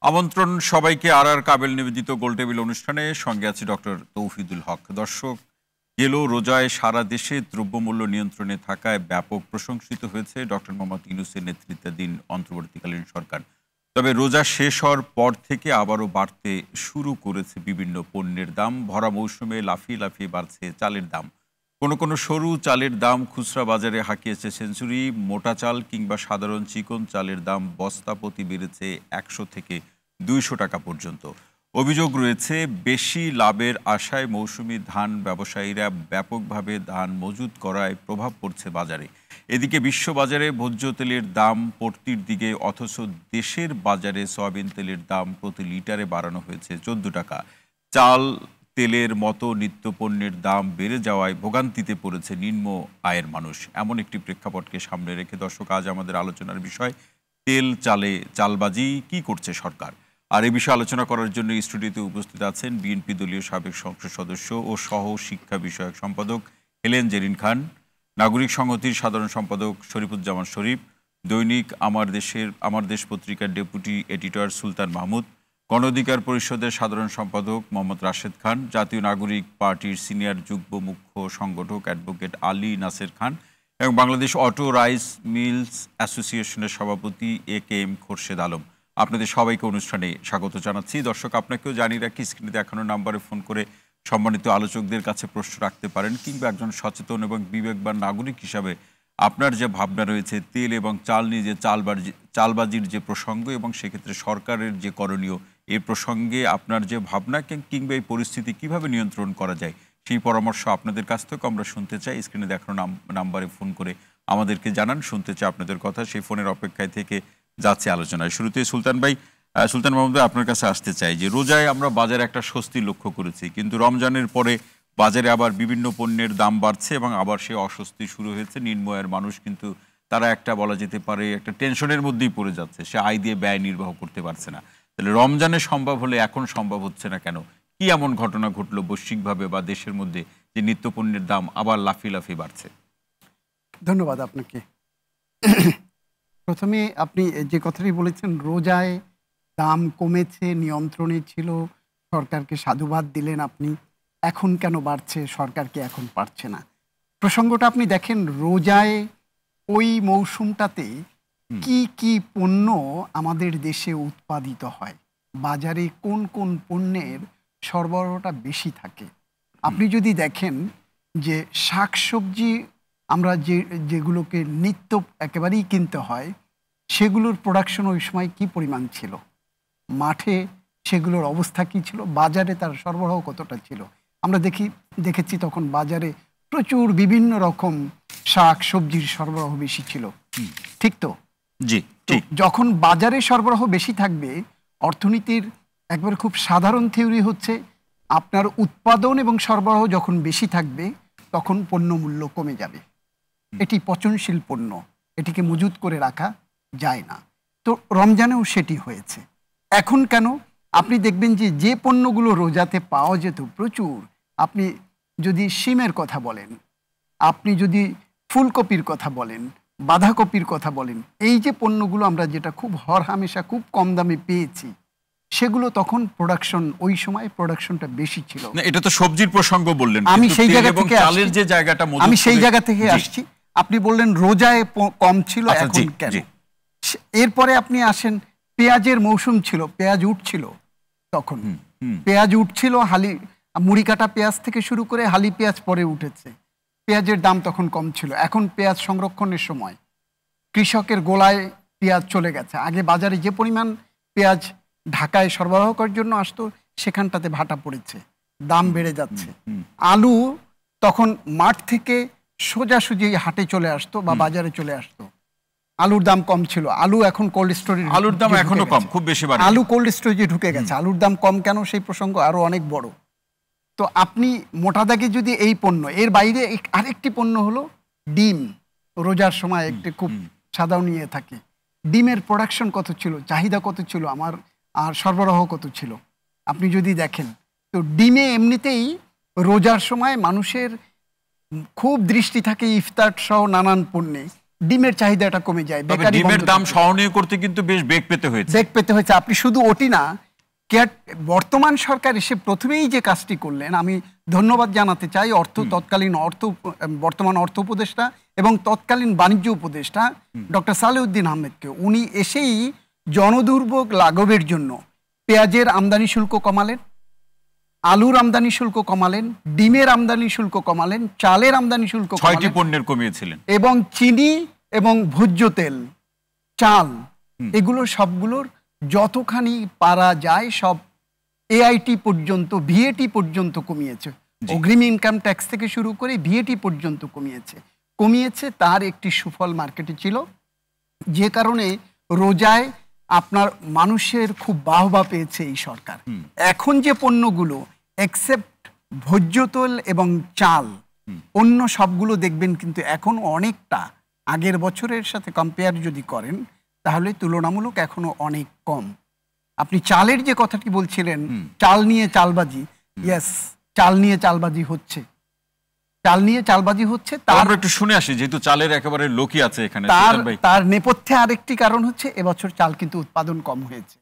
আমন্ত্রণ সবাইকে আর কাবেল নিবেদিত গোলটেবিল অনুষ্ঠানে। সঙ্গে আছে ডক্টর তৌহিদুল হক। দর্শক, গেল রোজায় সারা দেশে দ্রব্যমূল্য নিয়ন্ত্রণে থাকায় ব্যাপক প্রশংসিত হয়েছে ডক্টর মোহাম্মদ ইউনূসের নেতৃত্বাধীন অন্তর্বর্তীকালীন সরকার। তবে রোজা শেষ হওয়ার পর থেকে আবারও বাড়তে শুরু করেছে বিভিন্ন পণ্যের দাম। ভরা মৌসুমে লাফিয়ে লাফিয়ে বাড়ছে চালের দাম। কোনো সরু চালের দাম খুচরা বাজারে হাঁকিয়েছে সেঞ্চুরি। মোটা চাল কিংবা সাধারণ চিকন চালের দাম বস্তা প্রতি বেড়েছে ১০০ থেকে ২০০ টাকা পর্যন্ত। অভিযোগ রয়েছে, বেশি লাভের আশায় মৌসুমি ধান ব্যবসায়ীরা ব্যাপকভাবে ধান মজুত করায় প্রভাব পড়ছে বাজারে। এদিকে বিশ্ববাজারে ভোজ্য তেলের দাম পড়তির দিকে, অথচ দেশের বাজারে সয়াবিন তেলের দাম প্রতি লিটারে বাড়ানো হয়েছে ১৪ টাকা। চাল, তেলের মতো নিত্যপণ্যের দাম বেড়ে যাওয়ায় ভোগান্তিতে পড়েছে নিম্ন আয়ের মানুষ। এমন একটি প্রেক্ষাপটকে সামনে রেখে দর্শক, আজ আমাদের আলোচনার বিষয় তেল চালে চালবাজি কি করছে সরকার। আর এই বিষয়ে আলোচনা করার জন্য স্টুডিওতে উপস্থিত আছেন বিএনপি দলীয় সাবেক সংসদ সদস্য ও সহ শিক্ষা বিষয়ক সম্পাদক হেলেন জেরিন খান, নাগরিক সংহতির সাধারণ সম্পাদক শরীফুজ্জামান শরীফ, দৈনিক আমার দেশ পত্রিকার ডেপুটি এডিটর সুলতান মাহমুদ, গণ অধিকার পরিষদের সাধারণ সম্পাদক মোহাম্মদ রাশেদ খান, জাতীয় নাগরিক পার্টির সিনিয়র যুগ্ম মুখ্য সংগঠক অ্যাডভোকেট আলী নাসের খান এবং বাংলাদেশ অটো রাইস মিলস অ্যাসোসিয়েশনের সভাপতি AKM খোরশেদ আলম। আপনাদের সবাইকে অনুষ্ঠানে স্বাগত জানাচ্ছি। দর্শক, আপনাকেও জানিয়ে রাখি, স্ক্রিনে দেখানো নাম্বারে ফোন করে সম্মানিত আলোচকদের কাছে প্রশ্ন রাখতে পারেন, কিংবা একজন সচেতন এবং বিবেকবান নাগরিক হিসাবে আপনার যে ভাবনা রয়েছে তেল এবং চাল নিয়ে, যে চালবাজির যে প্রসঙ্গ এবং সেক্ষেত্রে সরকারের যে করণীয়, এই প্রসঙ্গে আপনার যে ভাবনা কিংবা এই পরিস্থিতি কিভাবে নিয়ন্ত্রণ করা যায়, সেই পরামর্শ আপনাদের কাছ থেকে আমরা শুনতে চাই। স্ক্রিনে দেখানো নাম্বারে ফোন করে আমাদেরকে জানান, শুনতে চাই আপনাদের কথা। সেই ফোনের অপেক্ষায় থেকে যাচ্ছে আলোচনায়। শুরুতে সুলতান মাহমুদ ভাই, আপনার কাছে আসতে চাই যে রোজায় আমরা বাজারে একটা স্বস্তি লক্ষ্য করেছি, কিন্তু রমজানের পরে বাজারে আবার বিভিন্ন পণ্যের দাম বাড়ছে এবং আবার সে অস্বস্তি শুরু হয়েছে। নিম্ন আয়ের মানুষ কিন্তু তারা একটা বলা যেতে পারে একটা টেনশনের মধ্যেই পড়ে যাচ্ছে, সে আয় দিয়ে ব্যয় নির্বাহ করতে পারছে না। তাহলে রমজানে সম্ভব হলে এখন সম্ভব হচ্ছে না কেন? কি এমন ঘটনা ঘটলো বৈশ্বিকভাবে বা দেশের মধ্যে যে নিত্যপণ্যের দাম আবার লাফিয়ে লাফিয়ে বাড়ছে? ধন্যবাদ আপনাকে। প্রথমে আপনি যে কথাটি বলেছেন, রোজায় দাম কমেছে, নিয়ন্ত্রণে ছিল, সরকারকে সাধুবাদ দিলেন আপনি। এখন কেন বাড়ছে, সরকারকে এখন পারছে না? প্রসঙ্গটা আপনি দেখেন, রোজায় ওই মৌসুমটাতে কি কি পণ্য আমাদের দেশে উৎপাদিত হয়, বাজারে কোন কোন পণ্যের সরবরাহটা বেশি থাকে। আপনি যদি দেখেন যে শাকসবজি আমরা যেগুলোকে নিত্য একেবারেই কিনতে হয়, সেগুলোর প্রোডাকশন ওই সময় কি পরিমাণ ছিল, মাঠে সেগুলোর অবস্থা কি ছিল, বাজারে তার সরবরাহ কতটা ছিল। আমরা দেখেছি তখন বাজারে প্রচুর বিভিন্ন রকম শাক সবজির সরবরাহ বেশি ছিল, ঠিক তো? জি, ঠিক। যখন বাজারে সরবরাহ বেশি থাকবে, অর্থনীতির একবার খুব সাধারণ থিওরি হচ্ছে, আপনার উৎপাদন এবং সরবরাহ যখন বেশি থাকবে তখন পণ্য মূল্য কমে যাবে। এটি পচনশীল পণ্য, এটিকে মজুত করে রাখা যায় না। তো রমজানেও সেটি হয়েছে। এখন কেন? আপনি দেখবেন যে পণ্যগুলো রোজাতে পাওয়া যেত প্রচুর, আপনি যদি শিমের কথা বলেন, আপনি যদি ফুলকপির কথা বলেন, বাঁধাকপির কথা বলেন, এই যে পণ্যগুলো আমরা যেটা খুব হরহামেশা খুব কম দামে পেয়েছি, সেগুলো তখন প্রোডাকশন, ওই সময় প্রোডাকশনটা বেশি ছিল। এটা তো সবজির প্রসঙ্গ বললেন, আমি সেই জায়গা থেকে আসছি। আপনি বললেন রোজায় কম ছিল, এখন কেন? এরপরে আপনি আসেন, পেঁয়াজের মৌসুম ছিল, পেঁয়াজ উঠছিল তখন, পেঁয়াজ উঠছিল, মুড়ি কাটা পেঁয়াজ থেকে শুরু করে হালি পেঁয়াজ পরে উঠেছে। পেঁয়াজের দাম তখন কম ছিল। এখন পেঁয়াজ সংরক্ষণের সময় কৃষকের গোলায় পেঁয়াজ চলে গেছে। আগে বাজারে যে পরিমাণ পেঁয়াজ ঢাকায় সরবরাহ করার জন্য আসতো, সেখানটাতে ভাটা পড়েছে, দাম বেড়ে যাচ্ছে। আলু তখন মাঠ থেকে সোজাসুজি হাটে চলে আসতো বা বাজারে চলে আসতো, আলুর দাম কম ছিল। আলু এখন কোল্ড স্টোরেজ, আলুর দাম এখনো কম, খুব বেশি বাড়ে। আলু কোল্ড স্টোরেজে ঢুকে গেছে। আলুর দাম কম কেন, সেই প্রসঙ্গ আরো অনেক বড়। তো আপনি মোটা দাগে যদি এই পণ্য, এর বাইরে আরেকটি পণ্য হলো ডিম। রোজার সময় একটি খুব সাধারণ নিয়ে থাকে, ডিমের প্রোডাকশন কত ছিল, চাহিদা কত ছিল আমার, আর সরবরাহ কত ছিল আপনি যদি দেখেন। তো ডিমে এমনিতেই রোজার সময় মানুষের খুব দৃষ্টি থাকে ইফতার সহ নানান পণ্যে, ডিমের চাহিদাটা কমে যায়, তবে বেকারি ডিমের বন্ধ দাম থাকে। সহনীয় করতে কিন্তু বেশ বেগ পেতে হয়েছে। বেগ পেতে হয়েছে। আপনি শুধু ওটি না, বর্তমান সরকার এসে প্রথমেই যে কাজটি করলেন, আমি ধন্যবাদ জানাতে চাই তৎকালীন বর্তমান অর্থ উপদেষ্টা এবং তৎকালীন বাণিজ্য উপদেষ্টা ডক্টর সালেউদ্দিন আহমেদকে। উনি এসেই জনদুর্ভোগ লাঘবের জন্য পেঁয়াজের আমদানি শুল্ক কমালেন, আলুর আমদানি শুল্ক কমালেন, ডিমের আমদানি শুল্ক কমালেন, চালের আমদানি শুল্ক 6টি পণ্যের কমিয়েছিলেন, এবং চিনি এবং ভোজ্য তেল, চাল, এগুলো সবগুলোর যতখানি পারা যায় সব এআইটি পর্যন্ত, ভিএটি পর্যন্ত কমিয়েছে। অগ্রিম ইনকাম ট্যাক্স থেকে শুরু করে ভিএটি পর্যন্ত কমিয়েছে। তার একটি সুফল মার্কেটে ছিল, যে কারণে রোজায় আপনার মানুষের খুব বাহবা পেয়েছে এই সরকার। এখন যে পণ্যগুলো এক্সেপ্ট ভোজ্য তেল এবং চাল, অন্য সবগুলো দেখবেন কিন্তু এখন অনেকটা আগের বছরের সাথে কম্পেয়ার যদি করেন তাহলে তুলনামূলক এখনো অনেক কম। আপনি চালের যে কথাটি বলছিলেন, চাল নিয়ে চালবাজি, ইয়েস, চাল নিয়ে চালবাজি হচ্ছে। আমরা একটু শুনে আসি, যেহেতু চালের একেবারে লোকই আছে এখানে। তার নেপথ্যে আরেকটি কারণ হচ্ছে এবছর চাল কিন্তু উৎপাদন কম হয়েছে।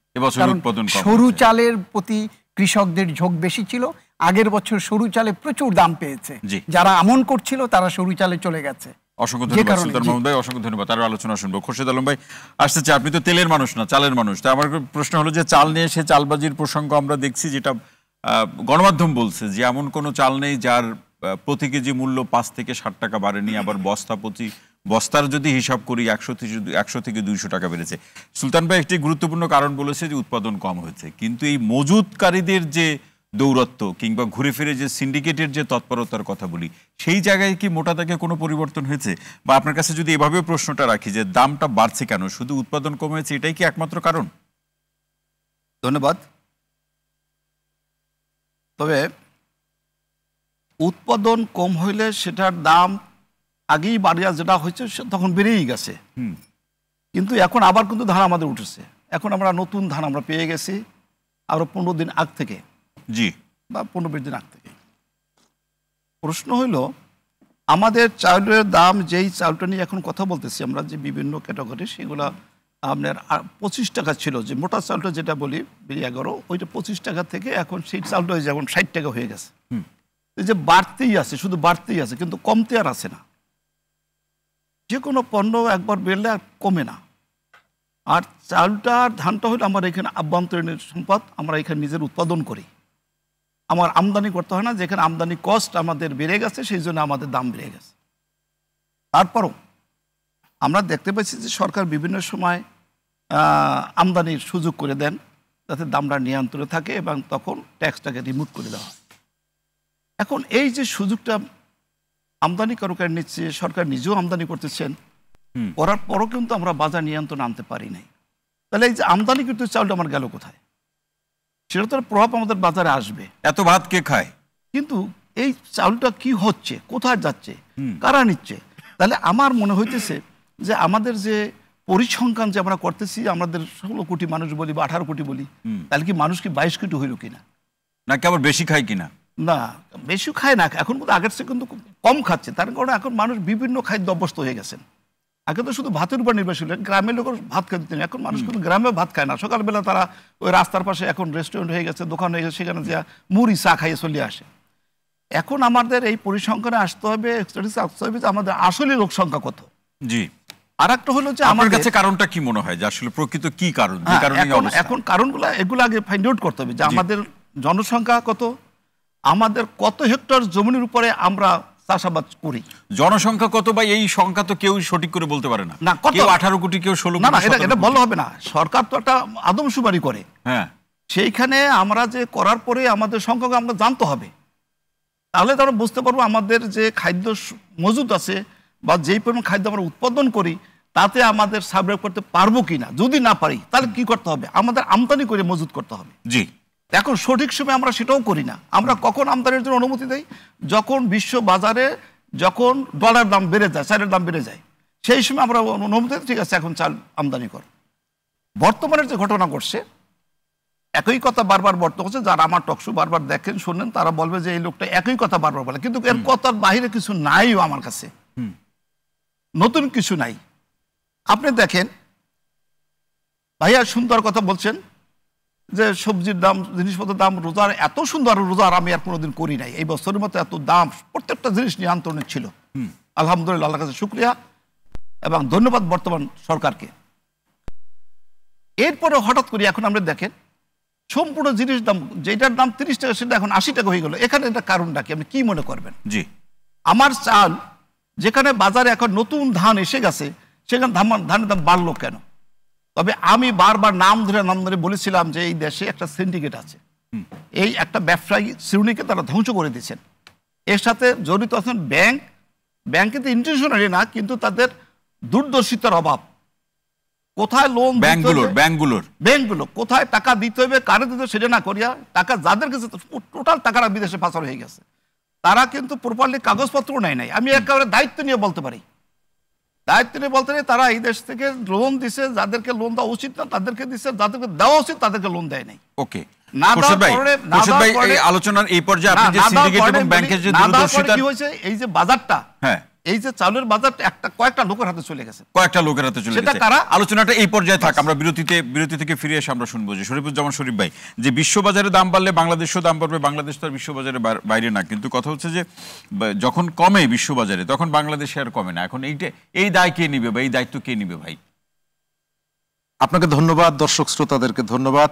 সরু হয়েছে। চালের প্রতি কৃষকদের ঝোঁক বেশি ছিল। আগের বছর সরু চালে প্রচুর দাম পেয়েছে, যারা আমন করছিল তারা সরু চালে চলে গেছে। অসংখ্য ধন্যবাদ সুলতান মাহমুদ ভাই, অসংখ্য ধন্যবাদ। আরো আলোচনা শুনবো। খোরশেদ আলম ভাই আসতেছে, আপনি তো তেলের মানুষ না, চালের মানুষ। তা আমার প্রশ্ন হলো যে চাল নিয়ে সে চালবাজির প্রসঙ্গ আমরা দেখছি, যেটা গণমাধ্যম বলছে যে এমন কোনো চাল নেই যার প্রতি কেজি মূল্য 5 থেকে 60 টাকা বাড়েনি, আবার বস্তার যদি হিসাব করি 100 থেকে 200 টাকা বেড়েছে। সুলতান ভাই একটি গুরুত্বপূর্ণ কারণ বলেছে যে উৎপাদন কম হয়েছে, কিন্তু এই মজুতকারীদের যে দৌরত্ব কিংবা ঘুরে ফিরে যে সিন্ডিকেটের যে তৎপরতার কথা বলি, সেই জায়গায় কি মোটা দাগে কোনো পরিবর্তন হয়েছে? বা আপনার কাছে যদি এভাবেও প্রশ্নটা রাখি যে দামটা বাড়ছে কেন, শুধু উৎপাদন কম হয়েছে, এটাই কি একমাত্র কারণ? ধন্যবাদ। তবে উৎপাদন কম হইলে সেটার দাম আগেই বাড়িয়া যেটা হয়েছে তখন বেড়েই গেছে, কিন্তু এখন আবার কিন্তু ধান আমাদের উঠেছে। এখন আমরা নতুন ধান আমরা পেয়ে গেছি আরো 15 দিন আগ থেকে, বা 15-20 দিন আগ থেকে। প্রশ্ন হইল আমাদের চাউলের দাম, যেই চাউলটা নিয়ে এখন কথা বলতেছি আমরা, যে বিভিন্ন ক্যাটাগরি, সেগুলো আপনার 25 টাকা ছিল, যে মোটা চাউলটা যেটা বলি 11, ওইটা 25 টাকা থেকে এখন সেই চাউলটা যেমন 60 টাকা হয়ে গেছে। এই যে বাড়তেই আছে, শুধু বাড়তেই আছে, কিন্তু কমতে আর আছে না। যে কোনো পণ্য একবার বেড়লে আর কমে না। আর চাউলটা আর ধানটা হলো আমার এখানে আভ্যন্তরীণ সম্পদ, আমরা এখানে নিজের উৎপাদন করি, আমার আমদানি করতে হয় না। যেখানে আমদানি কস্ট আমাদের বেড়ে গেছে, সেই জন্য আমাদের দাম বেড়ে গেছে। তারপরও আমরা দেখতে পাচ্ছি যে সরকার বিভিন্ন সময় আমদানির সুযোগ করে দেন, যাতে দামটা নিয়ন্ত্রণে থাকে, এবং তখন ট্যাক্সটাকে রিমুভ করে দেওয়া হয়। এখন এই যে সুযোগটা আমদানিকারকের নিচ্ছে, সরকার নিজেও আমদানি করতেছেন, করার পরও কিন্তু আমরা বাজার নিয়ন্ত্রণ আনতে পারি নাই। তাহলে এই যে আমদানিকৃত চাউলটা আমার গেল কোথায়? সেটা তো প্রভাব আমাদের বাজারে আসবে। এত ভাত কে খায়? কিন্তু এই চাউলটা কি হচ্ছে, কোথায় যাচ্ছে, কারা নিচ্ছে? তাহলে আমার মনে হইতেছে যে আমাদের যে পরিসংখ্যান যে আমরা করতেছি, আমাদের 16 কোটি মানুষ বলি বা 18 কোটি বলি, তাহলে কি মানুষ কি 22 কোটি হইল কিনা? নাকি আবার বেশি খায় কিনা? না, বেশি খায় না, এখন কিন্তু আগের চেয়ে কিন্তু কম খাচ্ছে। তার কারণে এখন মানুষ বিভিন্ন খাদ্য অভ্যস্ত হয়ে গেছেন। আগে তো শুধু ভাতের উপর নির্ভরশীল, গ্রামের লোকের ভাত খেতে, এখন মানুষ কিন্তু গ্রামে ভাত খায় না। সকালবেলা তারা ওই রাস্তার পাশে এখন রেস্টুরেন্ট হয়ে গেছে, দোকান হয়ে গেছে, সেখানে যা মুড়ি চা খাইয়ে চলে আসে। এখন আমাদের এই পরিসংখ্যানে আসতে হবে, আসতে হবে যে আমাদের আসলে লোক সংখ্যা কত। জি। আর একটা হলো যে আমার কাছে কারণটা কি মনে হয় যে আসলে প্রকৃত কি কারণ? এখন কারণগুলো এগুলো আগে ফাইন্ড আউট করতে হবে যে আমাদের জনসংখ্যা কত, আমাদের কত হেক্টর জমির উপরে আমরা চাষাবাদ করি, জনসংখ্যা কত, বা এই সংখ্যা তো কেউ সঠিক করে বলতে পারে না। কেউ 18 কোটি, কেউ 16 কোটি। না, এটা বলা হবে না, সরকার তো একটা আদমশুমারি করে। হ্যাঁ, সেইখানে আমরা যে করার পরে আমাদের সংখ্যা আমরা জানতে হবে, তাহলে তো আমরা বুঝতে পারবো আমাদের যে খাদ্য মজুদ আছে বা যেই পরিমাণ খাদ্য আমরা উৎপাদন করি তাতে আমাদের সার্ভাইভ করতে পারবো কিনা। যদি না পারি তাহলে কি করতে হবে? আমাদের আমদানি করে মজুদ করতে হবে। জি। এখন সঠিক সময় আমরা সেটাও করি না। আমরা কখন আমদানির জন্য অনুমতি দেই? যখন বিশ্ব বাজারে যখন ডলার দাম বেড়ে যায়, চালের দাম বেড়ে যায়, সেই সময় আমরা অনুমতি দিই, ঠিক আছে এখন চাল আমদানি কর। বর্তমানের যে ঘটনা ঘটছে, একই কথা বারবার বর্তমান হচ্ছে, যারা আমার টকশো বারবার দেখেন শোনেন তারা বলবে যে এই লোকটা একই কথা বারবার বলে, কিন্তু এর কথার বাহিরে কিছু নাইও আমার কাছে, নতুন কিছু নাই। আপনি দেখেন ভাইয়া সুন্দর কথা বলছেন যে সবজির দাম, জিনিসপত্রের দাম, রোজার এত সুন্দর রোজার আমি আর কোনোদিন করি নাই। এই বছরের মতো এত দাম প্রত্যেকটা জিনিস নিয়ন্ত্রণে ছিল। আলহামদুলিল্লাহ, আল্লাহর কাছে শুকরিয়া এবং ধন্যবাদ বর্তমান সরকারকে। এরপরে হঠাৎ করে এখন আমরা দেখেন সম্পূর্ণ জিনিস দাম, যেটার দাম 30 টাকা সেটা এখন 80 টাকা হয়ে গেল। এখানে এটা কারণটা কি, আপনি কি মনে করবেন? জি, আমার চাল যেখানে বাজারে এখন নতুন ধান এসে গেছে সেখানে ধানের দাম বাড়লো কেন? তবে আমি বারবার নাম ধরে বলেছিলাম যে এই দেশে একটা সিন্ডিকেট আছে, এই একটা ব্যবসায়ী শ্রেণীকে তারা ধ্বংস করে দিয়েছেন। এর সাথে জড়িত আছেন ব্যাংকে তো ইন্টারন্যাশনালি না, কিন্তু তাদের দূরদর্শিতার অভাব। কোথায় লোন, ব্যাংকগুলো কোথায় টাকা দিতে হবে, কারে দিতে সেটা না করিয়া টাকা যাদের কাছে টোটাল টাকাটা বিদেশে পাচার হয়ে গেছে, তারা কিন্তু প্রপারলি কাগজপত্র নেয় নাই। আমি একেবারে দায়িত্ব নিয়ে বলতে পারি, তারা এই দেশ থেকে লোন দিছে, যাদেরকে লোন দেওয়া উচিত না তাদেরকে দিচ্ছে, যাদেরকে দেওয়া উচিত তাদেরকে লোন দেয় নাই। ওকে, আলোচনার এই পর্যায়ে আপনি যে সিন্ডিকেট এবং ব্যাংকের যে দূরদর্শিতা, কি হয়েছে এই যে বাজারটা, হ্যাঁ এই যে চালের বাজারটা কয়েকটা লোকের হাতে চলে গেছে, আলোচনাটা এই পর্যায়ে থাক। আমরা বিরতি থেকে ফিরে এসে আমরা শুনবো যে শরীফুজ্জামান শরীফ ভাই, যে বিশ্ববাজারে দাম বাড়লে বাংলাদেশেও দাম বাড়বে, বাংলাদেশ তো আর বিশ্ববাজারের বাইরে না, কিন্তু কথা হচ্ছে যে যখন কমে বিশ্ববাজারে তখন বাংলাদেশে আর কমে না। এখন এই দায় কে নিবে বা এই দায়িত্ব কে নিবে? ভাই আপনাকে ধন্যবাদ, দর্শক শ্রোতাদেরকে ধন্যবাদ,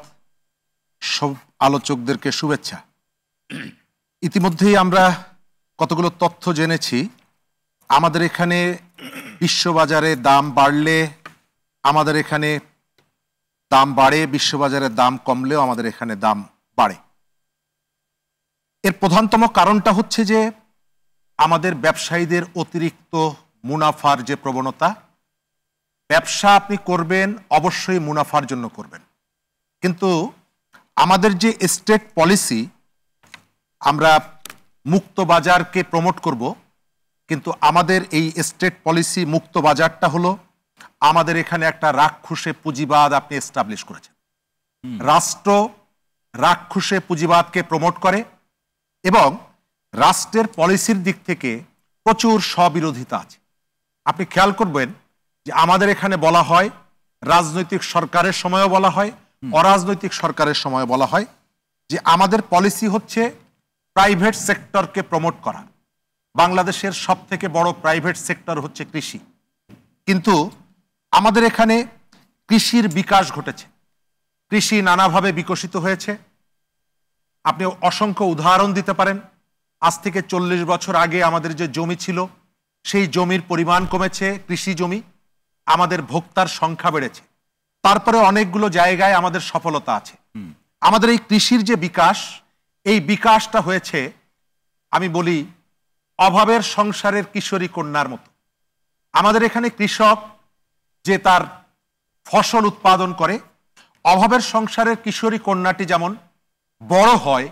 সব আলোচকদেরকে শুভেচ্ছা। ইতিমধ্যেই আমরা কতগুলো তথ্য জেনেছি। আমাদের এখানে বিশ্ববাজারে দাম বাড়লে আমাদের এখানে দাম বাড়ে, বিশ্ববাজারে দাম কমলেও আমাদের এখানে দাম বাড়ে। এর প্রধানতম কারণটা হচ্ছে যে আমাদের ব্যবসায়ীদের অতিরিক্ত মুনাফার যে প্রবণতা। ব্যবসা আপনি করবেন অবশ্যই মুনাফার জন্য করবেন, কিন্তু আমাদের যে স্টেট পলিসি, আমরা মুক্ত বাজারকে প্রমোট করব, কিন্তু আমাদের এই স্টেট পলিসি মুক্ত বাজারটা হলো আমাদের এখানে একটা রাক্ষসে পুঁজিবাদ আপনি এস্টাবলিশ করেছেন। রাষ্ট্র রাক্ষসে পুঁজিবাদকে প্রমোট করে এবং রাষ্ট্রের পলিসির দিক থেকে প্রচুর স্ববিরোধিতা আছে। আপনি খেয়াল করবেন যে আমাদের এখানে বলা হয়, রাজনৈতিক সরকারের সময়ও বলা হয়, অরাজনৈতিক সরকারের সময় বলা হয় যে আমাদের পলিসি হচ্ছে প্রাইভেট সেক্টরকে প্রমোট করা। বাংলাদেশের সব থেকে বড় প্রাইভেট সেক্টর হচ্ছে কৃষি, কিন্তু আমাদের এখানে কৃষির বিকাশ ঘটেছে, কৃষি নানাভাবে বিকশিত হয়েছে। আপনি অসংখ্য উদাহরণ দিতে পারেন। আজ থেকে 40 বছর আগে আমাদের যে জমি ছিল সেই জমির পরিমাণ কমেছে, কৃষি জমি, আমাদের ভোক্তার সংখ্যা বেড়েছে, তারপরে অনেকগুলো জায়গায় আমাদের সফলতা আছে। আমাদের এই কৃষির যে বিকাশ, এই বিকাশটা হয়েছে আমি বলি অভাবের সংসারের কিশোরী কন্যার মতো। আমাদের এখানে কৃষক যে তার ফসল উৎপাদন করে, অভাবের সংসারের কিশোরী কন্যাটি যেমন বড় হয়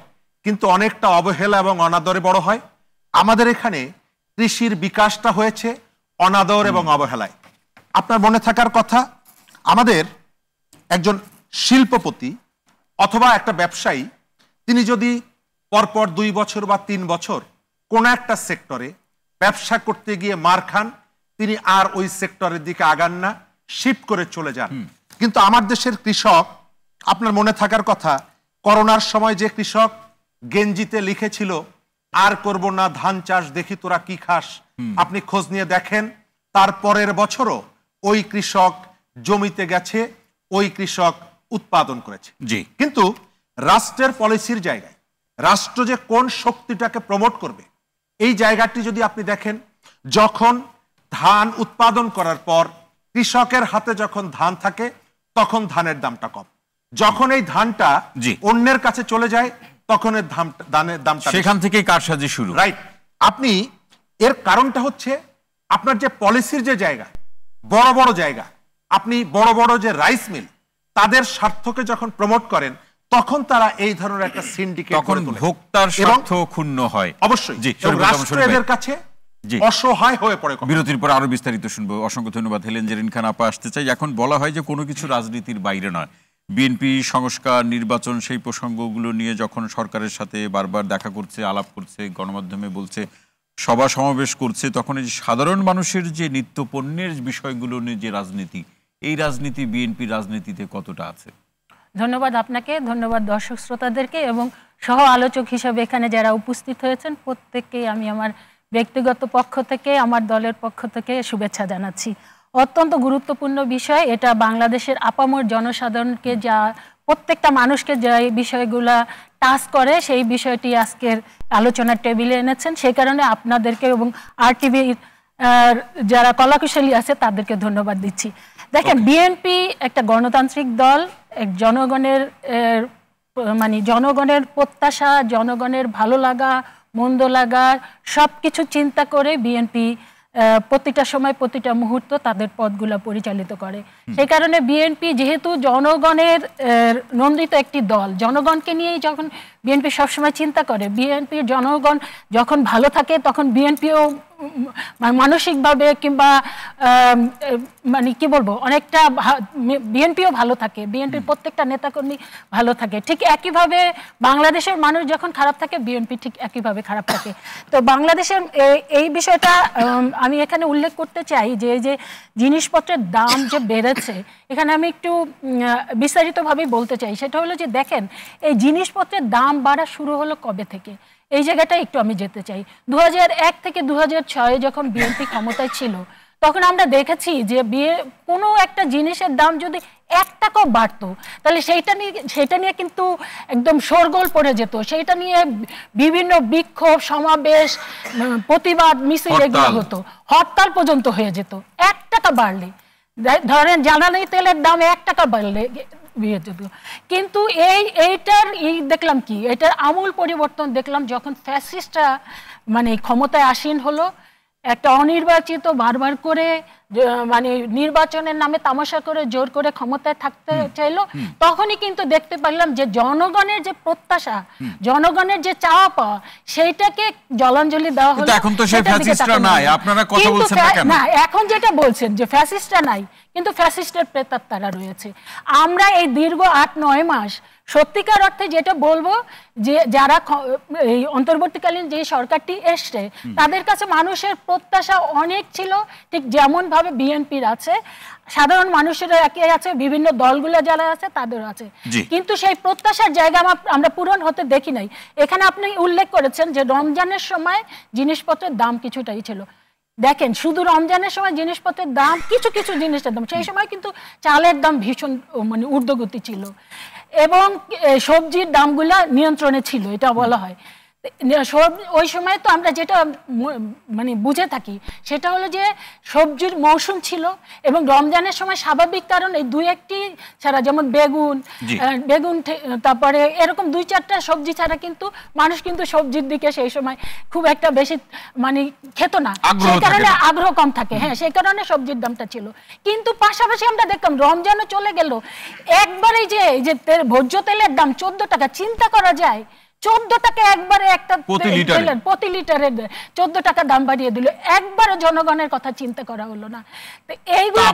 কিন্তু অনেকটা অবহেলা এবং অনাদরে বড় হয়, আমাদের এখানে কৃষির বিকাশটা হয়েছে অনাদর এবং অবহেলায়। আপনার মনে থাকার কথা, আমাদের একজন শিল্পপতি অথবা একটা ব্যবসায়ী, তিনি যদি পরপর 2 বছর বা 3 বছর কোনো একটা সেক্টরে ব্যবসা করতে গিয়ে মার খান, তিনি আর ওই সেক্টরের দিকে আগান না, শিফট করে চলে যান। কিন্তু আমার দেশের কৃষক, আপনার মনে থাকার কথা, করোনার সময় যে কৃষক গেঞ্জিতে লিখেছিল আর করব না ধান চাষ, দেখি তোরা কি খাস, আপনি খোঁজ নিয়ে দেখেন তার পরের বছরও ওই কৃষক জমিতে গেছে, ওই কৃষক উৎপাদন করেছে। জি, কিন্তু রাষ্ট্রের পলিসির জায়গায় রাষ্ট্র যে কোন শক্তিটাকে প্রমোট করবে, এই জায়গাটি যদি আপনি দেখেন, যখন ধান উৎপাদন করার পর কৃষকের হাতে যখন ধান থাকে তখন ধানের দামটা কম, যখন এই ধানটা অন্যের কাছে চলে যায় তখন এর ধানের দামটা, সেখান থেকেই কারসাজি শুরু। রাইট। আপনি এর কারণটা হচ্ছে আপনার যে পলিসির যে জায়গা, বড় বড় জায়গা, আপনি বড় বড় যে রাইস মিল, তাদের স্বার্থকে যখন প্রমোট করেন তখন তারা এই ধরনের একটা সিন্ডিকেট, তখন ভোক্তার স্বার্থ ক্ষুণ্ণ হয়। অবশ্যই রাষ্ট্র এদের কাছে অসহায় হয়ে পড়ে। বিরতির পর আরো বিস্তারিত শুনবো। অসংখ্য ধন্যবাদ। হেলেন জেরিন খান আপা আসতে চাই। এখন বলা হয় যে কোনো কিছু রাজনীতির বাইরে নয়। বিএনপি সংস্কার, নির্বাচন, সেই প্রসঙ্গগুলো নিয়ে যখন সরকারের সাথে বারবার দেখা করছে, আলাপ করছে, গণমাধ্যমে বলছে, সভা সমাবেশ করছে, তখন এই যে সাধারণ মানুষের যে নিত্য পণ্যের বিষয়গুলো নিয়ে যে রাজনীতি, এই রাজনীতি বিএনপির রাজনীতিতে কতটা আছে? ধন্যবাদ আপনাকে, ধন্যবাদ দর্শক শ্রোতাদেরকে, এবং সহ আলোচক হিসেবে এখানে যারা উপস্থিত হয়েছেন প্রত্যেককেই আমি আমার ব্যক্তিগত পক্ষ থেকে, আমার দলের পক্ষ থেকে শুভেচ্ছা জানাচ্ছি। অত্যন্ত গুরুত্বপূর্ণ বিষয় এটা, বাংলাদেশের আপামর জনসাধারণকে যা, প্রত্যেকটা মানুষকে যে বিষয়গুলা টাচ করে সেই বিষয়টি আজকের আলোচনার টেবিলে এনেছেন। সেই কারণে আপনাদেরকে এবং RTV যারা কলাকুশলী আছে তাদেরকে ধন্যবাদ দিচ্ছি। দেখেন, বিএনপি একটা গণতান্ত্রিক দল, এক জনগণের মানে জনগণের প্রত্যাশা, জনগণের ভালো লাগা মন্দ লাগা সব কিছু চিন্তা করে বিএনপি প্রতিটা সময় প্রতিটা মুহূর্ত তাদের পথগুলো পরিচালিত করে। সেই কারণে বিএনপি যেহেতু জনগণের নন্দিত একটি দল, জনগণকে নিয়েই যখন বিএনপি সবসময় চিন্তা করে, বিএনপির জনগণ যখন ভালো থাকে তখন বিএনপিও মানসিকভাবে কিংবা মানে কি বলবো, অনেকটা বিএনপিও ভালো থাকে, বিএনপির প্রত্যেকটা নেতাকর্মী ভালো থাকে। ঠিক একইভাবে বাংলাদেশের মানুষ যখন খারাপ থাকে বিএনপি ঠিক একইভাবে খারাপ থাকে। তো বাংলাদেশের এই বিষয়টা আমি এখানে উল্লেখ করতে চাই যে এই যে জিনিসপত্রের দাম যে বেড়েছে, এখানে আমি একটু বিস্তারিতভাবে বলতে চাই। সেটা হলো যে দেখেন, এই জিনিসপত্রের দাম বাড়া শুরু হলো কবে থেকে, এই জায়গাটা একটু আমি যেতে চাই। 2001 থেকে 2006 যখন বিএনপি ক্ষমতায় ছিল তখন আমরা দেখেছি যে কোনো একটা জিনিসের দাম যদি 1 টাকাও বাড়তো তাহলে সেইটা নিয়ে কিন্তু একদম শোরগোল পড়ে যেত। সেইটা নিয়ে বিভিন্ন বিক্ষোভ সমাবেশ প্রতিবাদ মিছিল এগুলো হতো, হরতাল পর্যন্ত হয়ে যেত 1 টাকা বাড়লে। ধরেন জ্বালানি তেলের দাম 1 টাকা বাড়লে কিন্তু এইটার দেখলাম কি, এটার আমূল পরিবর্তন দেখলাম যখন ফ্যাসিস্টরা মানে ক্ষমতায় আসীন হলো। একটা অনির্বাচিত বারবার করে মানে নির্বাচনের নামে তামাশা করে জোর করে ক্ষমতায় থাকতে চাইলো, তখনই কিন্তু দেখতে পারলাম যে জনগণের যে প্রত্যাশা, জনগণের যে চাওয়া পাওয়া, সেইটাকে জলাঞ্জলি দেওয়া হলো। এখন তো সেই ফ্যাসিস্টরা নাই, আপনারা কথা বলছেন না কেন? না, এখন যেটা বলছেন যে ফ্যাসিস্টরা নাই, কিন্তু ফ্যাসিস্টের প্রেতাত্মারা রয়েছে। আমরা এই দীর্ঘ 8-9 মাস সত্যিকার অর্থে যেটা বলবো যে যারা এই অন্তর্বর্তীকালীন যে সরকারটি এসছে তাদের কাছে মানুষের প্রত্যাশা অনেক ছিল, ঠিক যেমন ভাবে বিএনপির আছে, সাধারণ মানুষের একই আছে, বিভিন্ন দলগুলো যারা আছে তাদের আছে, কিন্তু সেই প্রত্যাশার জায়গা আমরা পূরণ হতে দেখি নাই। এখানে আপনি উল্লেখ করেছেন যে রমজানের সময় জিনিসপত্রের দাম কিছুটাই ছিল। দেখেন, শুধু রমজানের সময় জিনিসপত্রের দাম, কিছু কিছু জিনিসের দাম, সেই সময় কিন্তু চালের দাম ভীষণ মানে ঊর্ধ্বগতি ছিল এবং সবজির দামগুলা নিয়ন্ত্রণে ছিল, এটা বলা হয়। ওই সময় তো আমরা যেটা মানে বুঝে থাকি সেটা হলো যে সবজির মৌসুম ছিল এবং রমজানের সময় স্বাভাবিক কারণ এই 2-1টি ছাড়া, যেমন বেগুন, তারপরে এরকম 2-4টা সবজি ছাড়া কিন্তু মানুষ কিন্তু সবজির দিকে সেই সময় খুব একটা বেশি মানে খেত না, সেই কারণে আগ্রহ কম থাকে। হ্যাঁ, সেই কারণে সবজির দামটা ছিল। কিন্তু পাশাপাশি আমরা দেখলাম রমজানও চলে গেল, একবারে যে ভোজ্য তেলের দাম 14 টাকা, চিন্তা করা যায় 14 টাকা একবারে একটা প্রতি লিটারের 14 টাকা দাম বাড়িয়ে দিল, একবারও জনগণের কথা চিন্তা করা হলো না। এইগুলো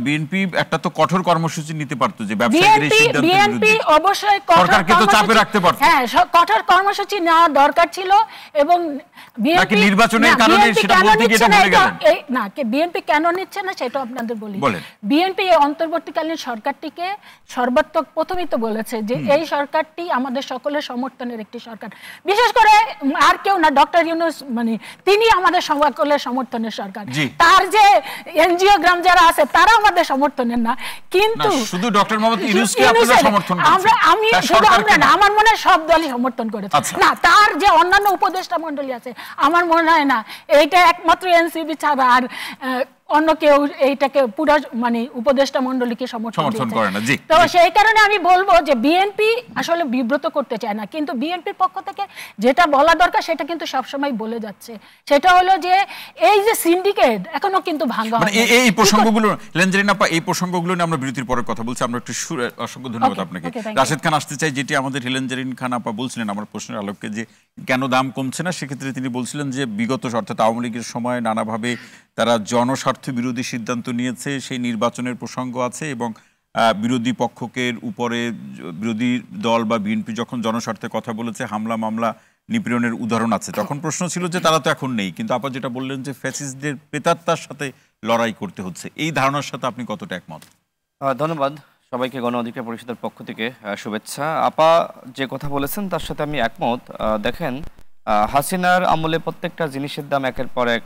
বিএনপি একটা তো কঠোর কর্মসূচি নিতে পারতো, যে বিএনপি অবশ্যই হ্যাঁ কঠোর কর্মসূচি নেওয়া দরকার ছিল এবং নির্বাচনের কারণে সেটা বলতে গিয়ে ভুলে গেলেন না। বিএনপি কেন নিচ্ছে না সেটা আপনাদের বলি। বিএনপি অন্তর্বর্তীকালীন সরকারটিকে সর্বাত্মক প্রথমেই তো বলেছে যে এই সরকারটি আমাদের সকলের সমর্থনের একটি সরকার, বিশেষ করে আর কেউ না, ডক্টর ইউনূস মানে তিনি আমাদের সকলের সমর্থনের সরকার। তার যে এনজিও গ্রাম যারা আছে তারা আমাদের সমর্থনের না, কিন্তু শুধু ডক্টর মোহাম্মদ ইউনূসকে আপনারা সমর্থন করেন? আমি শুধু আমরা না, আমার মনে হয় সব দলই সমর্থন করেছে। না, তার যে অন্যান্য উপদেষ্টা মণ্ডলী আছে আমার মনে হয় না এইটা একমাত্র এনসিপি ছাড়া আর অন্য কেউ এইটাকে পুরো মানে উপদেষ্টা মণ্ডলীকে সমর্থন করে না। তো সেই কারণে আমি বলবো যে বিএনপি আসলে বিব্রত করতে চায় না, কিন্তু বিএনপির পক্ষ থেকে যেটা বলা দরকার সেটা কিন্তু সবসময় বলে যাচ্ছে, সেটা হলো যে এই যে সিন্ডিকেট এখনো কিন্তু ভাঙা হয়নি। এই প্রসঙ্গগুলো লেনজারিন আপা, এই প্রসঙ্গগুলো নিয়ে আমরা বিরতির পরে কথা বলছি। আমরা একটু অসংখ্য ধন্যবাদ আপনাকে। রাশেদ খান আসতে চাই, যেটি আমাদের লেনজারিন খান আপা বলছিলেন আমার প্রশ্নের আলোকে যে কেন দাম কমছে না, সেক্ষেত্রে তিনি বলছিলেন যে বিগত অর্থাৎ আওয়ামী লীগের সময় নানাভাবে তারা জনস্বার্থ বিরোধী সিদ্ধান্ত নিয়েছে, সেই নির্বাচনের প্রসঙ্গ আছে এবং বিরোধী পক্ষকে উপরে বিরোধী দল বা বিএনপি যখন জনস্বার্থে কথা বলেছে, হামলা মামলা নিপীড়নের উদাহরণ আছে, তখন প্রশ্ন ছিল যে তারা তো এখন নেই, কিন্তু আপা যেটা বললেন যে ফ্যাসিস্টদের প্রেতাত্মার সাথে লড়াই করতে হচ্ছে, এই ধারণার সাথে আপনি কতটা একমত? ধন্যবাদ সবাইকে, গণ অধিকার পরিষদের পক্ষ থেকে শুভেচ্ছা। আপা যে কথা বলেছেন তার সাথে আমি একমত। দেখেন, হাসিনার আমলে প্রত্যেকটা জিনিসের দাম একের পর এক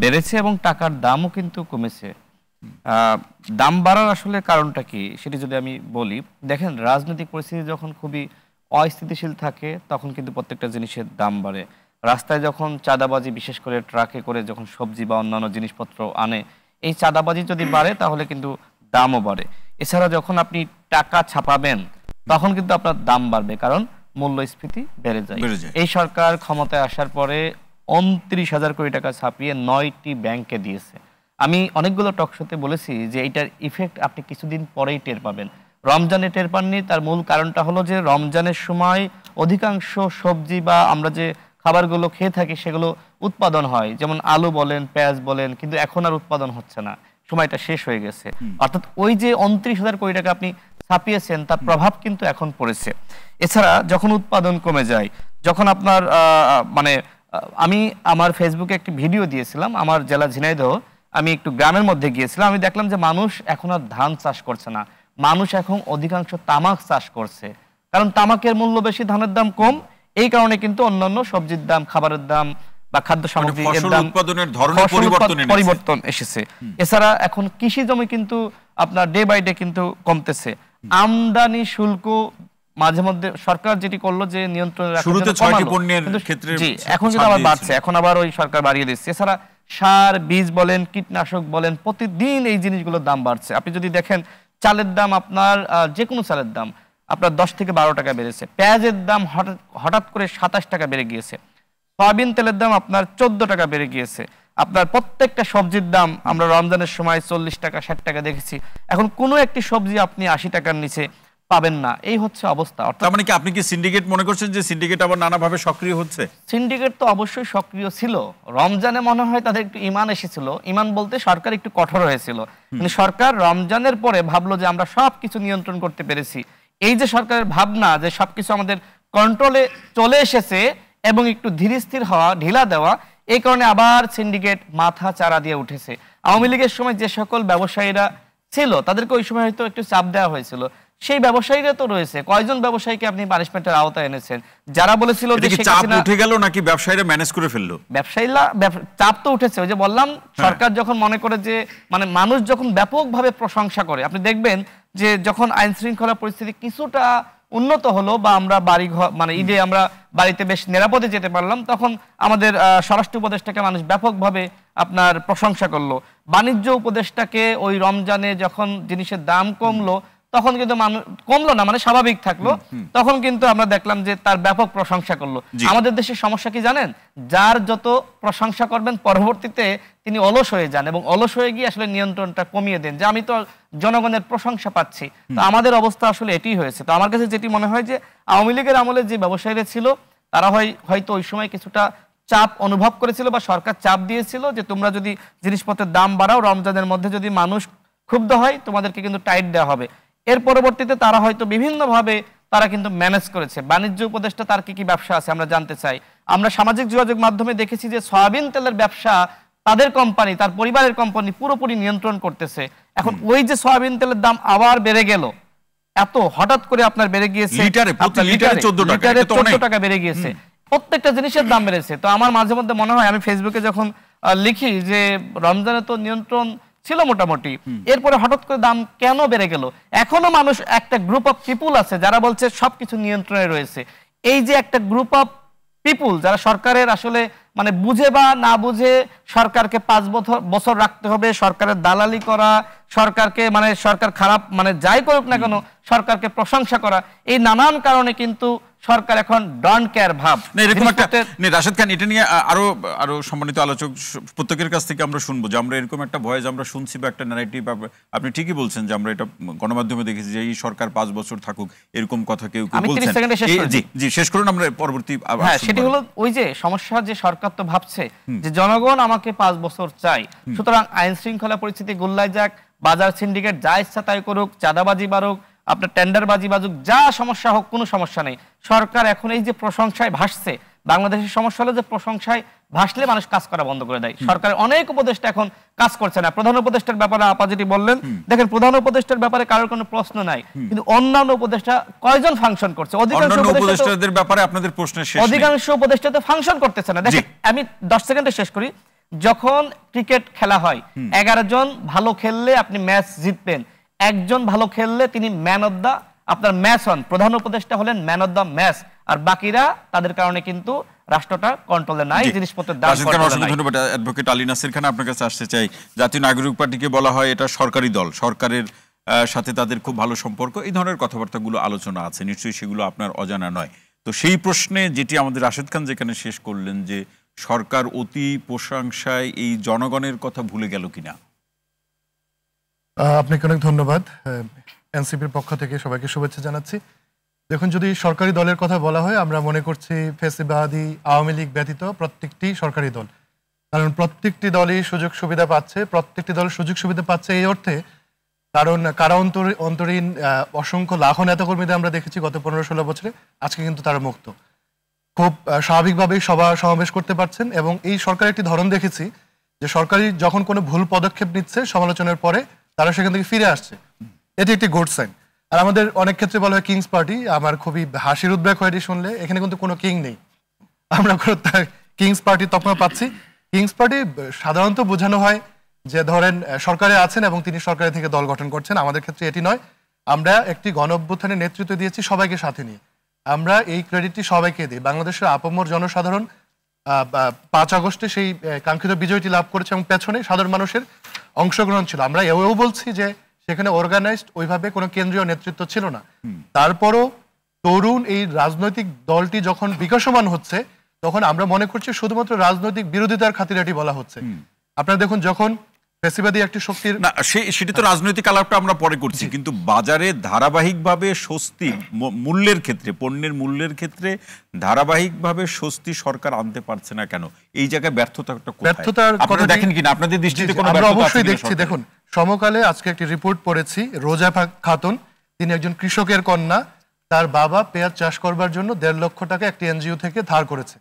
বেড়েছে এবং টাকার দামও কিন্তু কমেছে। দাম বাড়ার আসলে কারণটা কি সেটি যদি আমি বলি, দেখেন রাজনৈতিক পরিস্থিতি যখন খুবই অস্থিতিশীল থাকে তখন কিন্তু প্রত্যেকটা জিনিসের দাম বাড়ে। রাস্তায় যখন চাঁদাবাজি, বিশেষ করে ট্রাকে করে যখন সবজি বা অন্যান্য জিনিসপত্র আনে, এই চাঁদাবাজি যদি বাড়ে তাহলে কিন্তু দামও বাড়ে। এছাড়া যখন আপনি টাকা ছাপাবেন তখন কিন্তু আপনার দাম বাড়বে, কারণ মূল্যস্ফীতি বেড়ে যায়। এই সরকার ক্ষমতায় আসার পরে 29,000 কোটি টাকা ছাপিয়ে 9টি ব্যাংকে দিয়েছে। আমি অনেকগুলো টকশোতে বলেছি যে এইটার ইফেক্ট আপনি কিছুদিন পরেই টের পাবেন। রমজানে টের পাননি, তার মূল কারণটা হলো যে রমজানের সময় অধিকাংশ সবজি বা আমরা যে খাবারগুলো খেয়ে থাকি সেগুলো উৎপাদন হয়, যেমন আলু বলেন, পেঁয়াজ বলেন, কিন্তু এখন আর উৎপাদন হচ্ছে না, সময়টা শেষ হয়ে গেছে। অর্থাৎ ওই যে 29,000 কোটি টাকা আপনি ছাপিয়েছেন তার প্রভাব কিন্তু এখন পড়েছে। এছাড়া যখন উৎপাদন কমে যায়, যখন আপনার আমি আমার ফেসবুকে একটি ভিডিও দিয়েছিলাম, আমার জেলা ঝিনাইদহ, আমি একটু গ্রামের মধ্যে গিয়েছিলাম, আমি দেখলাম যে মানুষ এখন আর ধান চাষ করছে না, মানুষ এখন অধিকাংশ তামাক চাষ করছে, কারণ তামাকের মূল্য বেশি, ধানের দাম কম, এই কারণে কিন্তু অন্যান্য সবজির দাম, খাবারের দাম বা খাদ্য সামগ্রীর দাম পরিবর্তন এসেছে। এছাড়া এখন কৃষি জমি কিন্তু আপনার ডে বাই ডে কিন্তু কমতেছে। আমদানি শুল্ক মাঝে মধ্যে সরকার যেটি করলো যে নিয়ন্ত্রণে রাখার জন্য এখন কিন্তু আবার বাড়ছে, এখন আবার ওই সরকার বাড়িয়ে দিচ্ছে। এছাড়া সার, বীজ বলেন, কীটনাশক বলেন, প্রতিদিন এই জিনিসগুলোর দাম বাড়ছে। আপনি যদি দেখেন চালের দাম, আপনার যে কোনো চালের দাম আপনার 10 থেকে 12 টাকা বেড়েছে, পেঁয়াজের দাম হঠাৎ করে 27 টাকা বেড়ে গিয়েছে, সয়াবিন তেলের দাম আপনার 14 টাকা বেড়ে গিয়েছে, আপনার প্রত্যেকটা সবজির দাম আমরা রমজানের সময় 40 টাকা 60 টাকা দেখেছি, এখন কোনো একটি সবজি আপনি 80 টাকার নিচে পাবেন না। এই হচ্ছে অবস্থা। তার মানে কি আপনি কি সিন্ডিকেট মনে করছেন যে সিন্ডিকেট আবার নানাভাবে সক্রিয় হচ্ছে? সিন্ডিকেট তো অবশ্যই সক্রিয় ছিল। রমজানে মনে হয় তাদের একটু ইমান এসেছিল, ইমান বলতে সরকার একটু কঠোর হয়েছিল, মানে সরকার রমজানের পরে ভাবলো যে আমরা সবকিছু নিয়ন্ত্রণ করতে পেরেছি। এই যে সরকারের ভাবনা যে সবকিছু আমাদের কন্ট্রোলে চলে এসেছে এবং একটু ধীর স্থির হওয়া, ঢিলা দেওয়া, এই কারণে আবার সিন্ডিকেট মাথা চারা দিয়ে উঠেছে। আওয়ামী লীগের সময় যে সকল ব্যবসায়ীরা ছিল তাদেরকে ওই সময় হয়তো একটু চাপ দেওয়া হয়েছিল, সেই ব্যবসায়ীরা তো রয়েছে। কয়জন ব্যবসায়ীকে আপনি পানিশমেন্টের আওতায় এনেছেন? যারা বলেছিল যে চাপ উঠে গেল নাকি ব্যবসায়ীরা ম্যানেজ করে ফেললো? ব্যবসায়ীরা চাপ তো উঠেছে। ওই যে বললাম, সরকার যখন মনে করে যে মানে মানুষ যখন ব্যাপকভাবে প্রশংসা করে, আপনি দেখবেন যে যখন আইন শৃঙ্খলা পরিস্থিতি কিছুটা উন্নত হলো বা আমরা বাড়ি ঘর মানে ঈদে আমরা বাড়িতে বেশ নিরাপদে যেতে পারলাম, তখন আমাদের স্বরাষ্ট্র উপদেষ্টাকে মানুষ ব্যাপকভাবে আপনার প্রশংসা করলো। বাণিজ্য উপদেষ্টাকে ওই রমজানে যখন জিনিসের দাম কমলো তখন কিন্তু মানুষ কমলো না, মানে স্বাভাবিক থাকলো, তখন কিন্তু আমরা দেখলাম যে তার ব্যাপক প্রশংসা করলো। আমাদের দেশের সমস্যা কি জানেন? যার যত প্রশংসা করবেন পরবর্তীতে তিনি অলস হয়ে যান এবং অলস হয়ে গিয়ে আসলে নিয়ন্ত্রণটা কমিয়ে দেন যে আমি তো জনগণের প্রশংসা পাচ্ছি। তো আমাদের অবস্থা আসলে এটি হয়েছে। তো আমার কাছে যেটি মনে হয় যে আওয়ামী লীগের আমলে যে ব্যবসায়ীরা ছিল তারা হয়তো ওই সময় কিছুটা চাপ অনুভব করেছিল বা সরকার চাপ দিয়েছিল যে তোমরা যদি জিনিসপত্রের দাম বাড়াও, রমজানের মধ্যে যদি মানুষ ক্ষুব্ধ হয় তোমাদেরকে কিন্তু টাইট দেওয়া হবে। এর পরবর্তীতে তারা হয়তো বিভিন্নভাবে তারা কিন্তু ম্যানেজ করেছে। বাণিজ্য উপদেষ্টা তার কি কি ব্যবসা আছে আমরা জানতে চাই। আমরা সামাজিক যোগাযোগ মাধ্যমে দেখেছি যে সয়াবিন তেলের ব্যবসা তাদের কোম্পানি, তার পরিবারের কোম্পানি পুরোপুরি নিয়ন্ত্রণ করতেছে। এখন ওই যে সয়াবিন তেলের দাম আবার বেড়ে গেল, এত হঠাৎ করে আপনার বেড়ে গিয়েছে, লিটারে 14 টাকা বেড়ে গিয়েছে, প্রত্যেকটা জিনিসের দাম বেড়েছে। তো আমার মাঝে মধ্যে মনে হয়, আমি ফেসবুকে যখন লিখি যে রমজানে তো নিয়ন্ত্রণ ছিল মোটামুটি, এরপরে হঠাৎ করে দাম কেন বেড়ে গেল? এখনো মানুষ, একটা গ্রুপ অফ পিপুল আছে যারা বলছে সবকিছু নিয়ন্ত্রণে রয়েছে। এই যে একটা গ্রুপ অফ পিপুল যারা সরকারের আসলে মানে বুঝে বা না বুঝে সরকারকে 5 বছর রাখতে হবে, সরকারের দালালি করা, সরকারকে মানে সরকার খারাপ মানে যাই করুক না কেন সরকারকে প্রশংসা করা, এই নানান কারণে কিন্তু সরকার এখন ডন্ট কেয়ার ভাব। এরকম একটা রাশেদ খান, এটা নিয়ে আরো সম্মানিত আলোচক প্রত্যেকের কাছ থেকে আমরা শুনবো যে আমরা এরকম একটা ভয়েস আমরা শুনছি বা একটা ন্যারেটিভ। আপনি ঠিকই বলছেন যে আমরা এটা গণমাধ্যমে দেখেছি যে এই সরকার 5 বছর থাকুক, এরকম কথা কেউ বলছেন। জি শেষ করুন, আমরা পরবর্তী। হ্যাঁ, সেটি হলো ওই যে সমস্যা যে সরকার তো ভাবছে যে জনগণ আমাকে 5 বছর চাই, সুতরাং আইন শৃঙ্খলা পরিস্থিতি গোল্লায় যাক, বাজার সিন্ডিকেট যা ইচ্ছা তাই করুক, চাঁদাবাজি বাড়ুক, আপনার টেন্ডারবাজি বাজুক, যা সমস্যা হোক, কোনো সমস্যা নেই। সরকার এখন এই যে প্রশংসায় ভাসছে, বাংলাদেশের সমস্যা হলো যে প্রশংসায় ভাসলে মানুষ কাজ করা বন্ধ করে দেয়। সরকারের অনেক উপদেষ্টা এখন কাজ করছে না। প্রধান উপদেষ্টার ব্যাপারে আপা যেটি বললেন, দেখেন প্রধান উপদেষ্টার ব্যাপারে কারোর কোনো প্রশ্ন নাই, কিন্তু অন্যান্য উপদেষ্টা কয়জন ফাংশন করছে? অধিকাংশ উপদেষ্টাদের ব্যাপারে আপনাদের প্রশ্নের শেষ নেই। অধিকাংশ উপদেষ্টা তো ফাংশন করতেছে না। দেখেন আমি 10 সেকেন্ডে শেষ করি। যখন ক্রিকেট খেলা হয়, 11 জন ভালো খেললে আপনি ম্যাচ জিতবেন, একজন ভালো খেললে তিনি ম্যান অফ দা আপনার ম্যাচ হন। প্রধান উপদেষ্টা হলেন ম্যান অফ দা ম্যাচ, আর বাকিরা তাদের কারণে কিন্তু রাষ্ট্রটা কন্ট্রোলে নাই, জিনিসপত্রের দাম কন্ট্রোলে নাই। ধন্যবাদ অ্যাডভোকেট আলী নাসির খান। আপনার কাছে আসতে চাই, জাতীয় নাগরিক পার্টিকে বলা হয় এটা সরকারি দল, সরকারের সাথে তাদের খুব ভালো সম্পর্ক, এই ধরনের কথাবার্তাগুলো আলোচনা আছে, নিশ্চয়ই সেগুলো আপনার অজানা নয়। তো সেই প্রশ্নে যেটি আমাদের রাশেদ খান যেখানে শেষ করলেন যে সরকার অতি প্রশংসায় এই জনগণের কথা ভুলে গেল কিনা? আপনাকে অনেক ধন্যবাদ। এনসিপির পক্ষ থেকে সবাইকে শুভেচ্ছা জানাচ্ছি। দেখুন, যদি সরকারি দলের কথা বলা হয়, আমরা মনে করছি ফ্যাসিবাদী আওয়ামী লীগ ব্যতীত প্রত্যেকটি সরকারি দল, কারণ প্রত্যেকটি দলই সুযোগ সুবিধা পাচ্ছে। প্রত্যেকটি দল সুযোগ সুবিধা পাচ্ছে এই অর্থে, কারণ কারা অন্তরীণ অসংখ্য লাখো নেতাকর্মীদের আমরা দেখেছি গত 15-16 বছরে, আজকে কিন্তু তারা মুক্ত, খুব স্বাভাবিকভাবেই সভা সমাবেশ করতে পারছেন। এবং এই সরকারের একটি ধরন দেখেছি যে সরকারি যখন কোনো ভুল পদক্ষেপ নিচ্ছে, সমালোচনার পরে তারা সেখান থেকে ফিরে আসছে, এটি একটি গুড সাইন। আর আমাদের অনেক ক্ষেত্রে বলা হয় কিংস পার্টি, আমার খুবই হাসির উদ্বেগ হয় এটি শুনলে। এখানে কিন্তু কোনো কিং নেই, আমরা কিংস পার্টি তখন পাচ্ছি। কিংস পার্টি সাধারণত বোঝানো হয় যে ধরেন সরকারে আছেন এবং তিনি সরকারের থেকে দল গঠন করছেন। আমাদের ক্ষেত্রে এটি নয়, আমরা একটি গণ অভ্যুত্থানের নেতৃত্ব দিয়েছি সবাইকে সাথে নিয়ে, আমরা এই ক্রেডিটটি সবাইকে দিই। বাংলাদেশের আপামর জনসাধারণ 5 আগস্টে সেই কাঙ্ক্ষিত বিজয়টি লাভ করেছে এবং পেছনে সাধারণ মানুষের অংশগ্রহণ ছিল। আমরা এও বলছি যে সেখানে অর্গানাইজড ওইভাবে কোনো কেন্দ্রীয় নেতৃত্ব ছিল না। তারপরও তরুণ এই রাজনৈতিক দলটি যখন বিকাশমান হচ্ছে, তখন আমরা মনে করছি শুধুমাত্র রাজনৈতিক বিরোধিতার খাতিরে এটি বলা হচ্ছে। আপনারা দেখুন, যখন ফ্যাসিবাদী একটি শক্তির না, সেটি তো রাজনৈতিক আলাপটা আমরা পরে করছি, কিন্তু বাজারে ধারাবাহিকভাবে স্বস্তি মূল্যের ক্ষেত্রে, পণ্যের মূল্যের ক্ষেত্রে ধারাবাহিকভাবে স্বস্তি সরকার আনতে পারছে না কেন? এই জায়গায় ব্যর্থতার কথা দেখেন কিনা? আপনাদের দৃষ্টিতে কোনো ব্যর্থতা? আমরা অবশ্যই দেখছি। দেখুন, সমকালে আজকে একটি রিপোর্ট পড়েছি, রোজা খাতুন, তিনি একজন কৃষকের কন্যা, তার বাবা পেঁয়াজ চাষ করবার জন্য 1.5 লক্ষ টাকা একটি এনজিও থেকে ধার করেছে,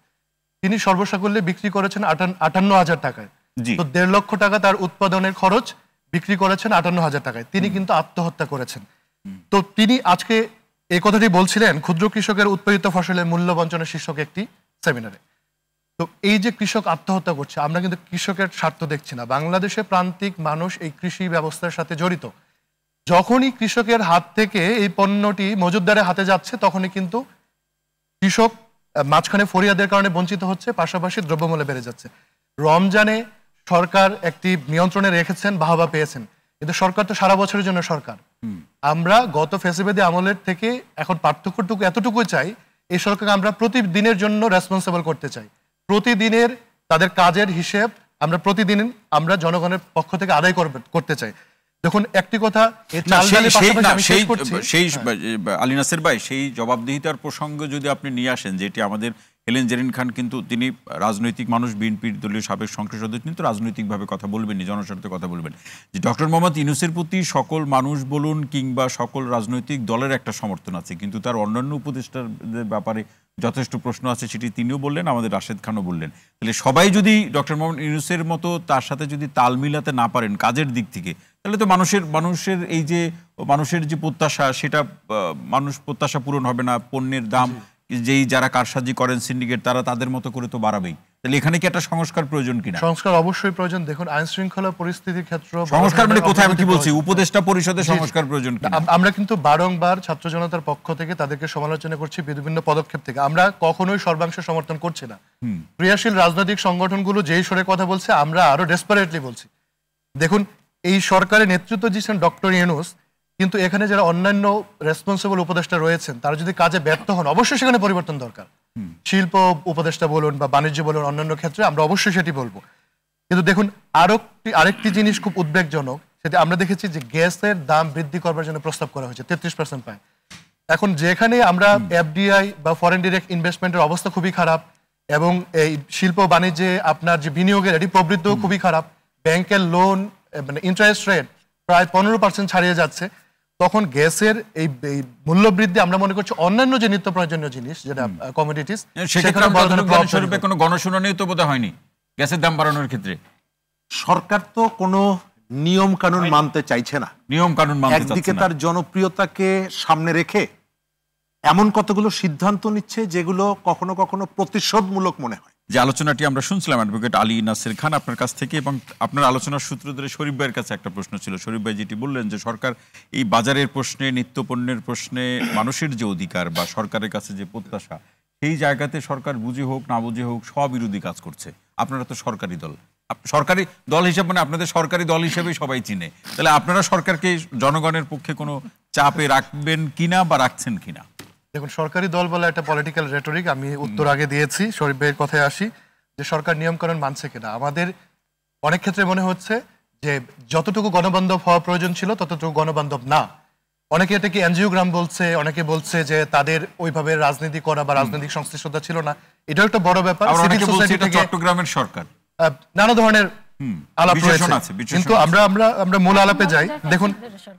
তিনি সর্বসাকুল্যে বিক্রি করেছেন 58,000 টাকায়। তো 1.5 লক্ষ টাকা তার উৎপাদনের খরচ, বিক্রি করেছেন 58,000 টাকায়, তিনি কিন্তু আত্মহত্যা করেছেন। তো তিনি আজকে এই কথাটি বলছিলেন ক্ষুদ্র কৃষকের উৎপাদিত ফসলের মূল্য বঞ্চনা শীর্ষক একটি সেমিনারে। তো এই যে কৃষক আত্মহত্যা করছে, আমরা কিন্তু কৃষকের স্বার্থ দেখছি না। বাংলাদেশে প্রান্তিক মানুষ এই কৃষি ব্যবস্থার সাথে জড়িত। যখনই কৃষকের হাত থেকে এই পণ্যটি মজুতদারের হাতে যাচ্ছে, তখনই কিন্তু কৃষক মাঝখানে ফরিয়াদের কারণে বঞ্চিত হচ্ছে, পাশাপাশি দ্রব্যমূল্য বেড়ে যাচ্ছে। রমজানে সরকার একটি নিয়ন্ত্রণে রেখেছেন, বাহবা পেয়েছেন, কিন্তু সরকার তো সারা বছরের জন্য সরকার। আমরা গত ফ্যাসিবাদী আমলের থেকে এখন পার্থক্যটুকু এতটুকু চাই, এই সরকারকে আমরা প্রতিদিনের জন্য রেসপন্সিবল করতে চাই। প্রতিদিনের তাদের কাজের হিসেব আমরা প্রতিদিন আমরা জনগণের পক্ষ থেকে আদায় করতে চাই। দেখুন, একটি কথা আলী নাসির ভাই, সেই জবাবদিহিতার প্রসঙ্গ যদি আপনি নিয়ে আসেন, যেটি আমাদের হেলেন জেরিন খান, কিন্তু তিনি রাজনৈতিক মানুষ, বিএনপির দলীয় সাবেক সংসদ সদস্য, কিন্তু রাজনৈতিকভাবে কথা বলবেন, জনস্বার্থে কথা বলবেন, যে ডক্টর মোহাম্মদ ইউনূসের প্রতি সকল মানুষ বলুন কিংবা সকল রাজনৈতিক দলের একটা সমর্থন আছে, কিন্তু তার অন্যান্য উপদেষ্টাদের ব্যাপারে যথেষ্ট প্রশ্ন আছে, সেটি তিনিও বললেন, আমাদের রাশেদ খানও বললেন। তাহলে সবাই যদি ডক্টর মোহাম্মদ ইউনূসের মতো তার সাথে যদি তাল মিলাতে না পারেন কাজের দিক থেকে, তাহলে তো মানুষের এই যে মানুষের যে প্রত্যাশা, সেটা মানুষ প্রত্যাশা পূরণ হবে না। পণ্যের দাম যেই যারা কারসাজি করেন সিন্ডিকেট, তারা তাদের মতো করে তো বাড়াবেই। তাহলে এখানে কি একটা সংস্কার প্রয়োজন কিনা? সংস্কার অবশ্যই প্রয়োজন। দেখুন, আইন শৃঙ্খলা পরিস্থিতির ক্ষেত্রে সংস্কার মানে কোথায়, আমি কি বলছি, উপদেষ্টা পরিষদে সংস্কার প্রয়োজন। আমরা কিন্তু বারংবার ছাত্র জনতার পক্ষ থেকে তাদেরকে সমালোচনা করছি বিভিন্ন পদক্ষেপ থেকে, আমরা কখনোই সর্বাংশ সমর্থন করছি না। ক্রিয়াশীল রাজনৈতিক সংগঠনগুলো যেই সরে কথা বলছে, আমরা আরো ডেসপারেটলি বলছি। দেখুন, এই সরকারের নেতৃত্ব দিচ্ছেন ডক্টর ইউনূস, কিন্তু এখানে যারা অন্যান্য রেসপন্সিবল উপদেষ্টা রয়েছেন, তারা যদি কাজে ব্যর্থ হন, অবশ্যই সেখানে পরিবর্তন দরকার। শিল্প উপদেষ্টা বলুন বা বাণিজ্য বলুন, অন্যান্য ক্ষেত্রে আমরা অবশ্যই সেটি বলবো। কিন্তু দেখুন, আরেকটি জিনিস খুব উদ্বেগজনক, সেটা আমরা দেখেছি যে গ্যাসের দাম বৃদ্ধি করবার জন্য প্রস্তাব করা হয়েছে, 33% পায়। এখন যেখানে আমরা এফডিআই বা ফরেন ডিরেক্ট ইনভেস্টমেন্টের অবস্থা খুবই খারাপ, এবং এই শিল্প বাণিজ্যে আপনার যে বিনিয়োগের এটি প্রবৃদ্ধিও খুবই খারাপ, ব্যাংকের লোন মানে ইন্টারেস্ট রেট প্রায় 15% ছাড়িয়ে যাচ্ছে, তখন গ্যাসের এই মূল্যবৃদ্ধি আমরা মনে করছি অন্যান্য যে নিত্য প্রয়োজনীয় জিনিস যেটা কমোডিটিস সেখানে বড় ধরনের জ্ঞানস্বরূপে কোনো গণশুনানিও তো বোধহয় হয়নি গ্যাসের দাম বাড়ানোর ক্ষেত্রে। সরকার তো কোনো নিয়ম কানুন মানতে চাইছে না, নিয়ম কানুন মানতে একদিকে চাচ্ছে না। তার জনপ্রিয়তাকে সামনে রেখে এমন কতগুলো সিদ্ধান্ত নিচ্ছে যেগুলো কখনো কখনো প্রতিশোধমূলক মনে হয়। যে আলোচনাটি আমরা শুনছিলাম অ্যাডভোকেট আলী নাসির খান আপনার কাছ থেকে, এবং আপনার আলোচনার সূত্র ধরে শরীফ ভাইয়ের কাছে একটা প্রশ্ন ছিল। শরীফ ভাই যেটি বললেন যে সরকার এই বাজারের প্রশ্নে, নিত্যপণ্যের প্রশ্নে মানুষের যে অধিকার বা সরকারের কাছে যে প্রত্যাশা, সেই জায়গাতে সরকার বুঝে হোক না বুঝে হোক স্ববিরোধী কাজ করছে। আপনারা তো সরকারি দল, সরকারি দল হিসেবে মানে আপনাদের সরকারি দল হিসেবেই সবাই চিনে, তাহলে আপনারা সরকারকে জনগণের পক্ষে কোনো চাপে রাখবেন কিনা বা রাখছেন কিনা? দেখুন, সরকারি দল বলে একটা পলিটিক্যাল রেটরিক, আমি উত্তর আগে দিয়েছি। শরীফ ভাইয়ের কথায় আসি যে সরকার নিয়মকানুন মানছে কিনা। আমাদের অনেক ক্ষেত্রে মনে হচ্ছে যে যতটুকু গণবান্ধব হওয়া প্রয়োজন ছিল ততটুকু গণবান্ধব না। অনেকে এটাকে এনজিওগ্রাম বলছে, অনেকে বলছে যে তাদের ওইভাবে রাজনীতি করা বা রাজনৈতিক সংশ্লিষ্টতা ছিল না, এটাও একটা বড় ব্যাপার। চট্টগ্রামের সরকার নানা ধরনের আলাপ রয়েছে, কিন্তু আমরা মূল আলাপে যাই। দেখুন,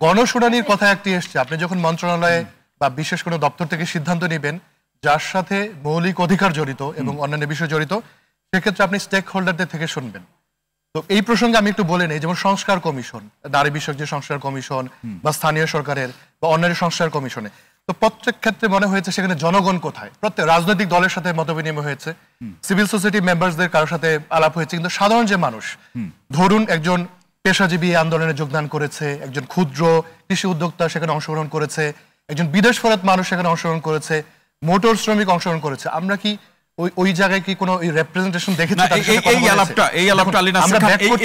গণশুনানির কথা একটি এসছে। আপনি যখন মন্ত্রণালয়ে বা বিশেষ কোনো দপ্তর থেকে সিদ্ধান্ত নেবেন যার সাথে মৌলিক অধিকার জড়িত এবং অন্যান্য বিষয় জড়িত, সেক্ষেত্রে আপনি স্টেক হোল্ডারদের থেকে শুনবেন। তো এই প্রসঙ্গে আমি একটু বলে নেই, যেমন সংস্কার কমিশন, নারী বিষয়ক যে সংস্কার কমিশন বা স্থানীয় সরকারের বা অন্যান্য সংস্কার কমিশনে, তো প্রত্যেক ক্ষেত্রে মনে হয়েছে সেখানে জনগণ কোথায়। প্রত্যেক রাজনৈতিক দলের সাথে মত বিনিময় হয়েছে, সিভিল সোসাইটি মেম্বারসদের কারোর সাথে আলাপ হয়েছে, কিন্তু সাধারণ যে মানুষ, ধরুন একজন পেশাজীবী আন্দোলনে যোগদান করেছে, একজন ক্ষুদ্র কৃষি উদ্যোক্তা সেখানে অংশগ্রহণ করেছে, একজন বিদেশ ফেরত মানুষ সেখানে অংশগ্রহণ করেছে, মোটর শ্রমিক অংশগ্রহণ করেছে, আমরা কি ওই জায়গায় কি কোনো রিপ্রেজেন্টেশন দেখেছি?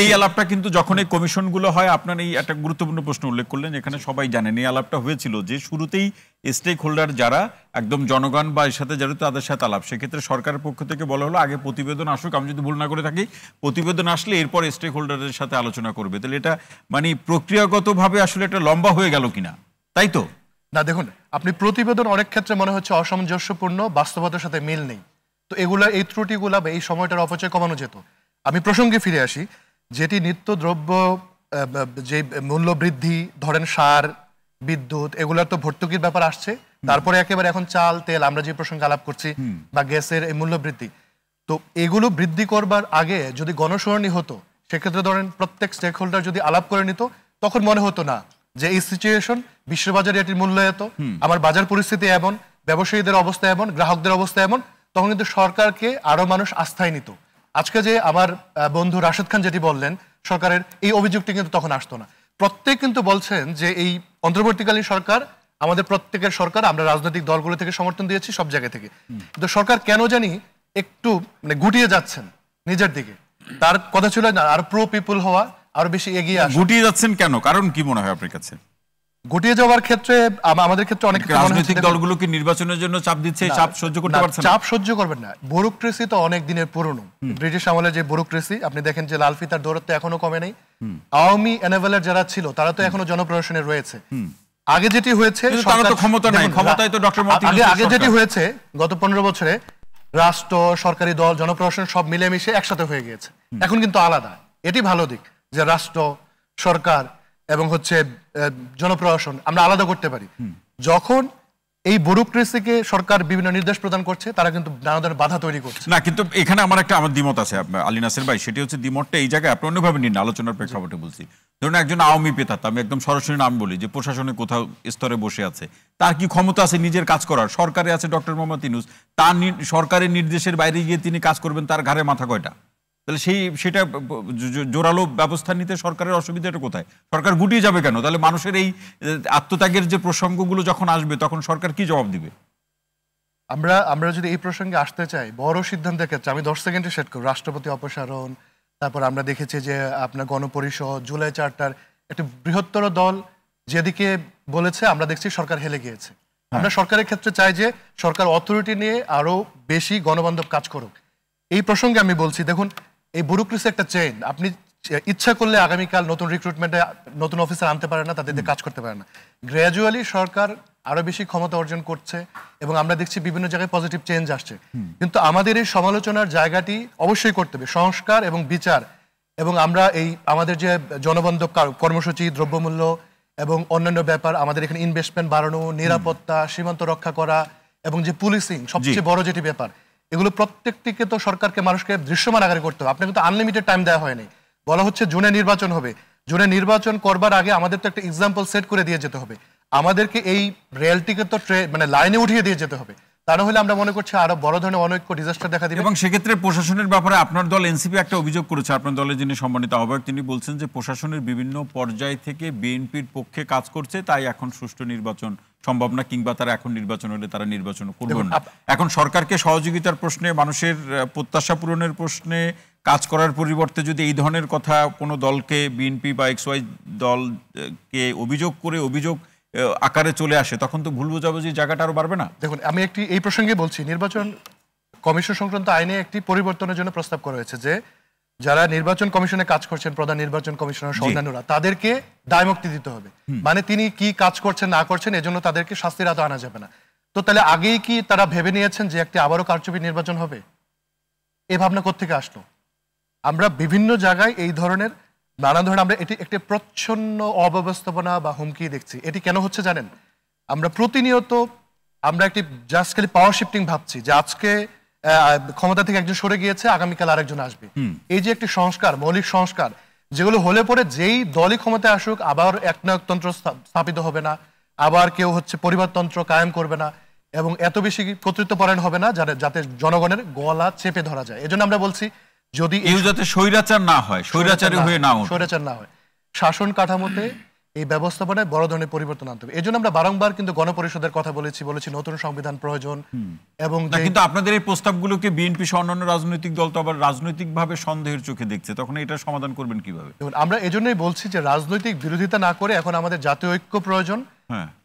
এই আলাপটা কিন্তু যখন এই কমিশনগুলো হয়, আপনার এই একটা গুরুত্বপূর্ণ প্রশ্ন উল্লেখ করলেন, এখানে সবাই জানেন এই আলাপটা হয়েছিল যে শুরুতেই স্টেক হোল্ডার যারা একদম জনগণ বা এর সাথে জড়িত তাদের সাথে আলাপ। সেক্ষেত্রে সরকারের পক্ষ থেকে বলা হলো আগে প্রতিবেদন আসুক, আমি যদি ভুল না করে থাকি প্রতিবেদন আসলে এরপর স্টেক হোল্ডারের সাথে আলোচনা করবে। তাহলে এটা মানে প্রক্রিয়াগতভাবে আসলে এটা লম্বা হয়ে গেল কিনা, তাই তো? না, দেখুন, আপনি প্রতিবেদন অনেক ক্ষেত্রে মনে হচ্ছে অসামঞ্জস্যপূর্ণ, বাস্তবতার সাথে মিল নেই। তো এগুলা, এই ত্রুটিগুলা বা এই সময়টার অপচয় কমানো যেত। আমি প্রসঙ্গে ফিরে আসি, যেটি নিত্য দ্রব্য যে মূল্য বৃদ্ধি, ধরেন সার, বিদ্যুৎ, এগুলার তো ভর্তুকির ব্যাপার আসছে, তারপরে একেবারে এখন চাল, তেল, আমরা যে প্রসঙ্গে আলাপ করছি, বা গ্যাসের এই মূল্য বৃদ্ধি। তো এগুলো বৃদ্ধি করবার আগে যদি গণশুনানি হতো, সেক্ষেত্রে ধরেন প্রত্যেক স্টেক হোল্ডার যদি আলাপ করে নিত, তখন মনে হতো না যে এই সিচুয়েশন, বিশ্ববাজারে এটির মূল্য এত, আমার বাজার পরিস্থিতি এমন, ব্যবসায়ীদের অবস্থা এমন, গ্রাহকদের অবস্থা এমন, তখন কিন্তু সরকারকে আরো মানুষ আস্থায় নিত। আজকে যে আমার বন্ধু রাশেদ খান যেটি বললেন, সরকারের এই অভিযোগটি কিন্তু তখন আসতো না। প্রত্যেক কিন্তু বলছেন যে এই অন্তর্বর্তীকালীন সরকার আমাদের প্রত্যেকের সরকার, আমরা রাজনৈতিক দলগুলো থেকে সমর্থন দিয়েছি সব জায়গা থেকে, কিন্তু সরকার কেন জানি একটু মানে গুটিয়ে যাচ্ছেন নিজের দিকে। তার কথা ছিল না আর প্রো পিপল হওয়া, আরো বেশি এগিয়ে আসা। গুটিয়ে যাচ্ছেন কেন? কারণ কি মনে হয় আপনার কাছে? গুটিয়ে যাওয়ার ক্ষেত্রে আমাদের ক্ষেত্রে অনেক রাজনৈতিক দলগুলো কি নির্বাচনের জন্য চাপ দিচ্ছে, চাপ সহ্য করতে পারছে না? চাপ সহ্য করবেন না। ব্যুরোক্রেসি তো অনেক দিনের পুরনো, ব্রিটিশ আমলে যে ব্যুরোক্রেসি, আপনি দেখেন যে লাল ফিতার দৌরত্ব এখনো কমে নেই। আওয়ামী এনেভেলার যারা ছিল তারা তো এখনো জনপ্রশাসনে রয়েছে। আগে যেটি হয়েছে, আগে যেটি হয়েছে গত 15 বছরে, রাষ্ট্র, সরকারি দল, জনপ্রশাসন সব মিলেমিশে একসাথে হয়ে গিয়েছে। এখন কিন্তু আলাদা, এটি ভালো দিক যে রাষ্ট্র, সরকার এবং হচ্ছে জনপ্রশাসন আমরা আলাদা করতে পারি। যখন এই ব্যুরোক্রেসিকে সরকার বিভিন্ন নির্দেশ প্রদান করছে, তারা কিন্তু নানা ধরনের বাধা তৈরি করছে। না, কিন্তু এখানে আমার দ্বিমত আছে আলী নাসির ভাই, সেটি হচ্ছে দ্বিমতটা এই জায়গায় আপনি অন্যভাবে নিন, আলোচনার প্রেক্ষাপটে বলছি। ধরুন একজন আওয়ামী পেতাত্তা, আমি একদম সরাসরি নাম বলি, যে প্রশাসনে কোথাও স্তরে বসে আছে, তার কি ক্ষমতা আছে নিজের কাজ করার? সরকারে আছে ডক্টর মোহাম্মদ ইউনূস, তার সরকারের নির্দেশের বাইরে গিয়ে তিনি কাজ করবেন, তার ঘাড়ে মাথা কয়টা? তাহলে সেটা জোরালো ব্যবস্থা নিতে সরকারের অসুবিধাটা কোথায়? সরকার গুটিয়ে যাবে কেন? তাহলে মানুষের এই আত্মত্যাগের যে প্রসঙ্গগুলো যখন আসবে, তখন সরকার কি জবাব দিবে? আমরা যদি এই প্রসঙ্গে আসতে চাই, বড় সিদ্ধান্তের ক্ষেত্রে আমি 10 সেকেন্ডে সেট করি। রাষ্ট্রপতি অপসারণ, তারপর আমরা দেখেছি যে আপনার গণপরিষদ, জুলাই চার্টার, একটা বৃহত্তর দল যেদিকে বলেছে, আমরা দেখছি সরকার হেলে গিয়েছে। আমরা সরকারের ক্ষেত্রে চাই যে সরকার অথরিটি নিয়ে আরো বেশি গণবান্ধব কাজ করুক। এই প্রসঙ্গে আমি বলছি, দেখুন, এই ব্যুরোক্রেসি একটা চেইন। আপনি ইচ্ছা করলে আগামীকাল নতুন রিক্রুটমেন্টে নতুন অফিসার আনতে পারে না, তাদের কাজ করতে পারে না। গ্র্যাজুয়ালি সরকার আরো বেশি ক্ষমতা অর্জন করছে এবং আমরা দেখছি বিভিন্ন জায়গায় পজিটিভ চেঞ্জ আসছে। কিন্তু আমাদের এই সমালোচনার জায়গাটি অবশ্যই করতে হবে। সংস্কার এবং বিচার, এবং আমরা এই আমাদের যে জনবন্ধব কর্মসূচি, দ্রব্যমূল্য এবং অন্যান্য ব্যাপার, আমাদের এখানে ইনভেস্টমেন্ট বাড়ানো, নিরাপত্তা, সীমান্ত রক্ষা করা এবং যে পুলিশিং সবচেয়ে বড় যেটি ব্যাপার, এগুলো প্রত্যেকটিকে তো সরকারকে মানুষকে দৃশ্যমান আকারে করতে হবে। আপনাকে তো আনলিমিটেড টাইম দেওয়া হয়নি। বলা হচ্ছে জুনে নির্বাচন হবে, জুনে নির্বাচন করবার আগে আমাদের তো একটা এক্সাম্পল সেট করে দিয়ে যেতে হবে, আমাদেরকে এই রেলটিকে তো মানে লাইনে উঠিয়ে দিয়ে যেতে হবে, তা না হলে আমরা মনে করছি আরো বড় ধরনের অনৈক্য ডিজাস্টার দেখা দিবে। এবং সেক্ষেত্রে প্রশাসনের ব্যাপারে আপনার দল এনসিপি একটা অভিযোগ করেছে, আপনার দলের যিনি সম্মানিত আহ্বায়ক তিনি বলছেন যে প্রশাসনের বিভিন্ন পর্যায় থেকে বিএনপির পক্ষে কাজ করছে, তাই এখন সুষ্ঠু নির্বাচন সম্ভব না, কিংবা তারা এখন নির্বাচন হলে তারা নির্বাচন করবেন না। এখন সরকারকে সহযোগিতার প্রশ্নে, মানুষের প্রত্যাশা পূরণের প্রশ্নে কাজ করার পরিবর্তে যদি এই ধরনের কথা কোনো দলকে, বিএনপি বা XY দলকে অভিযোগ আকারে চলে আসে, তখন তো ভুল বোঝাবুঝির জায়গাটা আরো বাড়বে না? দেখুন, আমি এই প্রসঙ্গে বলছি, নির্বাচন কমিশন সংক্রান্ত আইনে একটি পরিবর্তনের জন্য প্রস্তাব করা হয়েছে যে যারা নির্বাচন কমিশনে কাজ করছেন, প্রধান নির্বাচন কমিশনার সহ অন্যান্যরা, তাদেরকে দায়মুক্তি দিতে হবে। মানে তিনি কি কাজ করছেন না করছেন এজন্য তাদেরকে শাস্তির আওতায় আনা যাবে না। তো তাহলে আগেই কি তারা ভেবে নিয়েছেন যে একটি আবারও কারচুপি নির্বাচন হবে? এই ভাবনা কোত্থেকে আসলো? আমরা বিভিন্ন জায়গায় এই ধরনের নানা ধরনের আমরা এটি একটি প্রচ্ছন্ন অব্যবস্থাপনা বা হুমকি দেখছি। এটি কেন হচ্ছে জানেন? আমরা প্রতিনিয়ত আমরা একটি জাস্ট খালি পাওয়ার শিফটিং ভাবছি যে আজকে ক্ষমতা থেকে একজন সরে গিয়েছে, আগামীকাল আরেকজন আসবে। এই যে একটি সংস্কার, মৌলিক সংস্কার, যেগুলো হলে পরে যেই দলই ক্ষমতায় আসুক আবার একনায়কতন্ত্র স্থাপিত হবে না, আবার কেউ পরিবারতন্ত্র কায়েম করবে না, এবং এত বেশি কর্তৃত্বপরায়ণ হবে না যাতে জনগণের গলা চেপে ধরা যায়। এজন্য আমরা বলছি যদি যাতে স্বৈরাচার না হয়, স্বৈরাচারী হয়ে না হয়, স্বৈরাচার না হয়, শাসন কাঠামোতে এই ব্যবস্থাপনায় বড় ধরনের পরিবর্তন আনতে হবে। এজন্য আমরা বারংবার কিন্তু গণপরিষদের কথা বলেছি নতুন সংবিধান প্রয়োজন। এবং কিন্তু আপনাদের এই প্রস্তাবগুলোকে বিএনপি সহ অন্যান্য রাজনৈতিক দল তো আবার রাজনৈতিকভাবে সন্দেহের চোখে দেখছে, তখন এটা সমাধান করবেন কিভাবে? আমরা এজন্যই বলছি যে রাজনৈতিক বিরোধিতা না করে এখন আমাদের জাতীয় ঐক্য প্রয়োজন।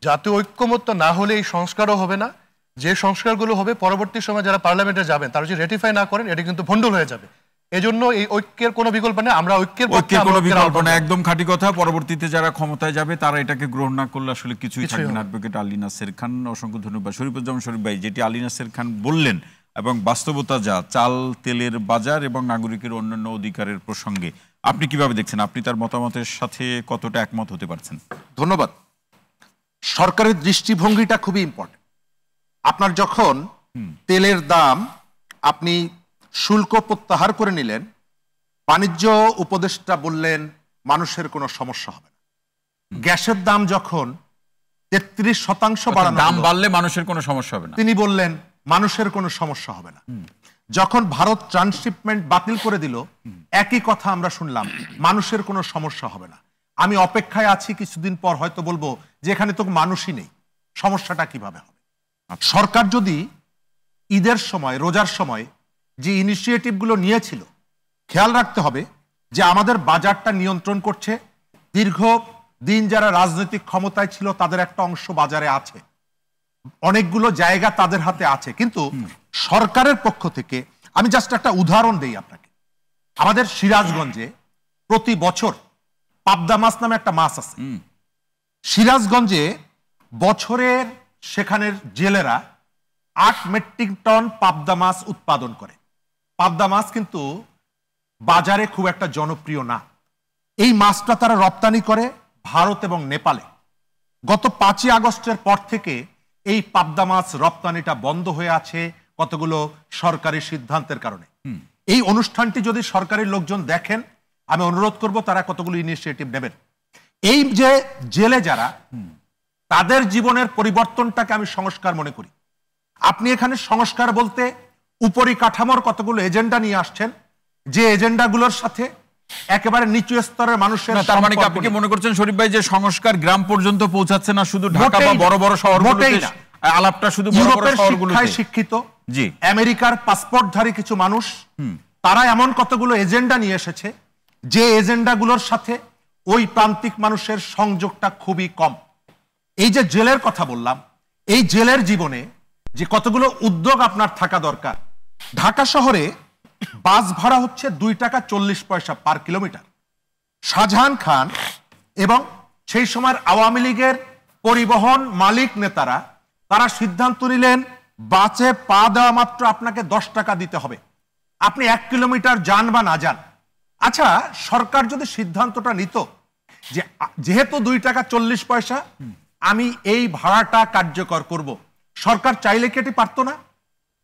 জাতীয় ঐক্যমত্য না হলে এই সংস্কারও হবে না। যে সংস্কারগুলো হবে পরবর্তী সময় যারা পার্লামেন্টে যাবেন তারা যদি রেটিফাই না করেন এটা কিন্তু ভণ্ডুল হয়ে যাবে। এজন্য এই ঐক্যের কোনো বিকল্প নেই। আমরা ঐক্যের কোনো বিকল্প না, একদম খাঁটি কথা। পরবর্তীতে যারা ক্ষমতায় যাবে তারা এটাকে গ্রহণ না করলে আসলে কিছুই থাকবে না। অ্যাডভোকেট আলী নাসের খান, অসংখ্য ধন্যবাদ। শরীফুজ্জামান শরীফ ভাই, যেটি আলী নাসের খান বললেন এবং বাস্তবতা যা, চাল তেলের বাজার এবং নাগরিকের অন্যান্য অধিকারের প্রসঙ্গে আপনি কিভাবে দেখছেন? আপনি তার মতামতের সাথে কতটা একমত হতে পারছেন? ধন্যবাদ। সরকারের দৃষ্টিভঙ্গিটা খুবই ইম্পর্টেন্ট। আপনার যখন তেলের দাম আপনি শুল্ক প্রত্যাহার করে নিলেন, বাণিজ্য উপদেষ্টা বললেন মানুষের কোনো সমস্যা হবে না। গ্যাসের দাম যখন 33% বাড়ানো, দাম বাড়লে মানুষের কোনো সমস্যা হবে না, তিনি বললেন মানুষের কোনো সমস্যা হবে না। যখন ভারত ট্রান্সশিপমেন্ট বাতিল করে দিল, একই কথা আমরা শুনলাম, মানুষের কোনো সমস্যা হবে না। আমি অপেক্ষায় আছি, কিছুদিন পর হয়তো বলবো যে এখানে তো মানুষই নেই, সমস্যাটা কিভাবে হবে। সরকার যদি ঈদের সময়, রোজার সময় যে ইনিশিয়েটিভগুলো নিয়েছিল, খেয়াল রাখতে হবে যে আমাদের বাজারটা নিয়ন্ত্রণ করছে দীর্ঘ দিন যারা রাজনৈতিক ক্ষমতায় ছিল তাদের একটা অংশ বাজারে আছে, অনেকগুলো জায়গা তাদের হাতে আছে। কিন্তু সরকারের পক্ষ থেকে আমি জাস্ট একটা উদাহরণ দেই আপনাকে। আমাদের সিরাজগঞ্জে প্রতি বছর পাবদা মাছ নামে একটা মাছ আছে। সিরাজগঞ্জে বছরের সেখানের জেলেরা 8 মেট্রিক টন পাবদা মাছ উৎপাদন করে। পাবদা মাছ কিন্তু বাজারে খুব একটা জনপ্রিয় না। এই মাছটা তারা রপ্তানি করে ভারত এবং নেপালে। গত 5ই আগস্টের পর থেকে এই পাবদা মাছ রপ্তানিটা বন্ধ হয়ে আছে কতগুলো সরকারি সিদ্ধান্তের কারণে। এই অনুষ্ঠানটি যদি সরকারি লোকজন দেখেন, আমি অনুরোধ করব তারা কতগুলো ইনিশিয়েটিভ নেবেন। এই যে জেলে যারা, তাদের জীবনের পরিবর্তনটাকে আমি সংস্কার মনে করি। আপনি এখানে সংস্কার বলতে উপরিকাঠামোর কতগুলো এজেন্ডা নিয়ে আসছেন, যে এজেন্ডাগুলোর সাথে একেবারে নিচু স্তরের মানুষের, তার মানে আপনি কি মনে করছেন শরীফ ভাই যে সংস্কার গ্রাম পর্যন্ত পৌঁছাচ্ছে না, শুধু ঢাকা বা বড় বড় শহরগুলোতে আলাপটা শুধু বড় বড় শহরগুলোতে? শিক্ষিত জি আমেরিকার পাসপোর্টধারী কিছু মানুষ, তারা এমন কতগুলো এজেন্ডা নিয়ে এসেছে যে এজেন্ডাগুলোর সাথে ওই প্রান্তিক মানুষের সংযোগটা খুবই কম। এই যে জেলের কথা বললাম, এই জেলের জীবনে যে কতগুলো উদ্যোগ আপনার থাকা দরকার। ঢাকা শহরে বাস ভাড়া হচ্ছে 2 টাকা 40 পয়সা পার কিলোমিটার। শাহজাহান খান এবং সেই সময়ের আওয়ামী লীগের পরিবহন মালিক নেতারা তারা সিদ্ধান্ত নিলেন বাসে পা দেওয়া মাত্র আপনাকে 10 টাকা দিতে হবে। আপনি 1 কিলোমিটার যান বা না যান, আচ্ছা, সরকার যদি সিদ্ধান্তটা নিত যে যেহেতু 2 টাকা 40 পয়সা আমি এই ভাড়াটা কার্যকর করব, সরকার চাইলে কি এটি পারতো না?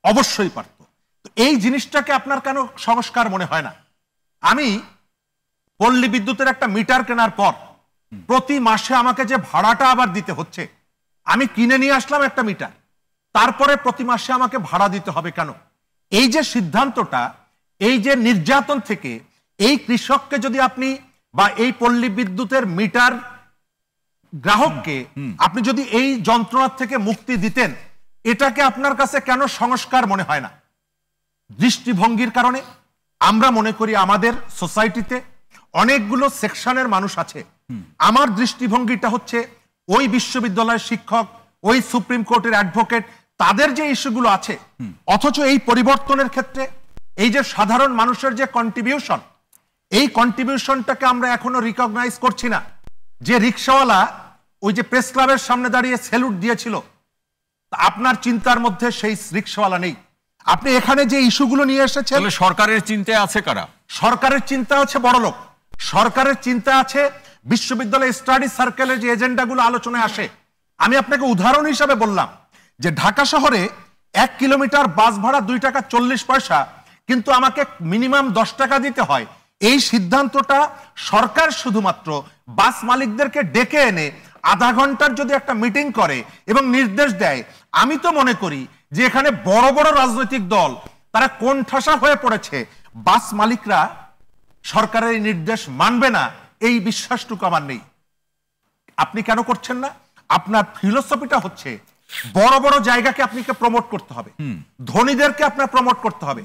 অবশ্যই পারত। তো এই জিনিসটাকে আপনার কেন সংস্কার মনে হয় না? আমি পল্লী বিদ্যুতের একটা মিটার কেনার পর প্রতি মাসে আমাকে যে ভাড়াটা আবার দিতে হচ্ছে, আমি কিনে নিয়ে আসলাম একটা মিটার, তারপরে প্রতি মাসে আমাকে ভাড়া দিতে হবে কেন? এই যে সিদ্ধান্তটা, এই যে নির্যাতন থেকে এই কৃষককে যদি আপনি বা এই পল্লী বিদ্যুতের মিটার গ্রাহককে আপনি যদি এই যন্ত্রণা থেকে মুক্তি দিতেন, এটাকে আপনার কাছে কেন সংস্কার মনে হয় না? দৃষ্টিভঙ্গির কারণে আমরা মনে করি আমাদের সোসাইটিতে অনেকগুলো সেকশনের মানুষ আছে। আমার দৃষ্টিভঙ্গিটা হচ্ছে ওই বিশ্ববিদ্যালয়ের শিক্ষক, ওই সুপ্রিম কোর্টের অ্যাডভোকেট, তাদের যে ইস্যুগুলো আছে, অথচ এই পরিবর্তনের ক্ষেত্রে এই যে সাধারণ মানুষের যে কন্ট্রিবিউশন, এই কন্ট্রিবিউশনটাকে আমরা এখনো রিকগনাইজ করছি না। যে রিক্সাওয়ালা ওই যে প্রেস ক্লাবের সামনে দাঁড়িয়ে স্যালুট দিয়েছিল, আপনার চিন্তার মধ্যে সেই রিক্সাওয়ালা নেই। আপনি এখানে যে ইস্যুগুলো নিয়ে এসেছেন, সরকারের চিন্তায় আছে কারা? সরকারের চিন্তা আছে বড়লোক, সরকারের চিন্তা আছে বিশ্ববিদ্যালয় স্টাডি সার্কেলের যে এজেন্ডাগুলো আলোচনায় আসে। আমি আপনাকে উদাহরণ হিসাবে বললাম যে ঢাকা শহরে 1 কিলোমিটার বাস ভাড়া 2 টাকা 40 পয়সা, কিন্তু আমাকে মিনিমাম 10 টাকা দিতে হয়। এই সিদ্ধান্তটা সরকার শুধুমাত্র বাস মালিকদেরকে ডেকে এনে আধা ঘন্টার যদি একটা মিটিং করে এবং নির্দেশ দেয়, আমি তো মনে করি যে এখানে বড় বড় রাজনৈতিক দল তারা কোণঠাসা হয়ে পড়েছে। বাস মালিকরা সরকারের এই নির্দেশ মানবে না, এই বিশ্বাসটুকু আমার নেই। আপনি কেন করছেন না? আপনার ফিলোসফিটা হচ্ছে বড় বড় জায়গাকে আপনাকে প্রমোট করতে হবে, ধনীদেরকে আপনার প্রমোট করতে হবে,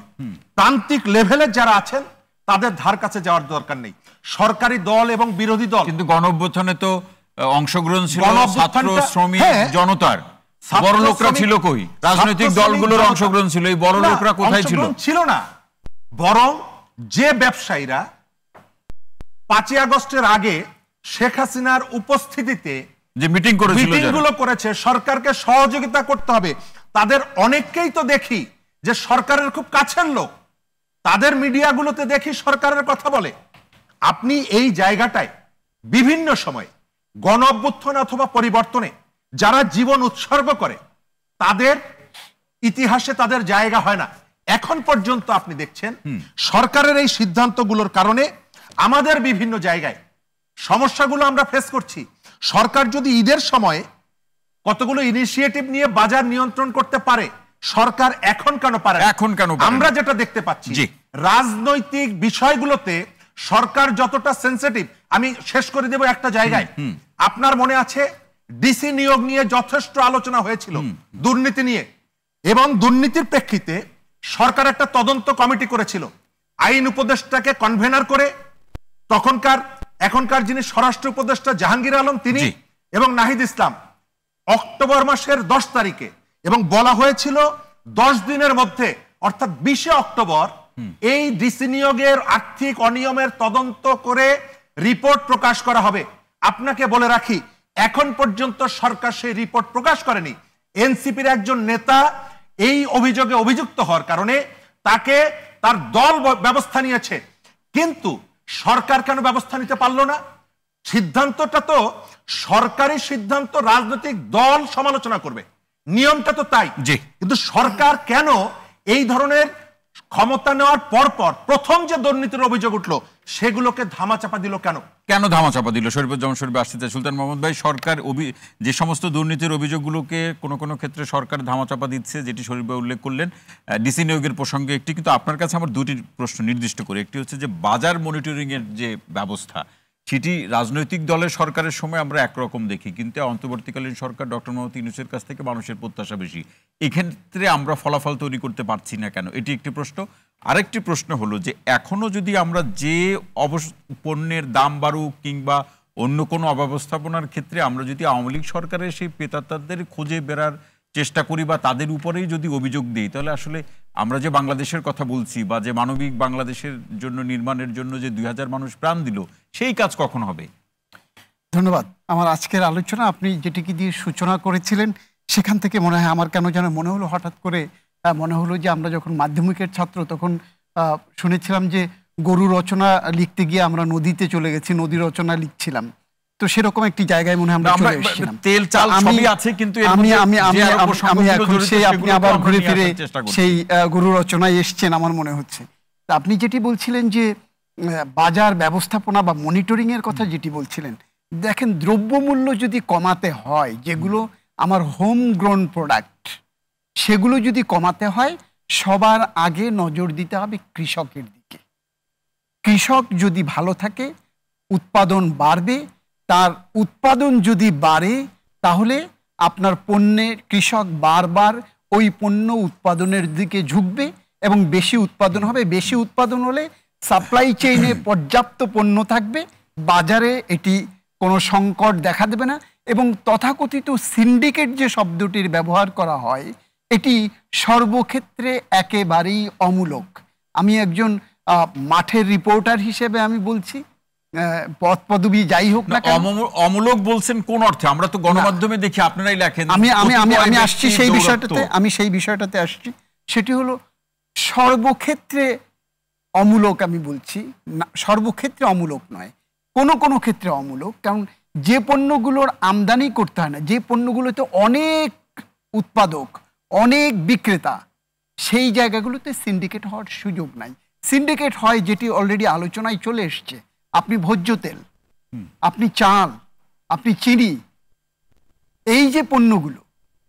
প্রান্তিক লেভেলের যারা আছেন তাদের ধার কাছে যাওয়ার দরকার নেই। সরকারি দল এবং বিরোধী দল, কিন্তু গণঅভ্যুত্থানে তো অংশগ্রহণ ছিল ছাত্র, শ্রমিক, জনতার। বড় লোকরা ছিল কই? রাজনৈতিক দলগুলোর অংশগ্রহণ ছিল, এই বড় লোকরা কোথায় ছিল? ছিল না। বরং যে ব্যবসায়ীরা 5ই আগস্টের আগে শেখ হাসিনার উপস্থিতিতে যে মিটিংগুলো করেছে, সরকারকে সহযোগিতা করতে হবে, তাদের অনেককেই তো দেখি যে সরকারের খুব কাছের লোক, তাদের মিডিয়াগুলোতে দেখি সরকারের কথা বলে। আপনি এই জায়গাটায় বিভিন্ন সময় গণ অভ্যুত্থান অথবা পরিবর্তনে যারা জীবন উৎসর্গ করে, তাদের ইতিহাসে তাদের জায়গা হয় না। এখন পর্যন্ত আপনি দেখছেন সরকারের এই সিদ্ধান্তগুলোর কারণে আমাদের বিভিন্ন জায়গায় সমস্যাগুলো আমরা ফেস করছি। সরকার যদি ঈদের সময় কতগুলো ইনিশিয়েটিভ নিয়ে বাজার নিয়ন্ত্রণ করতে পারে, সরকার এখন কেন পারে? আমরা যেটা দেখতে পাচ্ছি, রাজনৈতিক বিষয়গুলোতে সরকার যতটা সেন্সিটিভ। আমি শেষ করে দেব একটা জায়গায়। আপনার মনে আছে ডিসি নিয়োগ নিয়ে যথেষ্ট আলোচনা হয়েছিল, দুর্নীতি নিয়ে, এবং দুর্নীতির প্রেক্ষিতে সরকার একটা তদন্ত কমিটি করেছিল। আইন উপদেষ্টাকে কনভেনার করে এখনকার যিনি স্বরাষ্ট্র উপদেষ্টা জাহাঙ্গীর আলম, তিনি এবং নাহিদ ইসলাম, অক্টোবর মাসের 10 তারিখে, এবং বলা হয়েছিল 10 দিনের মধ্যে অর্থাৎ 20 অক্টোবর এই ডিসি নিয়োগের আর্থিক অনিয়মের তদন্ত করে রিপোর্ট প্রকাশ করা হবে। আপনাকে বলে রাখি, এখন পর্যন্ত সরকার সেই রিপোর্ট প্রকাশ করেনি। এনসিপির একজন নেতা এই অভিযোগে অভিযুক্ত হওয়ার কারণে তাকে তার দল ব্যবস্থা নিয়েছে, কিন্তু সরকার কেন ব্যবস্থা নিতে পারলো না? সিদ্ধান্তটা তো সরকারি সিদ্ধান্ত, রাজনৈতিক দল সমালোচনা করবে, নিয়মটা তো তাই। কিন্তু সরকার কেন এই ধরনের ক্ষমতা নেওয়ার পরপর প্রথম যে দুর্নীতির অভিযোগ উঠলো সেগুলোকে ধামাচাপা দিল? কেন ধামাচাপা দিল? শরীফুজ্জামান শরীফ আসতে সুলতান মোহাম্মদ ভাই, সরকার যে সমস্ত দুর্নীতির অভিযোগগুলোকে কোনো ক্ষেত্রে সরকার ধামাচাপা দিচ্ছে, যেটি শরীফ ভাই উল্লেখ করলেন ডিসি নিয়োগের প্রসঙ্গে একটি। কিন্তু আপনার কাছে আমার দুটি প্রশ্ন নির্দিষ্ট করে। একটি হচ্ছে যে বাজার মনিটরিং এর যে ব্যবস্থা, সেটি রাজনৈতিক দলের সরকারের সময় আমরা একরকম দেখি, কিন্তু অন্তর্বর্তীকালীন সরকার ডক্টর মোহাম্মদ ইউনূসের কাছ থেকে মানুষের প্রত্যাশা বেশি। এক্ষেত্রে আমরা ফলাফল তৈরি করতে পারছি না কেন? এটি একটি প্রশ্ন। আরেকটি প্রশ্ন হলো যে এখনো যদি আমরা যে পণ্যের দাম বাড়ুক কিংবা অন্য কোনো অব্যবস্থাপনার ক্ষেত্রে আমরা যদি আওয়ামী লীগ সরকারের সেই পেতাত্তাদের খুঁজে বেড়ার চেষ্টা করি বা তাদের উপরেই যদি অভিযোগ দিই, তাহলে আসলে আমরা যে বাংলাদেশের কথা বলছি বা যে মানবিক বাংলাদেশের জন্য নির্মাণের জন্য যে 2000 মানুষ প্রাণ দিল, সেই কাজ কখন হবে? ধন্যবাদ। আমার আজকের আলোচনা আপনি যেটিকে দিয়ে সূচনা করেছিলেন, সেখান থেকে মনে হয় আমার কেন যেন মনে হলো, হঠাৎ করে মনে হলো যে আমরা যখন মাধ্যমিকের ছাত্র তখন শুনেছিলাম যে গরু রচনা লিখতে গিয়ে আমরা নদীতে চলে গেছি, নদী রচনা লিখছিলাম, তো সেরকম একটি জায়গায় মনে হয় আমরা চলে এসেছিলাম। তেল চাল সবই আছে, কিন্তু এর আমি মধ্যে আমি যে আমি আরো প্রসঙ্গগুলো আমি এখন জড়িত সেই আপনি সেগুলো তো আবার আমরা ঘুরে নিয়ে ফিরে আসার চেষ্টা করছি। সেই গরু রচনায় এসছেন আমার মনে হচ্ছে। তা আপনি যেটি বলছিলেন যে বাজার ব্যবস্থাপনা বা মনিটরিং এর কথা যেটি বলছিলেন, দেখেন দ্রব্যমূল্য যদি কমাতে হয়, যেগুলো আমার হোম গ্রোন প্রোডাক্ট, সেগুলো যদি কমাতে হয় সবার আগে নজর দিতে হবে কৃষকের দিকে। কৃষক যদি ভালো থাকে উৎপাদন বাড়বে, তার উৎপাদন যদি বাড়ে তাহলে আপনার পণ্যের কৃষক বারবার ওই পণ্য উৎপাদনের দিকে ঝুঁকবে এবং বেশি উৎপাদন হবে। বেশি উৎপাদন হলে সাপ্লাই চেইনে পর্যাপ্ত পণ্য থাকবে, বাজারে এটি কোনো সংকট দেখা দেবে না। এবং তথাকথিত সিন্ডিকেট যে শব্দটির ব্যবহার করা হয়, এটি সর্বক্ষেত্রে একেবারেই অমূলক। আমি একজন মাঠের রিপোর্টার হিসেবে আমি বলছি, পদ পদবি যাই হোক না কেন। অমূলক বলছেন কোন অর্থে? আমরা তো গণমাধ্যমে দেখি আপনারাই লেখেন। আমি আসছি সেই বিষয়টাতে, আমি সেই বিষয়টাতে আসছি। সেটি হলো সর্বক্ষেত্রে অমূলক, আমি বলছি না সর্বক্ষেত্রে অমূলক নয়, কোনো কোনো ক্ষেত্রে অমূলক। কারণ যে পণ্যগুলোর আমদানি করতে হয় না, যে পণ্যগুলোতে অনেক উৎপাদক, অনেক বিক্রেতা, সেই জায়গাগুলোতে সিন্ডিকেট হওয়ার সুযোগ নাই। সিন্ডিকেট হয় যেটি অলরেডি আলোচনায় চলে এসছে, আপনি ভোজ্য তেল, আপনি চাল, আপনি চিনি, এই যে পণ্যগুলো,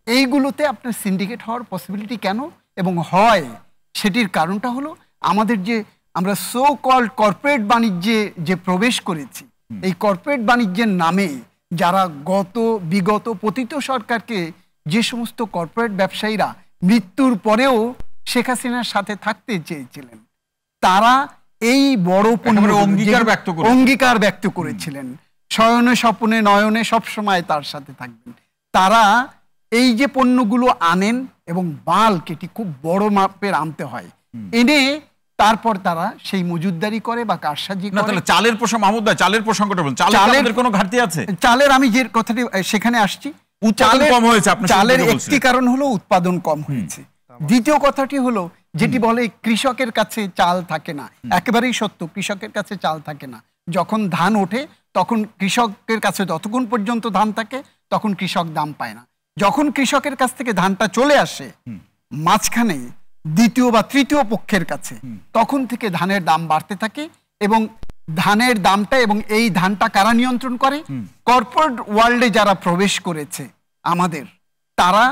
এইগুলোতে আপনার সিন্ডিকেট হওয়ার পসিবিলিটি কেন এবং হয়, সেটির কারণটা হলো আমাদের যে আমরা সো কল্ড কর্পোরেট বাণিজ্যে যে প্রবেশ করেছি, এই কর্পোরেট বাণিজ্যের নামে যারা বিগত পতিত সরকারকে, যে সমস্ত কর্পোরেট ব্যবসায়ীরা মৃত্যুর পরেও শেখ হাসিনার সাথে থাকতে চেয়েছিলেন, তারা এই বড় অঙ্গীকার ব্যক্ত করেছিলেন, শয়নে স্বপ্নে নয়নে সবসময় তার সাথে থাকবেন। তারা এই যে পণ্যগুলো আনেন এবং বাল্ক, এটি খুব বড় মাপের আনতে হয়, এনে তারপর তারা সেই মজুতদারি করে বা কারসাজি করে। তাহলে চালের প্রসঙ্গ, মাহমুদ ভাই চালের প্রসঙ্গটা বলুন। চালের কোনো ঘাটতি আছে? চালের আমি যে কথাটি সেখানে আসছি, উৎপাদন কম হয়েছে। চালের একটি কারণ হলো উৎপাদন কম হয়েছে। দ্বিতীয় কথাটি হলো যেটি বলে কৃষকের কাছে চাল থাকে না, একেবারেই সত্য, কৃষকের কাছে চাল থাকে না। যখন ধান ওঠে তখন কৃষকের কাছে যতক্ষণ পর্যন্ত ধান থাকে তখন কৃষক দাম পায় না। যখন কৃষকের কাছ থেকে ধানটা চলে আসে মাঝখানে দ্বিতীয় বা তৃতীয় পক্ষের কাছে, তখন থেকে ধানের দাম বাড়তে থাকে। এবং ধানের দামটা, এবং এই ধানটা কারা নিয়ন্ত্রণ করে? কর্পোরেট ওয়ার্ল্ডে যারা প্রবেশ করেছে আমাদের, তারা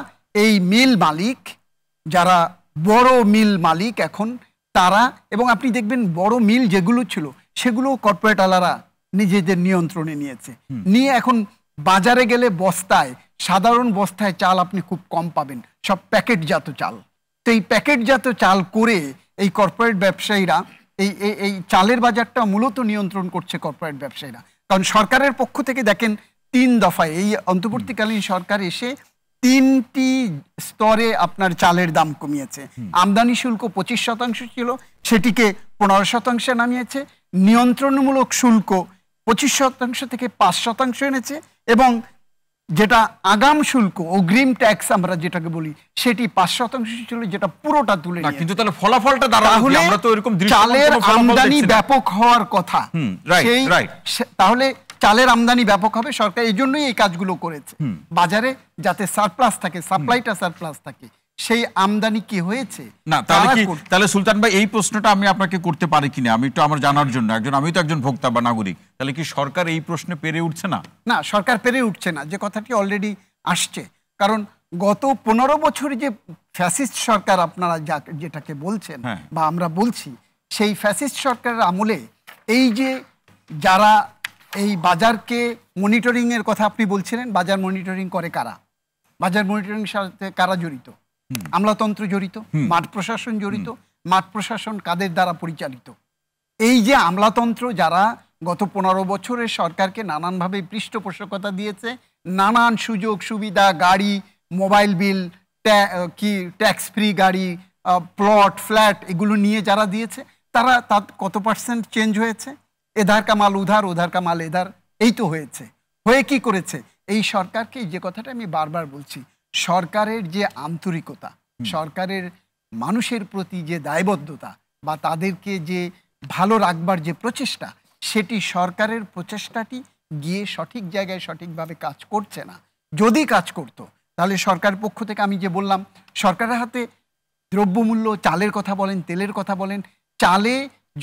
এই মিল মালিক, যারা বড় মিল মালিক এখন তারা, এবং আপনি দেখবেন বড় মিল যেগুলো ছিল সেগুলো কর্পোরেট আলারা নিজেদের নিয়ন্ত্রণে নিয়েছে, নিয়ে এখন বাজারে গেলে বস্তায়, সাধারণ বস্তায় চাল আপনি খুব কম পাবেন, সব প্যাকেটজাত চাল। তো এই প্যাকেটজাত চাল করে এই কর্পোরেট ব্যবসায়ীরা এই চালের বাজারটা মূলত নিয়ন্ত্রণ করছে কর্পোরেট ব্যবসায়ীরা। কারণ সরকারের পক্ষ থেকে দেখেন 3 দফায় এই অন্তর্বর্তীকালীন সরকার এসে 3টি স্তরে আপনার চালের দাম কমিয়েছে। আমদানি শুল্ক 25% ছিল, সেটিকে 15% নামিয়েছে। নিয়ন্ত্রণমূলক শুল্ক 25% থেকে 5% এনেছে, এবং যেটা আগাম শুল্ক, অগ্রিম ট্যাক্স আমরা যেটাকে বলি, সেটি 5% ছিল, যেটা পুরোটা তুলে নিয়েছে। কিন্তু তাহলে ফলাফলটা দাঁড়ালো, আমরা তো এরকম চালের আমদানি ব্যাপক হওয়ার কথা, তাহলে চালের আমদানি ব্যাপক হবে। সরকার এই জন্যই এই কাজগুলো করেছে, তাহলে যাতে সারপ্লাস থাকে, সাপ্লাইটা সারপ্লাস থাকে। সেই আমদানি কি হয়েছে না? তাহলে সুলতান ভাই এই প্রশ্নটা আমি আপনাকে করতে পারি কিনা, আমি একটু আমার জানার জন্য, আমি তো একজন ভোক্তা বা নাগরিক, তাহলে কি সরকার এই প্রশ্নে পেরে উঠছে না? না, সরকার পেরে উঠছে না, যে কথাটি অলরেডি আসছে। কারণ গত 15 বছর যে ফ্যাসিস্ট সরকার আপনারা যেটাকে বলছেন বা আমরা বলছি, সেই ফ্যাসিস্ট সরকারের আমলে এই যে যারা এই বাজারকে মনিটরিং এর কথা আপনি বলছিলেন, বাজার মনিটরিং করে কারা? বাজার মনিটরিং সাথে কারা জড়িত? আমলাতন্ত্র জড়িত, মাঠ প্রশাসন জড়িত। মাঠ প্রশাসন কাদের দ্বারা পরিচালিত? এই যে আমলাতন্ত্র, যারা গত 15 বছরের সরকারকে নানানভাবে পৃষ্ঠপোষকতা দিয়েছে, নানান সুযোগ সুবিধা, গাড়ি, মোবাইল বিল, ট্যাক্স ফ্রি গাড়ি, প্লট, ফ্ল্যাট, এগুলো নিয়ে যারা দিয়েছে, তারা কত % চেঞ্জ হয়েছে? এধার কা মাল উধার, উধার কা মাল এধার, এই তো হয়েছে। হয়ে কি করেছে এই সরকারকে? যে কথাটা আমি বারবার বলছি, সরকারের যে আন্তরিকতা, সরকারের মানুষের প্রতি যে দায়বদ্ধতা, বা তাদেরকে যে ভালো রাখবার যে প্রচেষ্টা, সেটি সরকারের প্রচেষ্টাটি গিয়ে সঠিক জায়গায় সঠিকভাবে কাজ করছে না। যদি কাজ করতো তাহলে সরকারের পক্ষ থেকে আমি যে বললাম, সরকারের হাতে দ্রব্যমূল্য, চালের কথা বলেন, তেলের কথা বলেন, চালে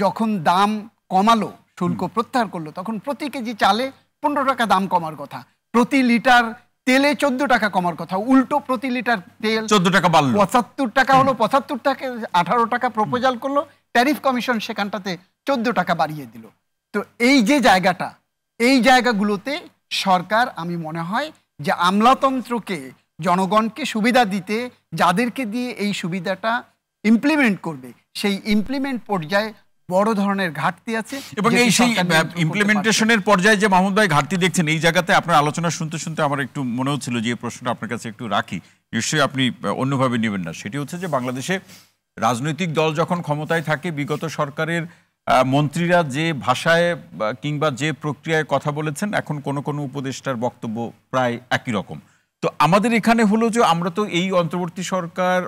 যখন দাম কমালো, শুল্ক প্রত্যাহার করলো, তখন প্রতি কেজি চালে 15 টাকা দাম কমার কথা, প্রতি লিটার তেলে 14 টাকা কমার কথা, উল্টো প্রতি লিটার তেল 14 টাকা বাড়লো, 75 টাকা হলো, 75 টাকা 18 টাকা প্রপোজাল করলো, ট্যারিফ কমিশন সেখানটাতে 14 টাকা বাড়িয়ে দিল। তো এই যে জায়গাটা, এই জায়গাগুলোতে সরকার, আমি মনে হয় যে আমলাতন্ত্রকে, জনগণকে সুবিধা দিতে, যাদেরকে দিয়ে এই সুবিধাটা ইমপ্লিমেন্ট করবে, সেই ইমপ্লিমেন্ট পর্যায়ে বড় ধরনের ঘাটতি আছে। এবং এই সেই ইমপ্লিমেন্টেশনের পর্যায়ে যে মাহমুদ ভাই ঘাটতি দেখছেন, এই জায়গাতে আপনার আলোচনা শুনতে শুনতে আমার একটু মনে হচ্ছিল যে এই প্রশ্নটা আপনার কাছে একটু রাখি, নিশ্চয়ই আপনি অন্যভাবে নেবেন না। সেটি হচ্ছে যে বাংলাদেশে রাজনৈতিক দল যখন ক্ষমতায় থাকে, বিগত সরকারের মন্ত্রীরা যে ভাষায় কিংবা যে প্রক্রিয়ায় কথা বলেছেন, এখন কোনো কোনো উপদেষ্টার বক্তব্য প্রায় একই রকম। তো আমাদের এখানে হলো যে আমরা তো এই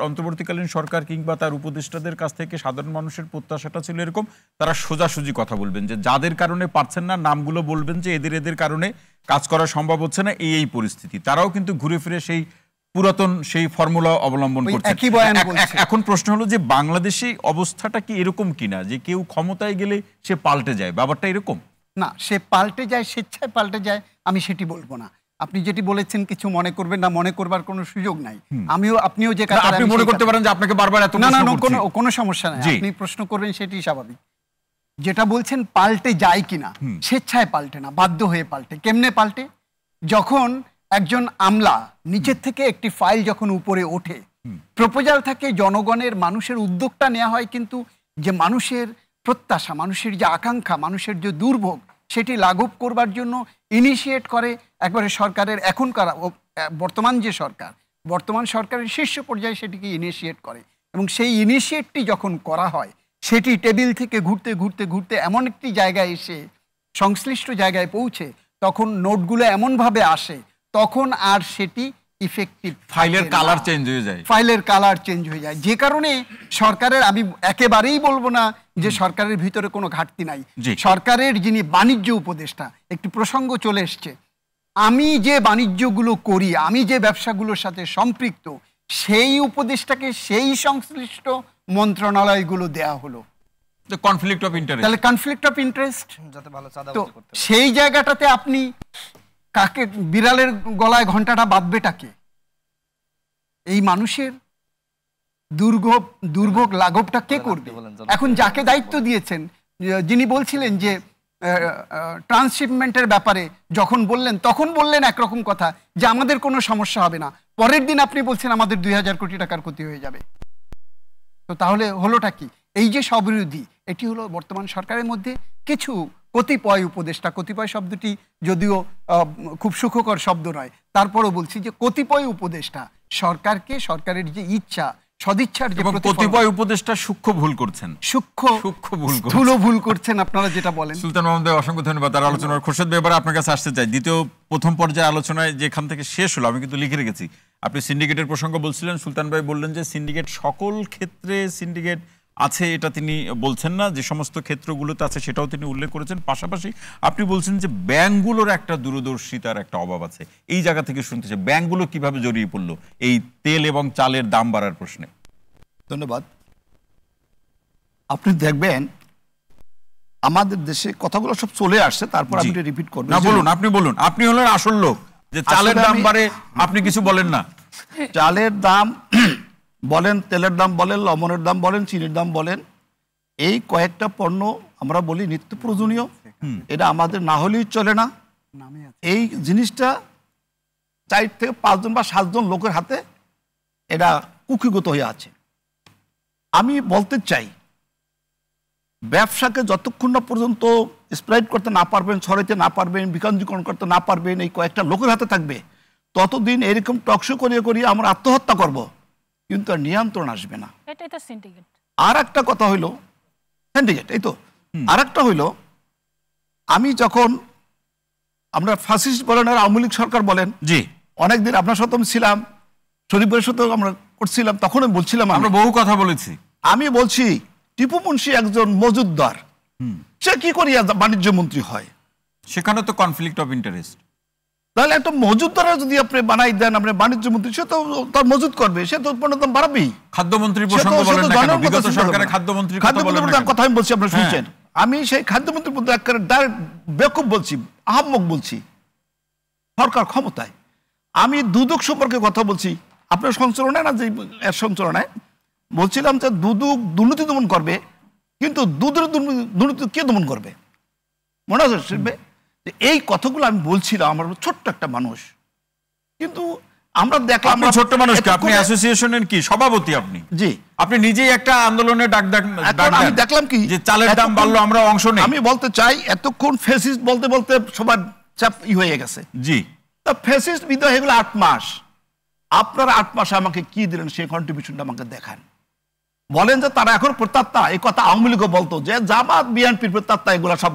অন্তর্বর্তীকালীন সরকার কিংবা তার উপদেষ্টাদের কাছ থেকে সাধারণ মানুষের প্রত্যাশাটা ছিল এরকম, তারা সোজাসুজি কথা বলবেন, যে যাদের কারণে পারছেন না নামগুলো বলবেন, যে এদের কারণে কাজ করা সম্ভব হচ্ছে না, এই পরিস্থিতি। তারাও কিন্তু ঘুরে ফিরে সেই পুরাতন সেই ফর্মুলা অবলম্বন করছে। এখন প্রশ্ন হলো যে বাংলাদেশে অবস্থাটা কি এরকম কিনা, যে কেউ ক্ষমতায় গেলে সে পাল্টে যায়, ব্যাপারটা এরকম না? সে পাল্টে যায়, স্বেচ্ছায় পাল্টে যায়, আমি সেটি বলবো না। আপনি যেটি বলেছেন কিছু মনে করবেন না, মনে করবার কোনো সুযোগ নাই। আপনিও যে আপনি মনে করতে পারেন যে আপনাকে বারবার এত না, কোনো সমস্যা নাই, আপনি প্রশ্ন করবেন, সেটি স্বাভাবিক। যেটা বলছেন পাল্টে যায় কিনা, স্বেচ্ছায় পাল্টে না, বাধ্য হয়ে পাল্টে। কেমনে পাল্টে? যখন একজন আমলা নিচের থেকে একটি ফাইল যখন উপরে ওঠে, প্রপোজাল থাকে, জনগণের, মানুষের উদ্যোগটা নেওয়া হয়, কিন্তু যে মানুষের প্রত্যাশা, মানুষের যে আকাঙ্ক্ষা, মানুষের যে দুর্ভোগ, সেটি লাঘব করবার জন্য ইনিশিয়েট করে একবারে সরকারের এখনকার বর্তমান সরকারের শীর্ষ পর্যায়ে সেটিকে ইনিশিয়েট করে। এবং সেই ইনিশিয়েটটি যখন করা হয়, সেটি টেবিল থেকে ঘুরতে ঘুরতে ঘুরতে এমন একটি জায়গায় এসে, সংশ্লিষ্ট জায়গায় পৌঁছে, তখন নোটগুলো এমনভাবে আসে, তখন আর সেটি ইফেক্টিভ, ফাইলের কালার চেঞ্জ হয়ে যায়। যে কারণে সরকারের, আমি একেবারেই বলবো না যে সরকারের ভিতরে কোনো ঘাটতি নাই। সরকারের যিনি বাণিজ্য উপদেষ্টা, একটি প্রসঙ্গ চলে এসছে, আমি যে বাণিজ্যগুলো করি, আমি যে ব্যবসাগুলোর সাথে সম্পৃক্ত, সেই উপদেষ্টাকে সেই সংশ্লিষ্ট মন্ত্রণালয়গুলো দেয়া হলো। কনফ্লিক্ট অফ ইন্টারেস্ট, তাহলে কনফ্লিক্ট অফ ইন্টারেস্ট, তো সেই জায়গাটাতে আপনি কাকে, বিড়ালের গলায় ঘন্টাটা বাঁধবেটাকে? এই মানুষের দুর্ভোগ লাঘবটা কে করবে? এখন যাকে দায়িত্ব দিয়েছেন, যিনি বলছিলেন যে ট্রান্সশিপমেন্টের ব্যাপারে যখন বললেন, তখন বললেন একরকম কথা, যে আমাদের কোনো সমস্যা হবে না, পরের দিন আপনি বলছেন আমাদের 2000 কোটি টাকার ক্ষতি হয়ে যাবে। তো তাহলে হলোটা কি? এই যে সবিরোধী, এটি হলো বর্তমান সরকারের মধ্যে কিছু কতিপয় উপদেষ্টা, কতিপয় শব্দটি যদিও খুব সুখকর শব্দ নয়, তারপরও বলছি যে কতিপয় উপদেষ্টা সরকারকে, সরকারের যে ইচ্ছা, সদিচ্ছার যে কতিপয় উপদেষ্টা সূক্ষ্ম ভুল করছেন, স্থূল ভুল করছেন, আপনারা যেটা বলেন। সুলতান মাহমুদ, অসংখ্য ধন্যবাদ। তার আলোচনার খোরশেদ ব্যাপারে আপনার কাছে আসতে চাই। প্রথম পর্যায়ে আলোচনায় যেখান থেকে শেষ হলো, আমি কিন্তু লিখে রেখেছি, আপনি সিন্ডিকেটের প্রসঙ্গ বলছিলেন, সুলতান ভাই বললেন যে সিন্ডিকেট সকল ক্ষেত্রে সিন্ডিকেট আছে, এটা তিনি বলছেন না, যে সমস্ত ক্ষেত্রগুলোতে আছে সেটাও তিনি উল্লেখ করেছেন। পাশাপাশি আপনি বলছেন যে ব্যাংকগুলোর একটা দূরদর্শিতার একটা অভাব আছে। এই জায়গা থেকে শুনতে চাই, ব্যাংকগুলো কিভাবে জড়িয়ে পড়লো এই তেল এবং চালের দাম বাড়ার প্রশ্নে? ধন্যবাদ। আপনি দেখবেন আমাদের দেশে কথাগুলো সব চলে আসছে, তারপর আমি রিপিট করব না। বলুন, আপনি বলুন, আপনি হলেন আসল লোক, যে চালের দাম বাড়ে আপনি কিছু বলেন না। চালের দাম বলেন, তেলের দাম বলেন, লবণের দাম বলেন, চিনির দাম বলেন, এই কয়েকটা পণ্য আমরা বলি নিত্য প্রয়োজনীয়, এটা আমাদের না হলেই চলে না। এই জিনিসটা 4 থেকে 5 জন বা 7 জন লোকের হাতে এটা কুক্ষিগত হয়ে আছে। আমি বলতে চাই, ব্যবসাকে যতক্ষণ না পর্যন্ত স্প্রেড করতে না পারবেন, ছড়াইতে না পারবেন, বিকেন্দ্রীকরণ করতে না পারবেন, এই কয়েকটা লোকের হাতে থাকবে, ততদিন এরকম টকশো করিয়ে আমরা আত্মহত্যা করব, কিন্তু আর নিয়ন্ত্রণ আসবে না। এটাই তো সিন্ডিকেট। আর একটা কথা হইল সিন্ডিকেট, এই তো। আর একটা হইল, আমি যখন, আমরা ফ্যাসিস্ট বলেন আর আওয়ামী লীগ সরকার বলেন, জি, অনেকদিন আপনার সাথে ছিলাম, শরীফের সাথে আমরা করছিলাম, তখন আমি বলছিলাম, আমরা বহু কথা বলেছি, আমি বলছি টিপু মুন্সি একজন মজুদ্দার, সে কি করিয়া বাণিজ্য মন্ত্রী হয়? সেখানে তো কনফ্লিক্ট অফ ইন্টারেস্ট। তাহলে একটা মজুদদারা যদি আপনি বানাই দেন, আপনি বাণিজ্য মন্ত্রী, সে তো তার মজুদ করবে, সে তো পণ্যের দাম বাড়াবেই। খাদ্যমন্ত্রী প্রসঙ্গ বলেন না কেন? বিগত সরকারের খাদ্যমন্ত্রীর কথা আমি বলছি, আপনারা শুনছেন। আমি সেই খাদ্যমন্ত্রীর মধ্যে একেবারে ডাইরেক্ট বেকুব বলছি, আহাম্মক বলছি। সরকার ক্ষমতায়, আমি দুদক সম্পর্কে কথা বলছি, আপনার সঞ্চালনায় না, যে এর সঞ্চালনায় বলছিলাম যে দুদক দুর্নীতি দমন করবে, কিন্তু দুধের দুর্নীতি কে দমন করবে? মনে আছে শিল্পে? এই কথাগুলো আমি বলছিলাম, আমার ছোট্ট একটা মানুষ, কিন্তু আমরা দেখলাম। আপনি ছোট্ট মানুষ, আপনি অ্যাসোসিয়েশনের কি সভাপতি? আপনি জি, আপনি নিজেই একটা আন্দোলনে ডাক আমি দেখলাম কি যে চালের দাম বাড়লো, আমরা অংশ নেই। আমি বলতে চাই, এতক্ষণ ফেসিস্ট বলতে বলতে সবার চাপ হয়ে গেছে। জি, তা ফেসিস্ট বিদ্রোহ এগুলো 8 মাস। আপনারা 8 মাসে আমাকে কি দিলেন সেই কন্ট্রিবিউশনটা আমাকে দেখান। বলেন যে তারা এখন প্রত্যাত্মা, এই কথা আওয়ামী লীগও বলতো যে জামাত বিএনপির প্রত্যাত্মা, এগুলো সব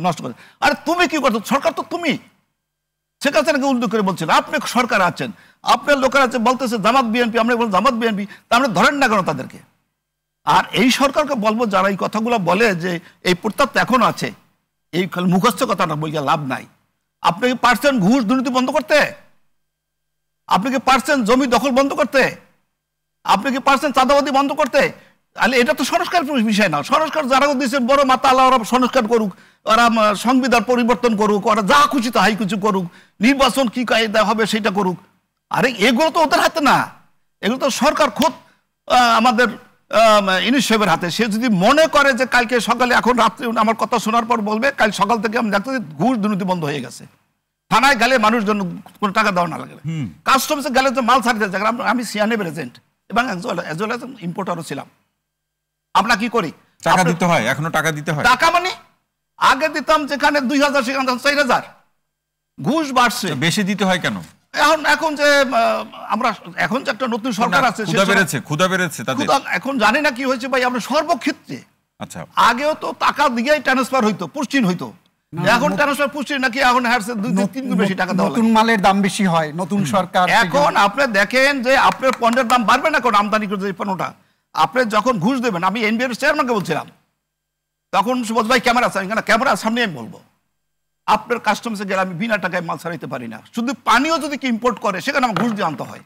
নষ্ট করে। আরে তুমি কি করছো? সরকার তো তুমি। শেখ হাসিনাকে উল্লেখ করে বলছেন আপনি সরকার আছেন, আপনার লোকের আছে বলতেছে জামাত বিএনপি, আমরা বলবো জামাত বিএনপি, তা আমরা ধরেন না কেন তাদেরকে? আর এই সরকারকে বলবো যারা এই কথাগুলো বলে যে এই প্রত্যাত্মা এখনো আছে, এই মুখস্থ কথাটা বইয়া লাভ নাই। আপনি কি পারছেন ঘুষ দুর্নীতি বন্ধ করতে? আপনি কি পারছেন জমি দখল বন্ধ করতে? আপনি কি পারছেন চাঁদাবাদী বন্ধ করতে? তাহলে এটা তো সংস্কার বিষয় না। সংস্কার যারা দিচ্ছেন বড় মাতা আল্লাহ, ওরা সংস্কার করুক, ওরা সংবিধান পরিবর্তন করুক, ওরা যা খুশি তা হাই কিছু করুক, নির্বাচন কি কায়দা হবে সেটা করুক। আরে এগুলো তো ওদের হাতে না, এগুলো তো সরকার খোদ আমাদের ইউনূস সাহেবের হাতে। সে যদি মনে করে যে কালকে সকালে, এখন রাত্রে আমার কথা শোনার পর বলবে কাল সকাল থেকে আমি দেখতে ঘুষ দুর্নীতি বন্ধ হয়ে গেছে, থানায় গেলে মানুষ জন্য কোনো টাকা দেওয়া না লাগে, কাস্টমসে গেলে তো মাল ছাড়িয়ে যাচ্ছে। আমি সিয়ানেব এজেন্ট এবং ইম্পোর্টারও ছিলাম। আমরা কি করি? টাকা দিতে হয়, এখনো টাকা দিতে হয়। টাকা মানে আগে দিতাম যেখানে 2000 সেখানে 4000। ঘুষ বাড়ছে, বেশি দিতে হয় কেন? এখন যে আমরা এখন যে একটা নতুন সরকার আছে, ক্ষুধা বেড়েছে তাদের। এখন জানি না কি হয়েছে ভাই, আমরা সর্বক্ষেত্রে। আচ্ছা, আগেও তো টাকা দিয়েই ট্রান্সফার হইতো, পুষ্টিন হইতো। এখন ট্রান্সফার পুষ্টিন নাকি এখন 2-3 গুণ বেশি টাকা দেওয়া লাগে। নতুন মালের দাম বেশি হয়, নতুন সরকার। এখন আপনি দেখেন যে আপনার পণ্যের দাম বাড়বে না, কোন আমদানি করে যে পণ্যটা আপনি যখন ঘুষ দেবেন। আমি এনবিআর চেয়ারম্যানকে বলছিলাম, তখন সুবোধ ভাই ক্যামেরা আছে, ক্যামেরার সামনে আমি বলবো, আপনার কাস্টমসে গেলে আমি বিনা টাকায় মাল ছাড়াইতে পারি না। শুধু পানিও যদি কি ইম্পোর্ট করে সেখানে আমার ঘুষ দিয়ে আনতে হয়।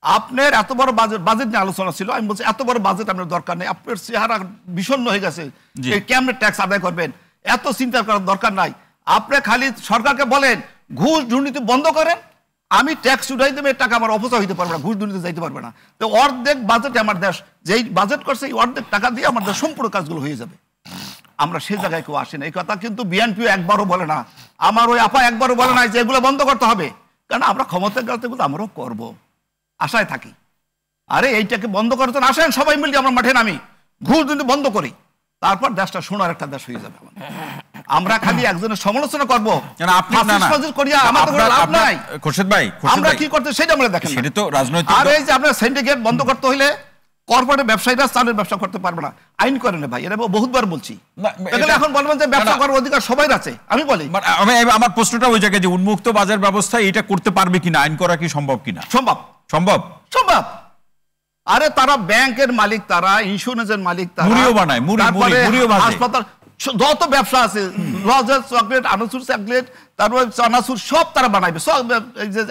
আপনার এত বড় বাজেট নিয়ে আলোচনা ছিল, আমি বলছি এত বড় বাজেট আপনার দরকার নেই, আপনার চেহারা বিষণ্ণ হয়ে গেছে, কেমনে ট্যাক্স আদায় করবেন এত চিন্তা করার দরকার নাই। আপনি খালি সরকারকে বলেন ঘুষ দুর্নীতি বন্ধ করেন, আমি ট্যাক্স উঠাই দেবে, টাকা আমার অপচয় হইতে পারবে না, ঘুষ দুর্নীতি যাইতে পারবে না। তো অর্ধেক বাজেটে আমার দেশ যেই বাজেট করছে, এই অর্ধেক টাকা দিয়ে আমার দেশ সম্পূর্ণ কাজগুলো হয়ে যাবে। আমরা সেই জায়গায় কেউ আসে না। এই কথা কিন্তু বিএনপি একবারও বলে না, আমার ওই আপা একবারও বলে না যে এগুলো বন্ধ করতে হবে, কারণ আমরা ক্ষমতার কাছে আমরাও করবো, আশায় থাকি। আরে এইটাকে বন্ধ করতে আসেন সবাই মিলে, আমরা মাঠে নামি, ঘুষ দুর্নীতি বন্ধ করি, তারপর দেশটা সোনার একটা দেশ হয়ে যাবে। আমরা খালি একজনের সমালোচনা করবো, আমরা কি করতে সেটা আমরা দেখেন। আর এই যে আপনার সিন্ডিকেট বন্ধ করতে হইলে কর্পোরেট ব্যবসায়ীরা চালের ব্যবসা করতে পারবে না, আইন করে না ভাই, এটা বহুতবার বলছি। এখন বলবেন যে ব্যবসা করার অধিকার সবাই আছে, আমি বলি আমার প্রশ্নটা ওই জায়গায় যে উন্মুক্ত বাজার ব্যবস্থা এটা করতে পারবে কিনা, আইন করা কি সম্ভব কিনা? সম্ভব, সম্ভব, সম্ভব। আরে তারা ব্যাংকের মালিক, তারা ইন্স্যুরেন্সের মালিক, তারা মুড়িও বানায়, হাসপাতাল, যত ব্যবসা আছে, লজেস, চকলেট, আনাচুর চকলেট, তারপর চানাচুর সব তারা বানাইবে, সব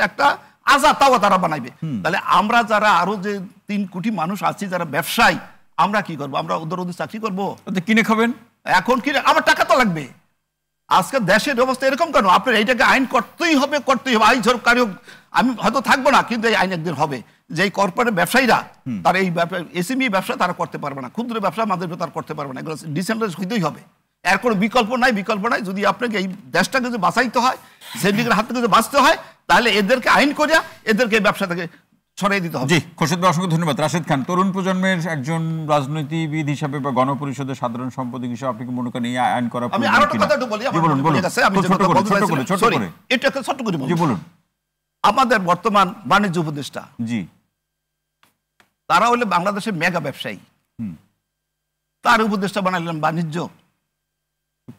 একটা আজা তাও তারা বানাইবে। তাহলে আমরা যারা আরো যে 3 কোটি মানুষ আছি যারা ব্যবসায়ী, আমরা কি করবো? আমরা ওদের চাকরি করবো? কিনে খাবেন? এখন কিনে আমার টাকা তো লাগবে। আজকে দেশের অবস্থা এরকম কেন? আপনার এইটাকে আইন করতেই হবে, করতেই হবে। আইন সরকারি হোক, আমি হয়তো থাকবো না, কিন্তু এই আইন একদিন হবে যে এই কর্পোরেট ব্যবসায়ীরা তারা এই এসএমই ব্যবসা তারা করতে পারবে না, ক্ষুদ্র ব্যবসা আমাদের তারা করতে পারবে না, এগুলো ডিসেন্ট্রালাইজ হইতেই হবে। এর কোনো বিকল্প নাই, বিকল্প নাই। যদি আপনাকে এই দেশটাকে যদি বাঁচাইতে হয়, সিন্ডিকেটের হাত থেকে যদি বাঁচতে হয়, তাহলে এদেরকে আইন করিয়া এদেরকে এই ব্যবসা থেকে ছড়াই দিতে হবে। জি, খোরশেদ ভাই অসংখ্য ধন্যবাদ। রাশেদ খান, তরুণ প্রজন্মের একজন রাজনীতিবিদ হিসাবে বা গণপরিষদের সাধারণ সম্পাদক হিসেবে আপনি কি মনে করেন এই আইন করা? আমি আরো একটা কথা বলি, বলুন বলুন, ছোট করে জি বলুন। আমাদের বর্তমান বাণিজ্য উপদেষ্টা, জি, তারা হলে বাংলাদেশের মেগা ব্যবসায়ী, তার উপদেষ্টা বানাইলেন বাণিজ্য।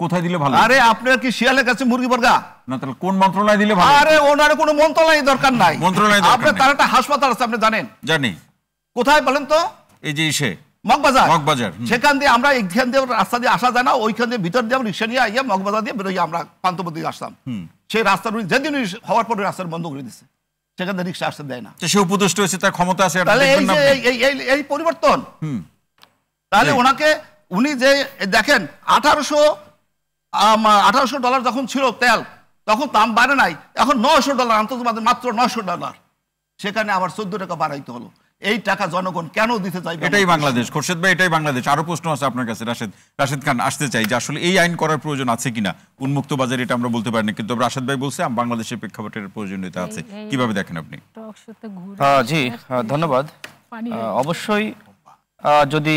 কোথায় দিলে ভালো? আরে আপনার কি শিয়ালের কাছে মুরগি বর্গা না, তাহলে কোন মন্ত্রণালয় দিলে ভালো? আরে ওনার কোনো মন্ত্রণালয় দরকার নাই, মন্ত্রণালয় আপনার তার একটা হাসপাতাল আছে, আপনি জানেন? জানি। কোথায় বলেন তো? এই যে ইসে মগবাজার, সেখান দিয়ে আমরা এইখান দিয়ে রাস্তা দিয়ে আসা যায় না, ওইখান দিয়ে ভিতর দিয়ে রিক্সা নিয়ে আইয়া মগবাজার দিয়ে বেরোই আমরা পান্থপতি আসতাম। সেই রাস্তার যেদিন হওয়ার পরে রাস্তার বন্ধ করে দিচ্ছে, সেখান থেকে রিক্সা আসতে দেয় না। সে উপদেষ্টা হয়েছে, তার ক্ষমতা আছে। তাহলে এই পরিবর্তন, তাহলে ওনাকে উনি যে দেখেন $1800 যখন ছিল তেল, তখন দাম বাড়ে নাই, এখন $900 আন্তর্জাতিক মাত্র $900, সেখানে আবার 14 টাকা বাড়াইতে হলো। এই টাকা জনগণ কেন দিতে চাইবে? এটাই বাংলাদেশ। খোরশেদ ভাই, এটাই বাংলাদেশ। আরো প্রশ্ন আছে আপনার কাছে। রাশেদ খান আসতে চাই যে আসলে এই আইন করার প্রয়োজন আছে কিনা। উন্মুক্ত বাজার এটা আমরা বলতে পারি না, কিন্তু রাশেদ ভাই বলছে বাংলাদেশের প্রেক্ষাপটের প্রয়োজনীয়তা আছে। কিভাবে দেখেন আপনি? জি ধন্যবাদ। অবশ্যই যদি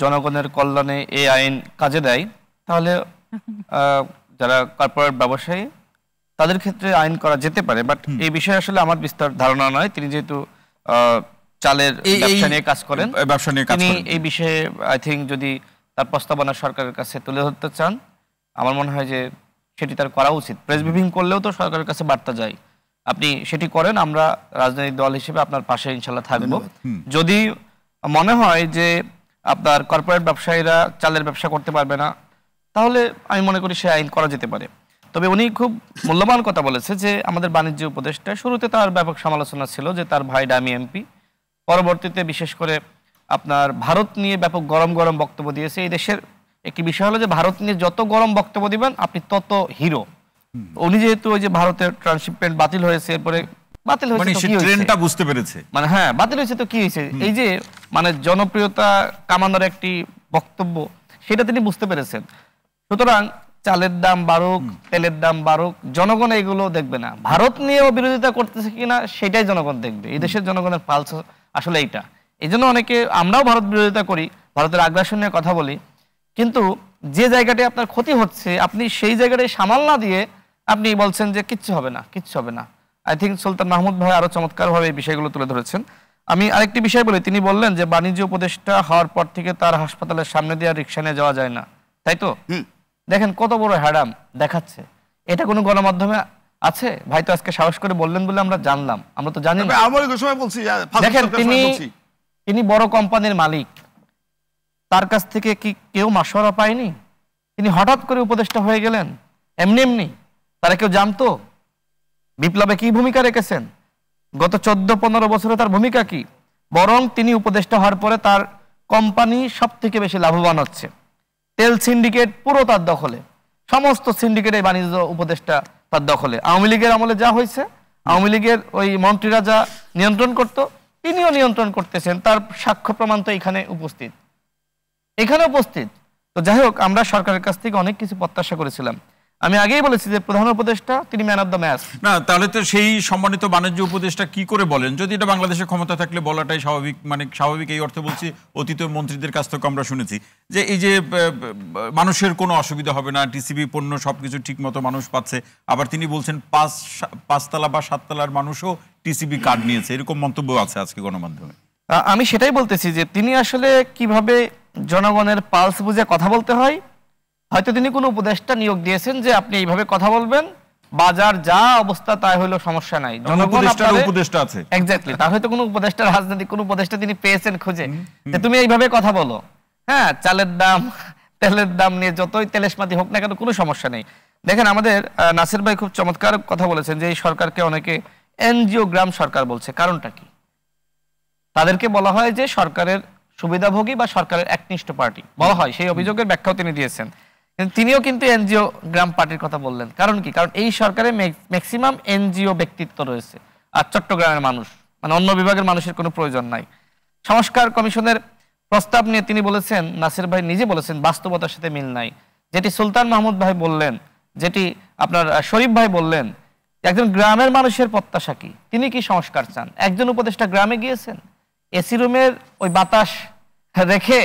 জনগণের কল্যাণে এই আইন কাজে দেয়, তাহলে যারা কর্পোরেট ব্যবসায়ী তাদের ক্ষেত্রে আইন করা যেতে পারে। বাট এই বিষয়ে আসলে আমার বিস্তার ধারণা নয়। তিনি যেহেতু চালের ব্যবসা নিয়ে কাজ করেন, তিনি এই বিষয়ে আই থিঙ্ক যদি তার প্রস্তাবনা সরকারের কাছে তুলে ধরতে চান, আমার মনে হয় যে সেটি তার করা উচিত। প্রেস ব্রিফিং করলেও তো সরকারের কাছে বার্তা যায়, আপনি সেটি করেন, আমরা রাজনৈতিক দল হিসেবে আপনার পাশে ইনশাল্লাহ থাকবো। যদি মনে হয় যে আপনার কর্পোরেট ব্যবসায়ীরা চালের ব্যবসা করতে পারবে না, তাহলে আমি মনে করি সে আইন করা যেতে পারে। তবে উনি খুব মূল্যবান কথা বলেছে যে আমাদের বাণিজ্য উপদেষ্টা, শুরুতে তার ব্যাপক সমালোচনা ছিল যে তার ভাই ডামি এমপি, পরবর্তীতে বিশেষ করে আপনার ভারত নিয়ে ব্যাপক গরম গরম বক্তব্য দিয়েছে। এই দেশের একটি বিষয় হলো যে ভারত নিয়ে যত গরম বক্তব্য দিবেন আপনি তত হিরো। উনি যেহেতু ওই যে ভারতের ট্রান্সশিপমেন্ট বাতিল হয়েছে, এরপরে বাতিল হয়েছে তো কি হয়েছে, ট্রেনটা বুঝতে পেরেছে, মানে হ্যাঁ বাতিল হয়েছে তো কি হয়েছে, এই যে মানে জনপ্রিয়তা কামানোর একটি বক্তব্য, সেটা তিনি বুঝতে পেরেছেন। সুতরাং চালের দাম বাড়ুক, তেলের দাম বাড়ুক, জনগণ এগুলো দেখবে না। ভারত নিয়েও বিরোধিতা করতেছে কিনা সেটাই জনগণ দেখবে। এই দেশের জনগণের পালস আসলে এইটা। এই জন্য অনেকে, আমরাও ভারত বিরোধিতা করি, ভারতের আগ্রাসন নিয়ে কথা বলি, কিন্তু যে জায়গাটি আপনার ক্ষতি হচ্ছে আপনি সেই জায়গাটায় সামাল না দিয়ে আপনি বলছেন যে কিচ্ছু হবে না, কিচ্ছু হবে না। আই থিঙ্ক সুলতান মাহমুদ ভাই আরো চমৎকারভাবে এই বিষয়গুলো তুলে ধরেছেন। আমি আরেকটি বিষয় বলি, তিনি বললেন যে বাণিজ্য উপদেষ্টা হওয়ার পর থেকে তার হাসপাতালের সামনে দিয়ে রিক্সা নিয়ে যাওয়া যায় না, তাই তো? দেখেন কত বড় হ্যাডাম দেখাচ্ছে। এটা কোনো গণমাধ্যমে আছে? ভাই তো আজকে সাহস করে বললেন বলে আমরা জানলাম, আমরা তো জানি না। দেখেন তিনি বড় কোম্পানির মালিক, তার কাছ থেকে কি কেউ মাশওয়ারা পায়নি? তিনি হঠাৎ করে উপদেষ্টা হয়ে গেলেন এমনি এমনি? তারা কেউ জানতো বিপ্লবে কি ভূমিকা রেখেছেন? গত 14-15 বছরে তার ভূমিকা কি? বরং তিনি উপদেষ্টা হওয়ার পরে তার কোম্পানি সব থেকে বেশি লাভবান হচ্ছে। তেল সিন্ডিকেট পুরো তার দখলে, সমস্ত সিন্ডিকেটের বাণিজ্য উপদেষ্টা তার দখলে। আওয়ামী লীগের আমলে যা হয়েছে, আওয়ামী লীগের ওই মন্ত্রীরা যা নিয়ন্ত্রণ করত, তিনিও নিয়ন্ত্রণ করতেছেন। তার সাক্ষ্য প্রমাণ তো এখানে উপস্থিত, এখানে উপস্থিত। তো যাই হোক, আমরা সরকারের কাছ থেকে অনেক কিছু প্রত্যাশা করেছিলাম। আমি আগেই বলেছি যে প্রধান উপদেষ্টা তিনি ম্যান অফ দ্য ম্যাচ। না, তাহলে তো সেই সম্মানিত বাণিজ্য উপদেষ্টা কি করে বলেন? যদি এটা বাংলাদেশের ক্ষমতা থাকলে বলাটাই স্বাভাবিক, মানে স্বাভাবিক এই অর্থে বলছি, অতীতের মন্ত্রীদের কাছ থেকে আমরা শুনেছি যে এই যে মানুষের কোনো অসুবিধা হবে না, টিসিবি পণ্য সবকিছু ঠিক মতো মানুষ পাচ্ছে। আবার তিনি বলছেন 5 বা 7 তলার মানুষও টিসিবি কার্ড নিয়েছে, এরকম মন্তব্য আছে আজকে গণমাধ্যমে। আমি সেটাই বলতেছি যে তিনি আসলে কিভাবে জনগণের পালস বুঝে কথা বলতে হয়। হয়তো তিনি কোনো উপদেষ্টা নিয়োগ দিয়েছেন যে আপনি এইভাবে কথা বলবেন, বাজার যা অবস্থা তাই হইলো, সমস্যা নাই। উপদেষ্টা আছে এক্স্যাক্টলি, তার হয়তো কোনো উপদেষ্টা, রাজনৈতিক কোনো উপদেষ্টা তিনি পেয়েছেন খুঁজে যে তুমি এইভাবে কথা বলো। হ্যাঁ, চালের দাম তেলের দাম নিয়ে যতই তেলেশমাতি হোক না কেন কোনো সমস্যা নেই। দেখেন আমাদের নাসির ভাই খুব চমৎকার কথা বলেছেন যে এই সরকারকে অনেকে এনজিও গ্রাম সরকার বলছে। কারণটা কি? তাদেরকে বলা হয় যে সরকারের সুবিধাভোগী বা সরকারের একনিষ্ঠ পার্টি বলা হয়, সেই অভিযোগের ব্যাখ্যাও তিনি দিয়েছেন। তিনিও কিন্তু এনজিও গ্রাম পার্টির কথা বললেন। কারণ কি? কারণ এই সরকারে ম্যাক্সিমাম এনজিও ব্যক্তিত্ব রয়েছে, আর চট্টগ্রামের মানুষ, মানে অন্য বিভাগের মানুষের কোনো প্রয়োজন নাই। সংস্কার কমিশনের প্রস্তাব নিয়ে তিনি বলেছেন, নাসির ভাই নিজে বলেছেন, বাস্তবতার সাথে মিল নাই। যেটি সুলতান মাহমুদ ভাই বললেন, যেটি আপনার শরীফ ভাই বললেন, একজন গ্রামের মানুষের প্রত্যাশা কি, তিনি কি সংস্কার চান? একজন উপদেষ্টা গ্রামে গিয়েছেন, এসি রুমের ওই বাতাস রেখে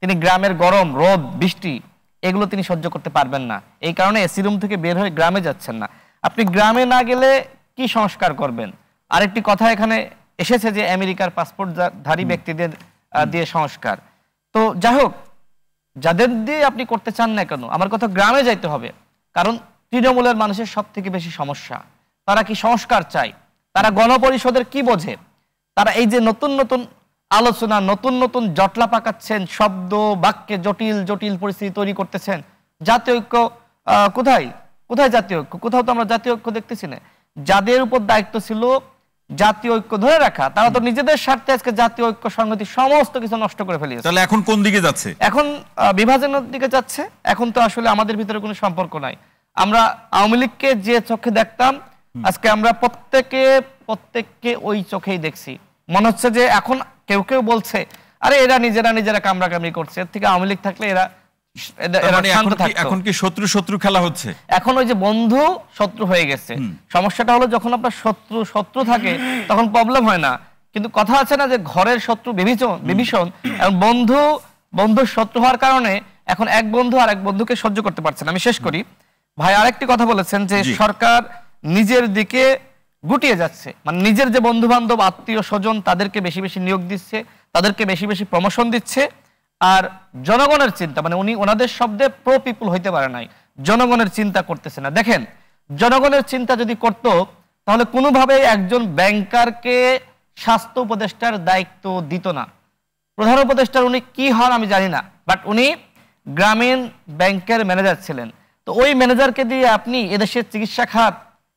তিনি গ্রামের গরম, রোদ, বৃষ্টি এগুলো তিনি সহ্য করতে পারবেন না। এই কারণে এসি রুম থেকে বের হয়ে গ্রামে যাচ্ছেন না। আপনি গ্রামে না গেলে কি সংস্কার করবেন? আরেকটি কথা এখানে এসেছে যে আমেরিকার পাসপোর্টধারী ব্যক্তিদের দিয়ে সংস্কার। তো যাই হোক, যাদের দিয়ে আপনি করতে চান না কেন, আমার কথা গ্রামে যাইতে হবে। কারণ তৃণমূলের মানুষের সব থেকে বেশি সমস্যা, তারা কি সংস্কার চায়, তারা গণপরিষদের কি বোঝে, তারা এই যে নতুন নতুন আলোচনা, নতুন নতুন জটলা পাকাচ্ছেন, শব্দ বাক্যে জটিল জটিল পরিস্থিতি তৈরি করতেছেন। জাতীয় ঐক্য কোথায় কোথায় জাতীয় ঐক্য? কোথাও তো আমরা জাতীয় ঐক্য দেখতেছি না। যাদের উপর দায়িত্ব ছিল জাতীয় ঐক্য ধরে রাখা, তারা তো নিজেদের স্বার্থে আজকে জাতীয় ঐক্য সংহতি সমস্ত কিছু নষ্ট করে ফেলিয়েছে। তাহলে এখন কোন দিকে যাচ্ছে? এখন বিভাজনের দিকে যাচ্ছে। এখন তো আসলে আমাদের ভিতরে কোনো সম্পর্ক নাই। আমরা আওয়ামী লীগকে যে চোখে দেখতাম, আজকে আমরা প্রত্যেককে ওই চোখেই দেখছি। মনে হচ্ছে যে এখন কেউ কেউ বলছে আরে এরা নিজেরা কামড়াকামড়ি করছে, এর থেকে আওয়ামী লীগ থাকলে এরা এখন কি শত্রু শত্রু খেলা হচ্ছে? এখন ওই যে বন্ধু শত্রু হয়ে গেছে। সমস্যাটা হলো যখন আপনার শত্রু থাকে তখন প্রবলেম হয় না, কিন্তু কথা আছে না যে ঘরের শত্রু বিভীষণ। বন্ধুর শত্রু হওয়ার কারণে এখন এক বন্ধু আর এক বন্ধুকে সহ্য করতে পারছে না। আমি শেষ করি ভাই, আরেকটি কথা বলেছেন যে সরকার নিজের দিকে গুটিয়ে যাচ্ছে, মানে নিজের যে বন্ধু বান্ধব আত্মীয় স্বজন তাদেরকে বেশি বেশি নিয়োগ দিচ্ছে, তাদেরকে বেশি বেশি প্রমোশন দিচ্ছে, আর জনগণের চিন্তা, মানে উনি ওনাদের শব্দে প্রো পিপল হইতে পারে নাই, জনগণের চিন্তা করতেছে না। দেখেন, জনগণের চিন্তা যদি করত তাহলে কোনোভাবেই একজন ব্যাংকারকে স্বাস্থ্য উপদেষ্টার দায়িত্ব দিত না। প্রধান উপদেষ্টার উনি কি হন আমি জানি না, বাট উনি গ্রামীণ ব্যাংকের ম্যানেজার ছিলেন। তো ওই ম্যানেজারকে দিয়ে আপনি এদেশের চিকিৎসা খাত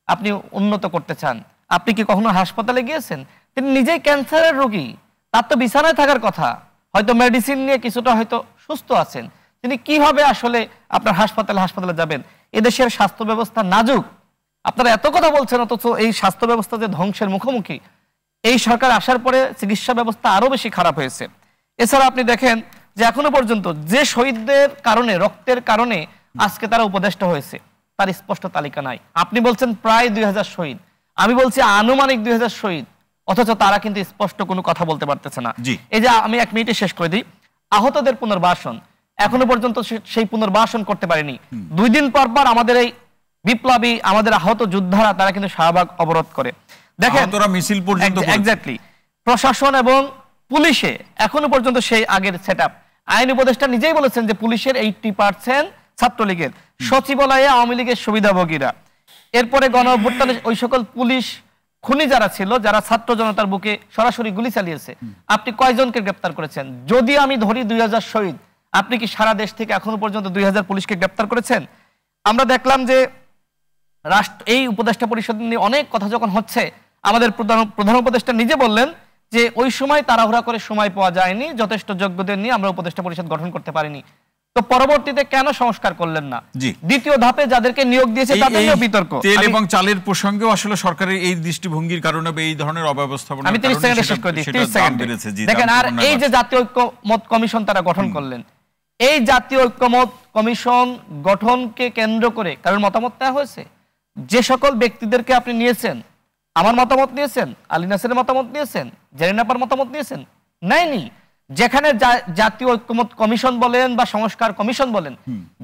আপনি উন্নত করতে চান? আপনি কি কখনো হাসপাতালে গিয়েছেন? তিনি নিজেই ক্যান্সারের রোগী, তার তো বিছানায় থাকার কথা, হয়তো মেডিসিন নিয়ে কিছুটা হয়তো সুস্থ আছেন, তিনি কিভাবে আসলে আপনার হাসপাতালে যাবেন? এদেশের স্বাস্থ্য ব্যবস্থা নাজুক। আপনারা এত কথা বলছেন, অথচ এই স্বাস্থ্য ব্যবস্থা যে ধ্বংসের মুখোমুখি, এই সরকার আসার পরে চিকিৎসা ব্যবস্থা আরো বেশি খারাপ হয়েছে। এছাড়া আপনি দেখেন যে এখনো পর্যন্ত যে শহীদদের কারণে, রক্তের কারণে আজকে তারা উপদেষ্টা হয়েছে তার স্পষ্ট তালিকা নাই। আপনি বলছেন প্রায় 2000 শহীদ, আমি বলছি আনুমানিক 2000 শহীদ, অথচ তারা কিন্তু স্পষ্ট কোনো কথা বলতে পারতেছে না। এই যে আমি 1 মিনিটে শেষ করে দিই, আহতদের পুনর্বাসন এখনো পর্যন্ত সেই পুনর্বাসন করতে পারেনি। 2 দিন পর পর আমাদের এই বিপ্লবী, আমাদের আহত যোদ্ধারা তারা কিন্তু শাহবাগ অবরোধ করে। দেখেন মিছিল পর্যন্ত এক্স্যাক্টলি প্রশাসন এবং পুলিশে এখনো পর্যন্ত সেই আগের সেটআপ। আইন উপদেষ্টা নিজেই বলেছেন যে পুলিশের 80% ছাত্রলীগের, সচিবালয়ে আওয়ামী লীগের সুবিধাভোগীরা। এরপরে গণ অভ্যুত্থানে ওই সকল পুলিশ খুনি যারা ছিল, যারা ছাত্র জনতার বুকে সরাসরি গুলি চালিয়েছে, আপনি কয়জনকে গ্রেপ্তার করেছেন? যদি আমি ধরি 2000 শহীদ, আপনি কি সারা দেশ থেকে এখনো পর্যন্ত 2000 পুলিশকে গ্রেপ্তার করেছেন? আমরা দেখলাম যে এই উপদেষ্টা পরিষদ নিয়ে অনেক কথা যখন হচ্ছে, আমাদের প্রধান উপদেষ্টা নিজে বললেন যে ওই সময় তাড়াহুড়া করে সময় পাওয়া যায়নি, যথেষ্ট যোগ্যদের নিয়ে আমরা উপদেষ্টা পরিষদ গঠন করতে পারিনি। তো পরবর্তীতে কেন সংস্কার করলেন না? দ্বিতীয় ধাপে যাদেরকে নিয়োগ দিয়েছে তাদের নিয়েও বিতর্ক। তেল এবং চালের প্রসঙ্গেও আসলে সরকারের এই দৃষ্টিভঙ্গির কারণে এই ধরনের অব্যবস্থাপনা, আমি 30 সেকেন্ডে শেষ করে দিই, 30 সেকেন্ডে দেখেন। আর এই যে জাতীয় ঐক্যমত কমিশন তারা গঠন করলেন, এই জাতীয় ঐক্যমত কমিশন গঠনকে কেন্দ্র করে কারোর মতামত নেওয়া হয়েছে? যে সকল ব্যক্তিদেরকে আপনি নিয়েছেন, আমার মতামত নিয়েছেন, আলী নাসিরের মতামত নিয়েছেন, জেরিনাপার মতামত নিয়েছেন? নেয়নি। যেখানে জাতীয় ঐক্যমত কমিশন বলেন বা সংস্কার কমিশন বলেন,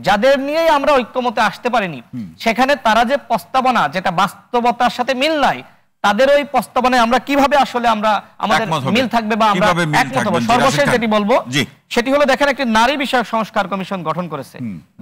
যাদের নিয়েই আমরা ঐক্যমতে আসতে পারিনি, সেখানে তারা যে প্রস্তাবনা, যেটা বাস্তবতার সাথে মিল নাই, তাদের ওই প্রস্তাবনায় আমরা কিভাবে আসলে আমাদের মিল থাকবে বা আমরা একমত হব? সর্বশেষ যেটি বলবো সেটি হলো, দেখেন একটি নারী বিষয়ক সংস্কার কমিশন গঠন করেছে,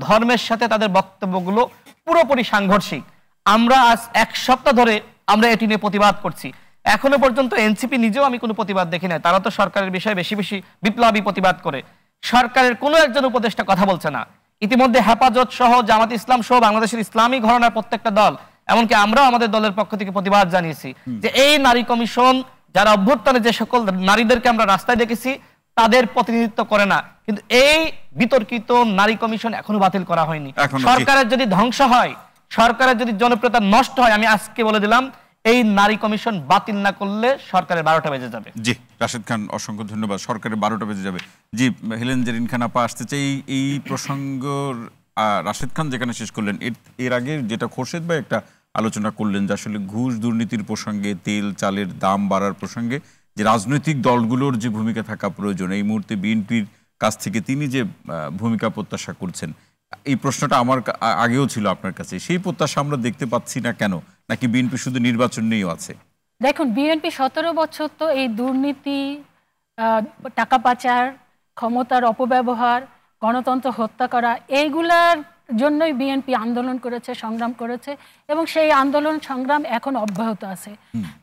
ধর্মের সাথে তাদের বক্তব্যগুলো পুরোপুরি সাংঘর্ষিক। আমরা আজ 1 সপ্তাহ ধরে আমরা এটি নিয়ে প্রতিবাদ করছি, এখনো পর্যন্ত এনসিপি নিজেও আমি কোনো প্রতিবাদ দেখি না। তারা তো সরকারের বিষয়ে বেশি বেশি বিপ্লবী প্রতিবাদ করে, সরকারের কোনো একজন উপদেষ্টা কথা বলছে না। ইতিমধ্যে হেফাজত সহ, জামাত ইসলাম সহ বাংলাদেশের ইসলামী ঘরানার প্রত্যেকটা দল, এমনকি আমরাও আমাদের দলের পক্ষ থেকে প্রতিবাদ জানিয়েছি যে এই নারী কমিশন, যারা অভ্যুত্থানে যে সকল নারীদেরকে আমরা রাস্তায় দেখেছি, তাদের প্রতিনিধিত্ব করে না। কিন্তু এই বিতর্কিত নারী কমিশন এখনো বাতিল করা হয়নি। সরকারের যদি ধ্বংস হয়, সরকারের যদি জনপ্রিয়তা নষ্ট হয়, আমি আজকে বলে দিলাম, এই নারী কমিশন বাতিল না করলে সরকারের 12টা বেজে যাবে। জি রাশেদ খান, অসংখ্য ধন্যবাদ। সরকারের 12টা বেজে যাবে। জি হেলেন জেরিন খান আপা আসতে চাই এই প্রসঙ্গ। রাশেদ খান যেখানে শেষ করলেন, এর আগে যেটা খোরশেদ ভাই একটা আলোচনা করলেন যে আসলে ঘুষ দুর্নীতির প্রসঙ্গে, তেল চালের দাম বাড়ার প্রসঙ্গে যে রাজনৈতিক দলগুলোর যে ভূমিকা থাকা প্রয়োজন, এই মুহূর্তে বিএনপির কাছ থেকে তিনি যে ভূমিকা প্রত্যাশা করছেন, এই প্রশ্নটা আমার আগেও ছিল আপনার কাছে, সেই প্রত্যাশা আমরা দেখতে পাচ্ছি না কেন? নাকি বিএনপি শুধু নির্বাচন নিয়েও আছে? দেখুন, বিএনপি 17 বছর তো এই দুর্নীতি, টাকা পাচার, ক্ষমতার অপব্যবহার, গণতন্ত্র হত্যা করা, এইগুলার জন্যই বিএনপি আন্দোলন করেছে, সংগ্রাম করেছে এবং সেই আন্দোলন সংগ্রাম এখন অব্যাহত আছে।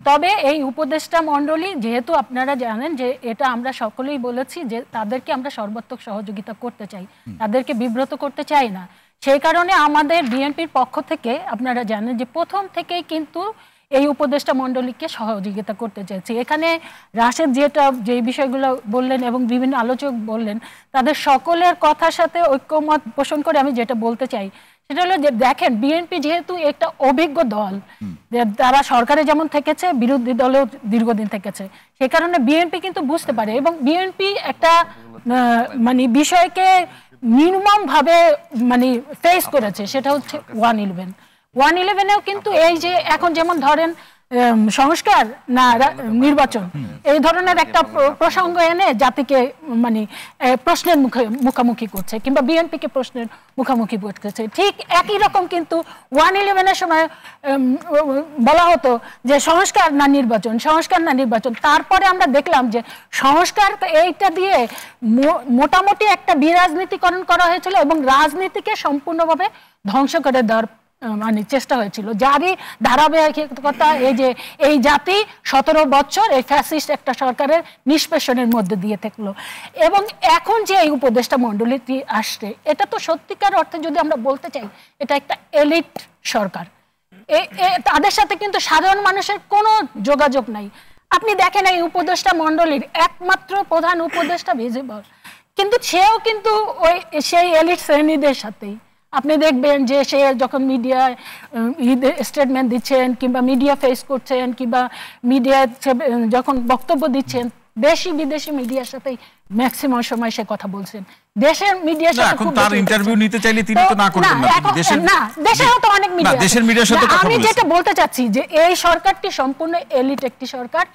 তবে এই উপদেষ্টা মণ্ডলী, যেহেতু আপনারা জানেন যে এটা আমরা সকলেই বলেছি যে তাদেরকে আমরা সর্বাত্মক সহযোগিতা করতে চাই, তাদেরকে বিব্রত করতে চাই না। সেই কারণে আমাদের বিএনপির পক্ষ থেকে আপনারা জানেন যে প্রথম থেকেই কিন্তু এই উপদেষ্টা মণ্ডলীকে সহযোগিতা করতে চাইছি। এখানে রাশেদ যে বিষয়গুলো বললেন এবং বিভিন্ন আলোচক বললেন, তাদের সকলের কথার সাথে ঐক্যমত পোষণ করে আমি যেটা বলতে চাই সেটা হলো যে দেখেন, বিএনপি যেহেতু একটা অভিজ্ঞ দল, তারা সরকারে যেমন থেকেছে, বিরোধী দলেও দীর্ঘদিন থেকেছে, সে কারণে বিএনপি কিন্তু বুঝতে পারে এবং বিএনপি একটা মানে বিষয়কে নির্মম ভাবে মানে ফেস করেছে, সেটা হচ্ছে 111-এও কিন্তু এই যে এখন যেমন ধরেন সংস্কার না নির্বাচন, এই ধরনের একটা প্রসঙ্গ এনে জাতিকে মানে প্রশ্নের মুখোমুখি করছে কিংবা বিএনপিকে প্রশ্নের মুখোমুখি করতেছে। ঠিক একই রকম কিন্তু 111-এর সময় বলা হতো যে সংস্কার না নির্বাচন, সংস্কার না নির্বাচন। তারপরে আমরা দেখলাম যে সংস্কার এইটা দিয়ে মোটামুটি একটা বিরাজনীতিকরণ করা হয়েছিল এবং রাজনীতিকে সম্পূর্ণভাবে ধ্বংস করে দেওয়ার মানে চেষ্টা হয়েছিল, যারই ধারাবাহিকতা এই যে এই জাতি 17 বছর এই ফ্যাসিস্ট একটা সরকারের নিষ্পেষণের মধ্যে দিয়ে থাকলো। এবং এখন যে এই উপদেষ্টা মণ্ডলীটি আসছে, এটা তো সত্যিকার অর্থে যদি আমরা বলতে চাই, এটা একটা এলিট সরকার। তাদের সাথে কিন্তু সাধারণ মানুষের কোনো যোগাযোগ নাই। আপনি দেখেন এই উপদেষ্টা মণ্ডলীর একমাত্র প্রধান উপদেষ্টা ভিজিবল, কিন্তু সেও কিন্তু ওই সেই এলিট শ্রেণীদের সাথেই। আপনি দেখবেন যে সে যখন মিডিয়ায় স্টেটমেন্ট দিচ্ছেন কিংবা মিডিয়া ফেস করছেন কিংবা মিডিয়া যখন বক্তব্য দিচ্ছেন, দেশি বিদেশি মিডিয়ার সাথে ম্যাক্সিমাম সময় সে কথা বলছেন। দেশের মিডিয়ার সাথে এখন তার ইন্টারভিউ নিতে চাইলে তিনি তো না করবেন না। দেশেও তো অনেক মিডিয়া, দেশের মিডিয়ার সাথে কথা আমি বলছেন। যেটা বলতে চাচ্ছি যে এই সরকারটি সম্পূর্ণ এলিট একটি সরকার,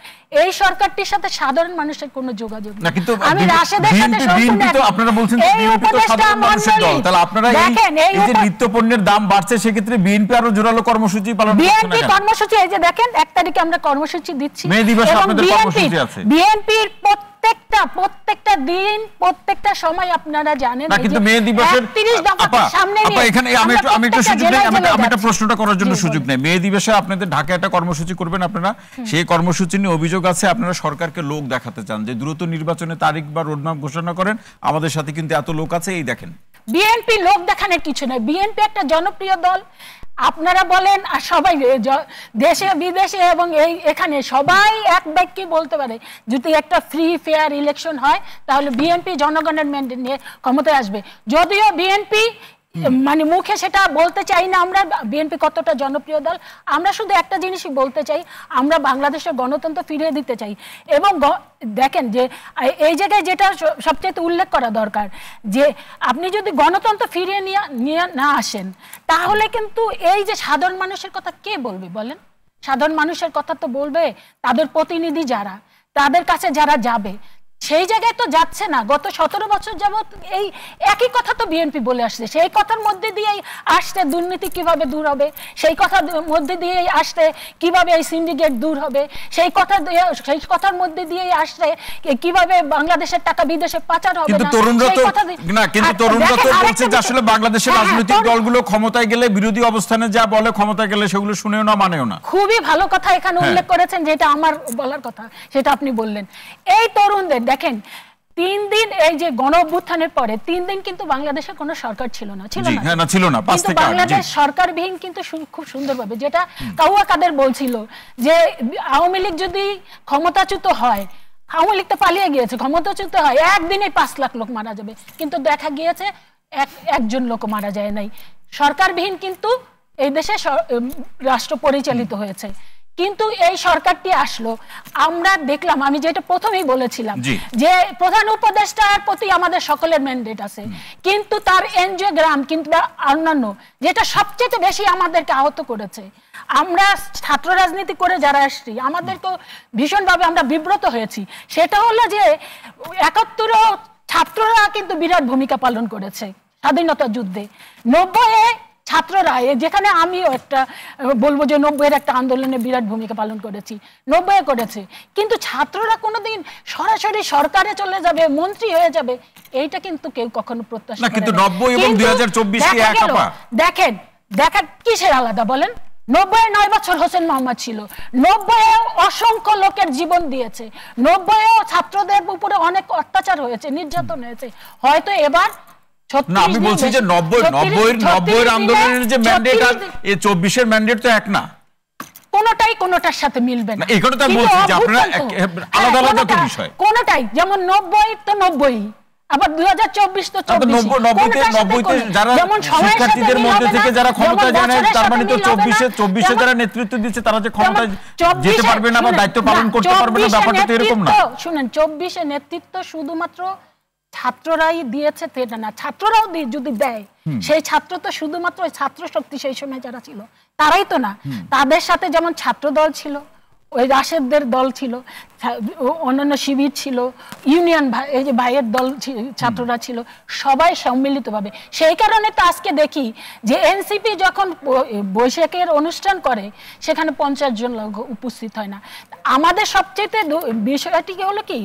এই সরকারটির সাথে সাধারণ মানুষের কোনো যোগাযোগ নেই। আমি রাশেদের সাথে সম্পূর্ণ তো আপনারা বলছেন যে বিএনপি তো সাধারণ মানুষের দল, তাহলে আপনারা এই যে নিত্যপণ্যের দাম বাড়ছে, সেক্ষেত্রে বিএনপি আরো জোরালো কর্মসূচি পালন করছে না? বিএনপি কর্মসূচি এই যে দেখেন 1 তারিখে আমরা কর্মসূচি দিচ্ছি, মে দিবসে আপনাদের কর্মসূচি আছে। বিএনপির প্রত্যেকটা দিন প্রত্যেকটা সময় আপনারা জানেন না, কিন্তু মে দিবসের 30 দফাকে সামনে নিয়ে এখানে আমি একটু সুযোগ নেই, আমি একটা প্রশ্নটা করার জন্য সুযোগ নেই। মে দিবসে আপনাদের ঢাকায় একটা কর্মসূচি করবেন আপনারা, সেই কর্মসূচি নিয়ে অভিযোগ আছে আপনারা সরকারকে লোক দেখাতে চান যে দ্রুত নির্বাচনের তারিখ বা রোডম্যাপ ঘোষণা করেন, আমাদের সাথে কিন্তু এত লোক আছে, এই দেখেন। বিএনপি লোক দেখানোর কিছু নয়, বিএনপি একটা জনপ্রিয় দল। আপনারা বলেন আর সবাই দেশে বিদেশে এবং এখানে সবাই এক বাক্যে বলতে পারে, যদি একটা ফ্রি ফেয়ার ইলেকশন হয় তাহলে বিএনপি জনগণের ম্যান্ডেট নিয়ে ক্ষমতায় আসবে। যদিও বিএনপি মানে মুখে সেটা বলতে চাই না আমরা বিএনপি কতটা জনপ্রিয় দল, আমরা শুধু একটা জিনিসই বলতে চাই, আমরা বাংলাদেশের গণতন্ত্র ফিরিয়ে দিতে চাই। এবং দেখেন যে এই জায়গায় যেটা সবচেয়ে উল্লেখ করা দরকার, যে আপনি যদি গণতন্ত্র ফিরিয়ে নিয়ে না আসেন, তাহলে কিন্তু এই যে সাধারণ মানুষের কথা কে বলবে বলেন? সাধারণ মানুষের কথা তো বলবে তাদের প্রতিনিধি যারা, তাদের কাছে যারা যাবে, সেই জায়গায় তো যাচ্ছে না। গত 17 বছর যাবত এই একই কথা তো বিএনপি বলে আসছে, সেই কথার মধ্যে দিয়েই আসছে দুর্নীতি কিভাবে দূর হবে, সেই কথার মধ্যে দিয়েই আসছে কিভাবে এই সিন্ডিকেট দূর হবে, সেই কথার মধ্যে দিয়েই আসছে কিভাবে বাংলাদেশের টাকা বিদেশে পাচার হবে। কিন্তু তরুণরা তো বলছে যে আসলে বাংলাদেশের রাজনৈতিক দলগুলো ক্ষমতায় গেলে বিরোধী অবস্থানে যা বলে, ক্ষমতায় গেলে সেগুলো শুনেও না মানেও না। খুবই ভালো কথা এখানে উল্লেখ করেছেন, যেটা আমার বলার কথা সেটা আপনি বললেন। এই তরুণদের দেখেন 3 দিন এই যে গণ অভ্যুত্থানের পরে 3 দিন কিন্তু বাংলাদেশে কোনো সরকার ছিল না, কিন্তু বাংলাদেশ সরকারবিহীন কিন্তু খুব সুন্দরভাবে, যেটা কাউয়া কাদের বলছিল যে আওয়ামী লীগ যদি ক্ষমতাচ্যুত হয়, আওয়ামী লীগ তো পালিয়ে গিয়েছে, ক্ষমতাচ্যুত হয় একদিনে 5 লাখ লোক মারা যাবে, কিন্তু দেখা গিয়েছে একজন লোক মারা যায় নাই। সরকারবিহীন কিন্তু এই দেশে রাষ্ট্র পরিচালিত হয়েছে। কিন্তু এই সরকারটি আসলো, আমরা দেখলাম, আমি যেটা প্রথমেই বলেছিলাম যে প্রধান উপদেষ্টার প্রতি আমাদের সকলের ম্যান্ডেট আছে, কিন্তু তার এনজিওগ্রাম কিংবা অন্যান্য যেটা সবচেয়ে বেশি আমাদেরকে আহত করেছে, আমরা ছাত্র রাজনীতি করে যারা আসছি আমাদেরকে ভীষণভাবে আমরা বিব্রত হয়েছি, সেটা হলো যে 71 ছাত্ররা কিন্তু বিরাট ভূমিকা পালন করেছে স্বাধীনতা যুদ্ধে। 90-এ ছাত্ররা যেখানে আমিও একটা বলবো যে 90-এর একটা আন্দোলনে বিরাট ভূমিকা পালন করেছি, 90-এ করেছে, কিন্তু ছাত্ররা কোনোদিন সরাসরি সরকারে চলে যাবে, মন্ত্রী হয়ে যাবে, এইটা কিন্তু কেউ কখনো প্রত্যাশা করে না। কিন্তু 90 এবং 2024 কি এক আপা? দেখেন কিসের আলাদা বলেন? 90-এ 9 বছর হোসেন মোহাম্মদ ছিল, 90-এ অসংখ্য লোকের জীবন দিয়েছে, 90-এ ছাত্রদের উপরে অনেক অত্যাচার হয়েছে, নির্যাতন হয়েছে। হয়তো এবার না, আমি বলছি যে 90-এর আন্দোলনের যে ম্যান্ডেট আর এই 24-এর ম্যান্ডেট তো এক না, কোনটার সাথে মিলবে না। এইখানে তো আমি বলছি যে আপনারা আলাদা আলাদা তো বিষয়। কোনটাই যেমন 90 তো 90, আবার 2024 তো 90-তে যারা শিক্ষার্থীদের মধ্যে থেকে যারা ক্ষমতা জানে, তার মানে তো 24-এ যারা নেতৃত্ব দিচ্ছে তারা যে ক্ষমতা যেতে পারবে না বা দায়িত্ব পালন করতে পারবে না, ব্যাপারটা তো এরকম না। শুনেন, 24-এ নেতৃত্ব শুধুমাত্র ছাত্ররাই দিয়েছে সেটা না, ছাত্ররাও যদি দেয়, সেই ছাত্র তো শুধুমাত্র ছাত্র শক্তি সেই সময় যারা ছিল তারাই তো না, তাদের সাথে যেমন ছাত্র দল ছিল, ওই রাশেদদের দল ছিল, অন্যান্য শিবির ছিল, ইউনিয়ন এই যে ভাইয়ের দল ছাত্ররা ছিল, সবাই সম্মিলিতভাবে। সেই কারণে তো আজকে দেখি যে এনসিপি যখন বৈশাখের অনুষ্ঠান করে সেখানে 50 জন লোক উপস্থিত হয় না। আমাদের সবচেয়ে বিষয়টি হলো কি,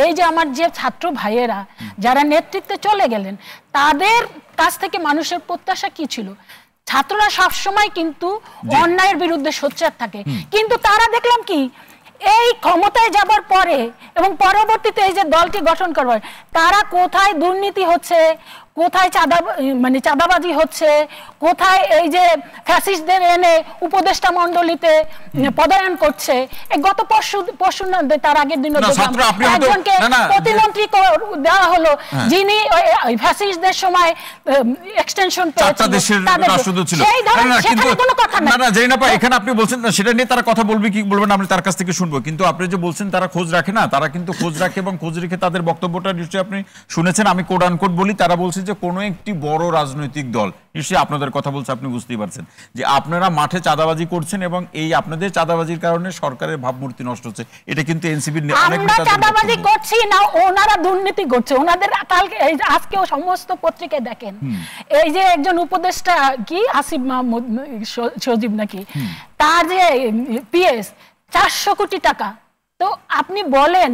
এই যে আমার যে ছাত্র ভাইয়েরা যারা নেতৃত্বে চলে গেলেন, তাদের কাছ থেকে মানুষের প্রত্যাশা কি ছিল? ছাত্ররা সবসময় কিন্তু অন্যায়ের বিরুদ্ধে সোচ্চার থাকে, কিন্তু তারা দেখলাম কি এই ক্ষমতায় যাবার পরে এবং পরবর্তীতে এই যে দলটি গঠন করবার, তারা কোথায় দুর্নীতি হচ্ছে, কোথায় চাঁদাবাজি হচ্ছে, কোথায় এই যে ফ্যাসিস্টদের এনে উপদেষ্টা মণ্ডলীতে পদায়ন করছে। গত পরশু না তার আগের দিন একজনকে প্রতিমন্ত্রী দেওয়া হলো, যিনি ফ্যাসিস্টদের সময় এক্সটেনশন এখানে আপনি বলছেন না, সেটা নিয়ে তারা কথা বলবে কি বলবেন আমরা তার কাছ থেকে শুনবো, কিন্তু আপনি যে বলছেন তারা খোঁজ রাখে না, তারা কিন্তু খোঁজ রাখে এবং খোঁজ রেখে তাদের বক্তব্যটা নিশ্চয়ই আপনি শুনেছেন। আমি কোড আনকোড বলি, তারা বলছে যে কোনো একটি বড় রাজনৈতিক দল, নিশ্চয়ই আপনাদের কথা বলছে, আপনি বুঝতেই পারছেন যে আপনারা মাঠে চাঁদাবাজি করছেন এবং এই আপনাদের চাঁদাবাজির কারণে সরকারের ভাবমূর্তি নষ্ট হচ্ছে। এটা কিন্তু এনসিপির আমরা চাঁদাবাজি করছি না, ওনারা দুর্নীতি করছে। ওনাদের কালকে আজকেও সমস্ত পত্রিকায় দেখেন এই যে একজন উপদেষ্টা কি আসিফ মাহমুদ সজীব নাকি, তার যে পিএস 400 কোটি টাকা, তো আপনি বলেন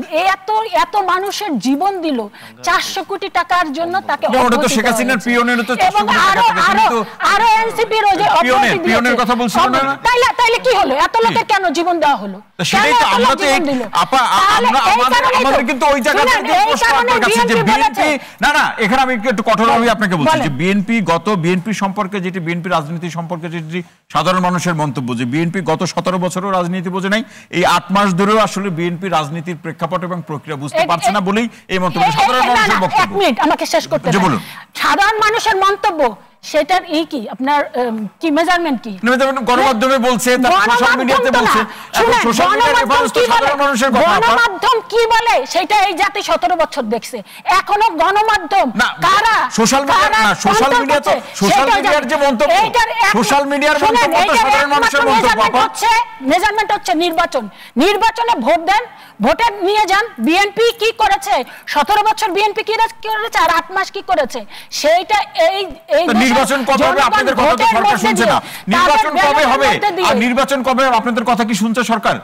এত মানুষের জীবন দিল 400 কোটি টাকার জন্য, তাকে তাইলে কি হলো? এত লোকের কেন জীবন দেওয়া হলো? এখানে আমি একটু কঠোরভাবে আপনাকে বলছি যে বিএনপি সম্পর্কে যেটি বিএনপি রাজনীতি সম্পর্কে যেটি সাধারণ মানুষের মন্তব্য, যে বিএনপি গত 17 বছরও রাজনীতি বোঝে নাই, এই 8 মাস ধরেও আসলে বিএনপি রাজনীতির প্রেক্ষাপট এবং প্রক্রিয়া বুঝতে পারছে না বলেই এই মন্তব্য। সাধারণ মানুষের বক্তব্য। এক মিনিট আমাকে শেষ করতে দিন। সাধারণ মানুষের মন্তব্য সেটার কি আপনার কি মেজারমেন্ট কি? গণমাধ্যমে বলছে, সোশ্যাল মিডিয়াতে বলছে, সোশ্যাল মিডিয়ার রেফারেন্স তো সাধারণ মানুষের কথা। গণমাধ্যম কি বলে সেটা এই জাতি 17 বছর দেখছে। এখনো গণমাধ্যম কারা সোশ্যাল মিডিয়া না, সোশ্যাল মিডিয়া তো সোশ্যাল মিডিয়ার যে মন্তব্য, সোশ্যাল মিডিয়ার মন্তব্য তো সাধারণ মানুষের মন্তব্য। মেজারমেন্ট হচ্ছে নির্বাচনে ভোট দেন, ভোটে নিয়ে যান। বিএনপি কি করেছে 17 বছর, বিএনপি কি করেছে আর 8 মাস কি করেছে, সেইটা এই নির্বাচন কবে হবে আপনাদের কথা তো সরকার শুনছে না। নির্বাচন কবে হবে আর নির্বাচন কবে আপনাদের কথা কি শুনছে সরকার?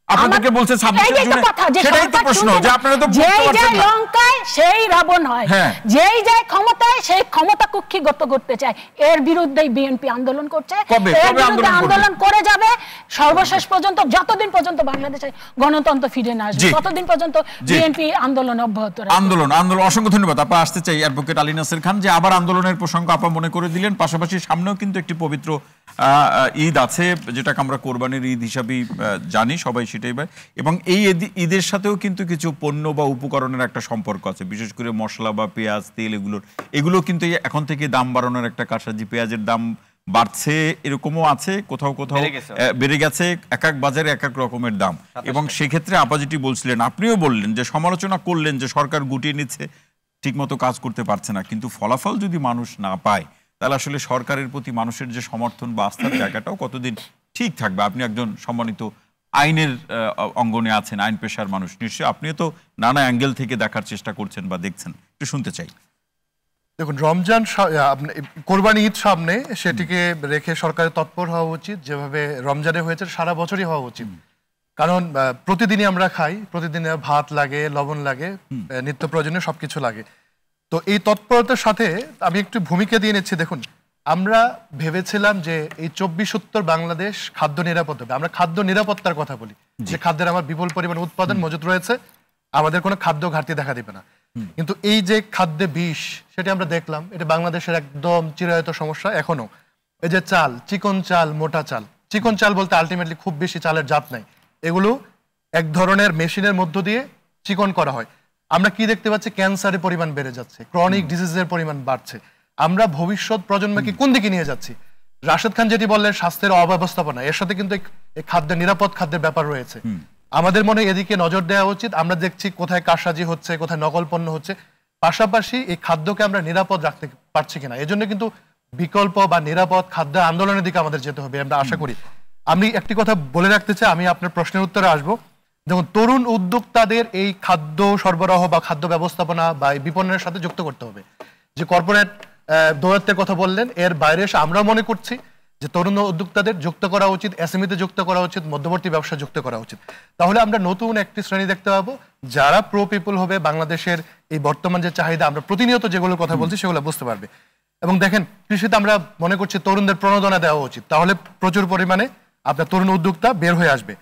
আপনাদেরকে বলছে 26 জুনে, সেটাই তো প্রশ্ন যে আপনারা তো বুঝতে পারছেন না। লঙ্কায় সেই রাবণ হয়, যেই যায় ক্ষমতায় সেই ক্ষমতা কুক্ষিগত করতে চায়। এর বিরুদ্ধে বিএনপি আন্দোলন করছে, এর বিরুদ্ধে আন্দোলন করে যাবে সর্বশেষ পর্যন্ত, যতদিন পর্যন্ত বাংলাদেশে গণতন্ত্র ফিরে না আসবে ততদিন পর্যন্ত বিএনপি আন্দোলন অব্যাহত রাখবে। আন্দোলন। অসংখ্য ধন্যবাদ। আপা আসতে চাই অ্যাডভোকেট আলী নাসির খান, যে আবার আন্দোলনের প্রসঙ্গ আপা মনে করে দিলেন। পাশাপাশি সামনেও কিন্তু একটি পবিত্র ঈদ আছে, যেটাকে আমরা কোরবানির ঈদ হিসাবেই জানি সবাই, সেটাই ভাই। এবং এই ঈদের সাথেও কিন্তু কিছু পণ্য বা উপকরণের একটা সম্পর্ক আছে, বিশেষ করে মশলা বা পেঁয়াজ, তেল, এগুলো কিন্তু এখন থেকে দাম বাড়ানোর একটা কারসাজি। পেঁয়াজের দাম বাড়ছে এরকমও আছে, কোথাও কোথাও বেড়ে গেছে, এক এক বাজারে এক এক রকমের দাম। এবং সেক্ষেত্রে আপা যেটি বলছিলেন, আপনিও বললেন যে সমালোচনা করলেন যে সরকার গুটিয়ে নিচ্ছে, ঠিকমতো কাজ করতে পারছে না, কিন্তু ফলাফল যদি মানুষ না পায় তাহলে আসলে সরকারের প্রতি মানুষের যে সমর্থন বা আস্থার জায়গাটাও কতদিন ঠিক থাকবে? আপনি একজন সম্মানিত আইনের অঙ্গনে আছেন, আইন পেশার মানুষ, নিশ্চয়ই আপনিও তো নানা অ্যাঙ্গেল থেকে দেখার চেষ্টা করছেন বা দেখছেন, একটু শুনতে চাই। দেখুন, রমজান কোরবানি ঈদ সামনে, সেটিকে রেখে সরকারের তৎপর হওয়া উচিত। যেভাবে রমজানে হয়েছে সারা বছরই হওয়া উচিত, কারণ প্রতিদিনই আমরা খাই, প্রতিদিন ভাত লাগে, লবণ লাগে, নিত্য প্রয়োজনীয় সবকিছু লাগে। তো এই তৎপরতার সাথে আমি একটু ভূমিকা দিয়ে নিচ্ছি। দেখুন, আমরা ভেবেছিলাম যে এই 24 বাংলাদেশ খাদ্য নিরাপদ হবে। আমরা খাদ্য নিরাপত্তার কথা বলি, যে খাদ্যের আমার বিপুল পরিমাণ উৎপাদন মজুত রয়েছে, আমাদের কোনো খাদ্য ঘাটতি দেখা দিবে না। কিন্তু এই যে খাদ্যে বিষ, সেটা আমরা দেখলাম, এটা বাংলাদেশের একদম চিরায়ত সমস্যা এখনো। এই যে চাল, চিকন চাল, মোটা চাল, চিকন চাল বলতে আলটিমেটলি খুব বেশি চালের জাত নাই, এগুলো এক ধরনের মেশিনের মধ্য দিয়ে চিকন করা হয়। আমরা কি দেখতে পাচ্ছি? ক্যান্সারের পরিমাণ বেড়ে যাচ্ছে, ক্রনিক ডিজিজের পরিমাণ বাড়ছে। আমরা ভবিষ্যৎ প্রজন্মকে কোন দিকে নিয়ে যাচ্ছি? রাশেদ খান যেটি বললেন, স্বাস্থ্যের অব্যবস্থাপনা, এর সাথে কিন্তু এই খাদ্যের নিরাপদ খাদ্যের ব্যাপার রয়েছে। আমাদের মনে এদিকে নজর দেওয়া উচিত। আমরা দেখছি কোথায় কারসাজি হচ্ছে, কোথায় নকল পণ্য হচ্ছে। পাশাপাশি এই খাদ্যকে আমরা নিরাপদ রাখতে পারছি কিনা, এজন্য কিন্তু বিকল্প বা নিরাপদ খাদ্য আন্দোলনের দিকে আমাদের যেতে হবে, আমরা আশা করি। আমি একটি কথা বলে রাখতে চাই, আমি আপনার প্রশ্নের উত্তরে আসবো। যেমন তরুণ উদ্যোক্তাদের এই খাদ্য সরবরাহ বা খাদ্য ব্যবস্থাপনা বা এই বিপণনের সাথে যুক্ত করতে হবে। যে কর্পোরেট দৌরাত্বের কথা বললেন, এর বাইরে এসে আমরা মনে করছি যে তরুণ উদ্যোক্তাদের যুক্ত করা উচিত, এসএমইতে যুক্ত করা উচিত, মধ্যবর্তী ব্যবসা যুক্ত করা উচিত। তাহলে আমরা নতুন একটি শ্রেণী দেখতে পাবো যারা প্রো পিপল হবে, বাংলাদেশের এই বর্তমান যে চাহিদা আমরা প্রতিনিয়ত যেগুলোর কথা বলছি সেগুলো বুঝতে পারবে। এবং দেখেন, কৃষিতে আমরা মনে করছি তরুণদের প্রণোদনা দেওয়া উচিত, তাহলে প্রচুর পরিমাণে আপনার তরুণ উদ্যোক্তা বের হয়ে আসবে।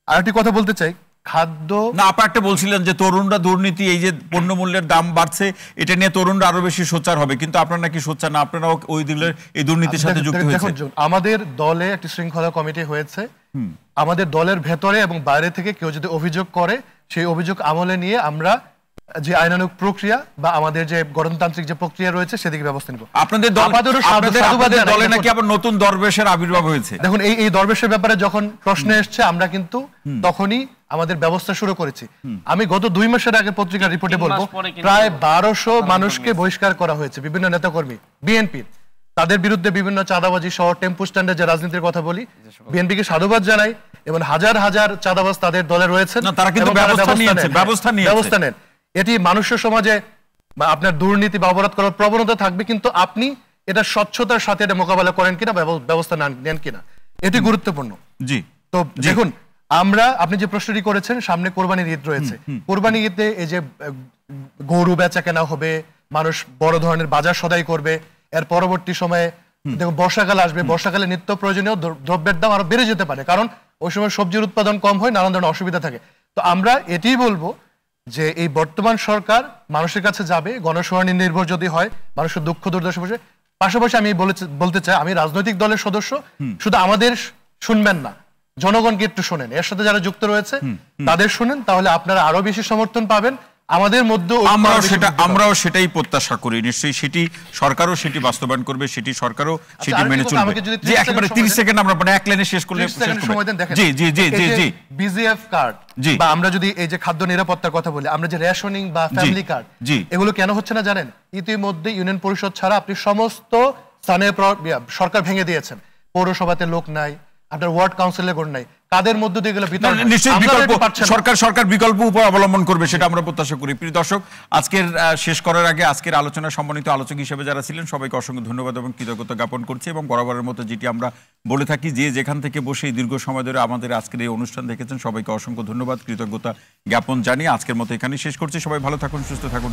আরেকটি কথা বলতে চাই, খাদ্য না, আপনার একটা বলছিলেন যে তরুণরা দুর্নীতি, এই যে পণ্য মূল্যের দাম বাড়ছে, এটা নিয়ে তরুণরা আরো বেশি সোচ্চার হবে, কিন্তু আপনারা নাকি সোচ্চার না, আপনারাও ওই দিলের এই দুর্নীতির সাথে যুক্ত হয়েছে। আমাদের দলে একটি শৃঙ্খলা কমিটি হয়েছে, আমাদের দলের ভেতরে এবং বাইরে থেকে কেউ যদি অভিযোগ করে, সেই অভিযোগ আমলে নিয়ে আমরা যে আইনানুগ প্রক্রিয়া বা আমাদের যে গণতান্ত্রিক যে প্রক্রিয়া রয়েছে সেদিকে ব্যবস্থা নিব। আপনাদের দলে নাকি আবার নতুন দরবেশের আবির্ভাব হয়েছে। দেখুন, এই দরবেশের ব্যাপারে যখন প্রশ্ন এসছে, আমরা কিন্তু তখনই আমাদের ব্যবস্থা শুরু করেছি। আমি গত 2 মাসের আগে পত্রিকার রিপোর্টে বলবো, প্রায় 1200 মানুষকে বহিষ্কার করা হয়েছে, বিভিন্ন নেতাকর্মী বিএনপির, তাদের বিরুদ্ধে বিভিন্ন চাঁদাবাজি সহ টেম্পু স্ট্যান্ডে যে রাজনীতির কথা বলি, বিএনপিকে সাধুবাদ জানাই, এবং হাজার হাজার চাঁদাবাজ তাদের দলে রয়েছেন, তারা কিন্তু ব্যবস্থা নেন। এটি মানুষের সমাজে আপনার দুর্নীতি বা অপরাধ করার প্রবণতা থাকবে, কিন্তু আপনি এটা স্বচ্ছতার সাথে এটা মোকাবেলা করেন কিনা, ব্যবস্থা নেন কিনা, এটি গুরুত্বপূর্ণ। জি, তো দেখুন, আপনি যে প্রশ্নটি করেছেন, সামনে কোরবানির ঈদ রয়েছে। কোরবানি ঈদে এই যে গরু বেচা কেনা হবে, মানুষ বড় ধরনের বাজার সদাই করবে, এর পরবর্তী সময়ে দেখুন বর্ষাকাল আসবে, বর্ষাকালে নিত্য প্রয়োজনীয় দ্রব্যের দাম আরো বেড়ে যেতে পারে, কারণ ওই সময় সবজির উৎপাদন কম হয়, নানান ধরনের অসুবিধা থাকে। তো আমরা এটাই বলবো যে এই বর্তমান সরকার মানুষের কাছে যাবে, গণশুনানি নির্ভর যদি হয়, মানুষের দুঃখ দুর্দশা বসে। পাশাপাশি আমি বলতে চাই, আমি রাজনৈতিক দলের সদস্য, শুধু আমাদের শুনবেন না, জনগণকে একটু শোনেন, এর সাথে যারা যুক্ত রয়েছে তাদের শুনেন, তাহলে আপনারা আরো বেশি সমর্থন পাবেন। আমাদের মধ্যে আমরাও সেটাই প্রত্যাশা করি, নিশ্চয়ই সেটি সরকারও সেটি বাস্তবায়ন করবে, সেটি সরকারও সেটি মেনে চলবে। যে একেবারে 30 সেকেন্ড আমরা এক লাইনে শেষ করলে জি জি জি জি জি বিজিএফ কার্ড, বা আমরা যদি এই যে খাদ্য নিরাপত্তার কথা বলি, আমরা যে রেশনিং বা ফ্যামিলি কার্ড, এগুলো কেন হচ্ছে না জানেন? ইতিমধ্যে ইউনিয়ন পরিষদ ছাড়া আপনি সমস্ত স্থানে সরকার ভেঙে দিয়েছেন, পৌরসভাতে লোক নাই, আপনার ওয়ার্ড কাউন্সিলের গণ নাই, কাদের মধ্য দিয়ে এগুলো বিতরণ? সরকার বিকল্প উপায় অবলম্বন করবে, সেটা আমরা প্রত্যাশা করি। প্রিয় দর্শক, আজকের শেষ করার আগে আজকের আলোচনা সম্মানিত আলোচক হিসেবে যারা ছিলেন সবাইকে অসংখ্য ধন্যবাদ এবং কৃতজ্ঞতা জ্ঞাপন করছি। এবং বরাবরের মতো যেটি আমরা বলে থাকি, যে যেখান থেকে বসে দীর্ঘ সময় ধরে আমাদের আজকের এই অনুষ্ঠান দেখেছেন, সবাইকে অসংখ্য ধন্যবাদ, কৃতজ্ঞতা জ্ঞাপন জানিয়ে আজকের মতো এখানেই শেষ করছি। সবাই ভালো থাকুন, সুস্থ থাকুন।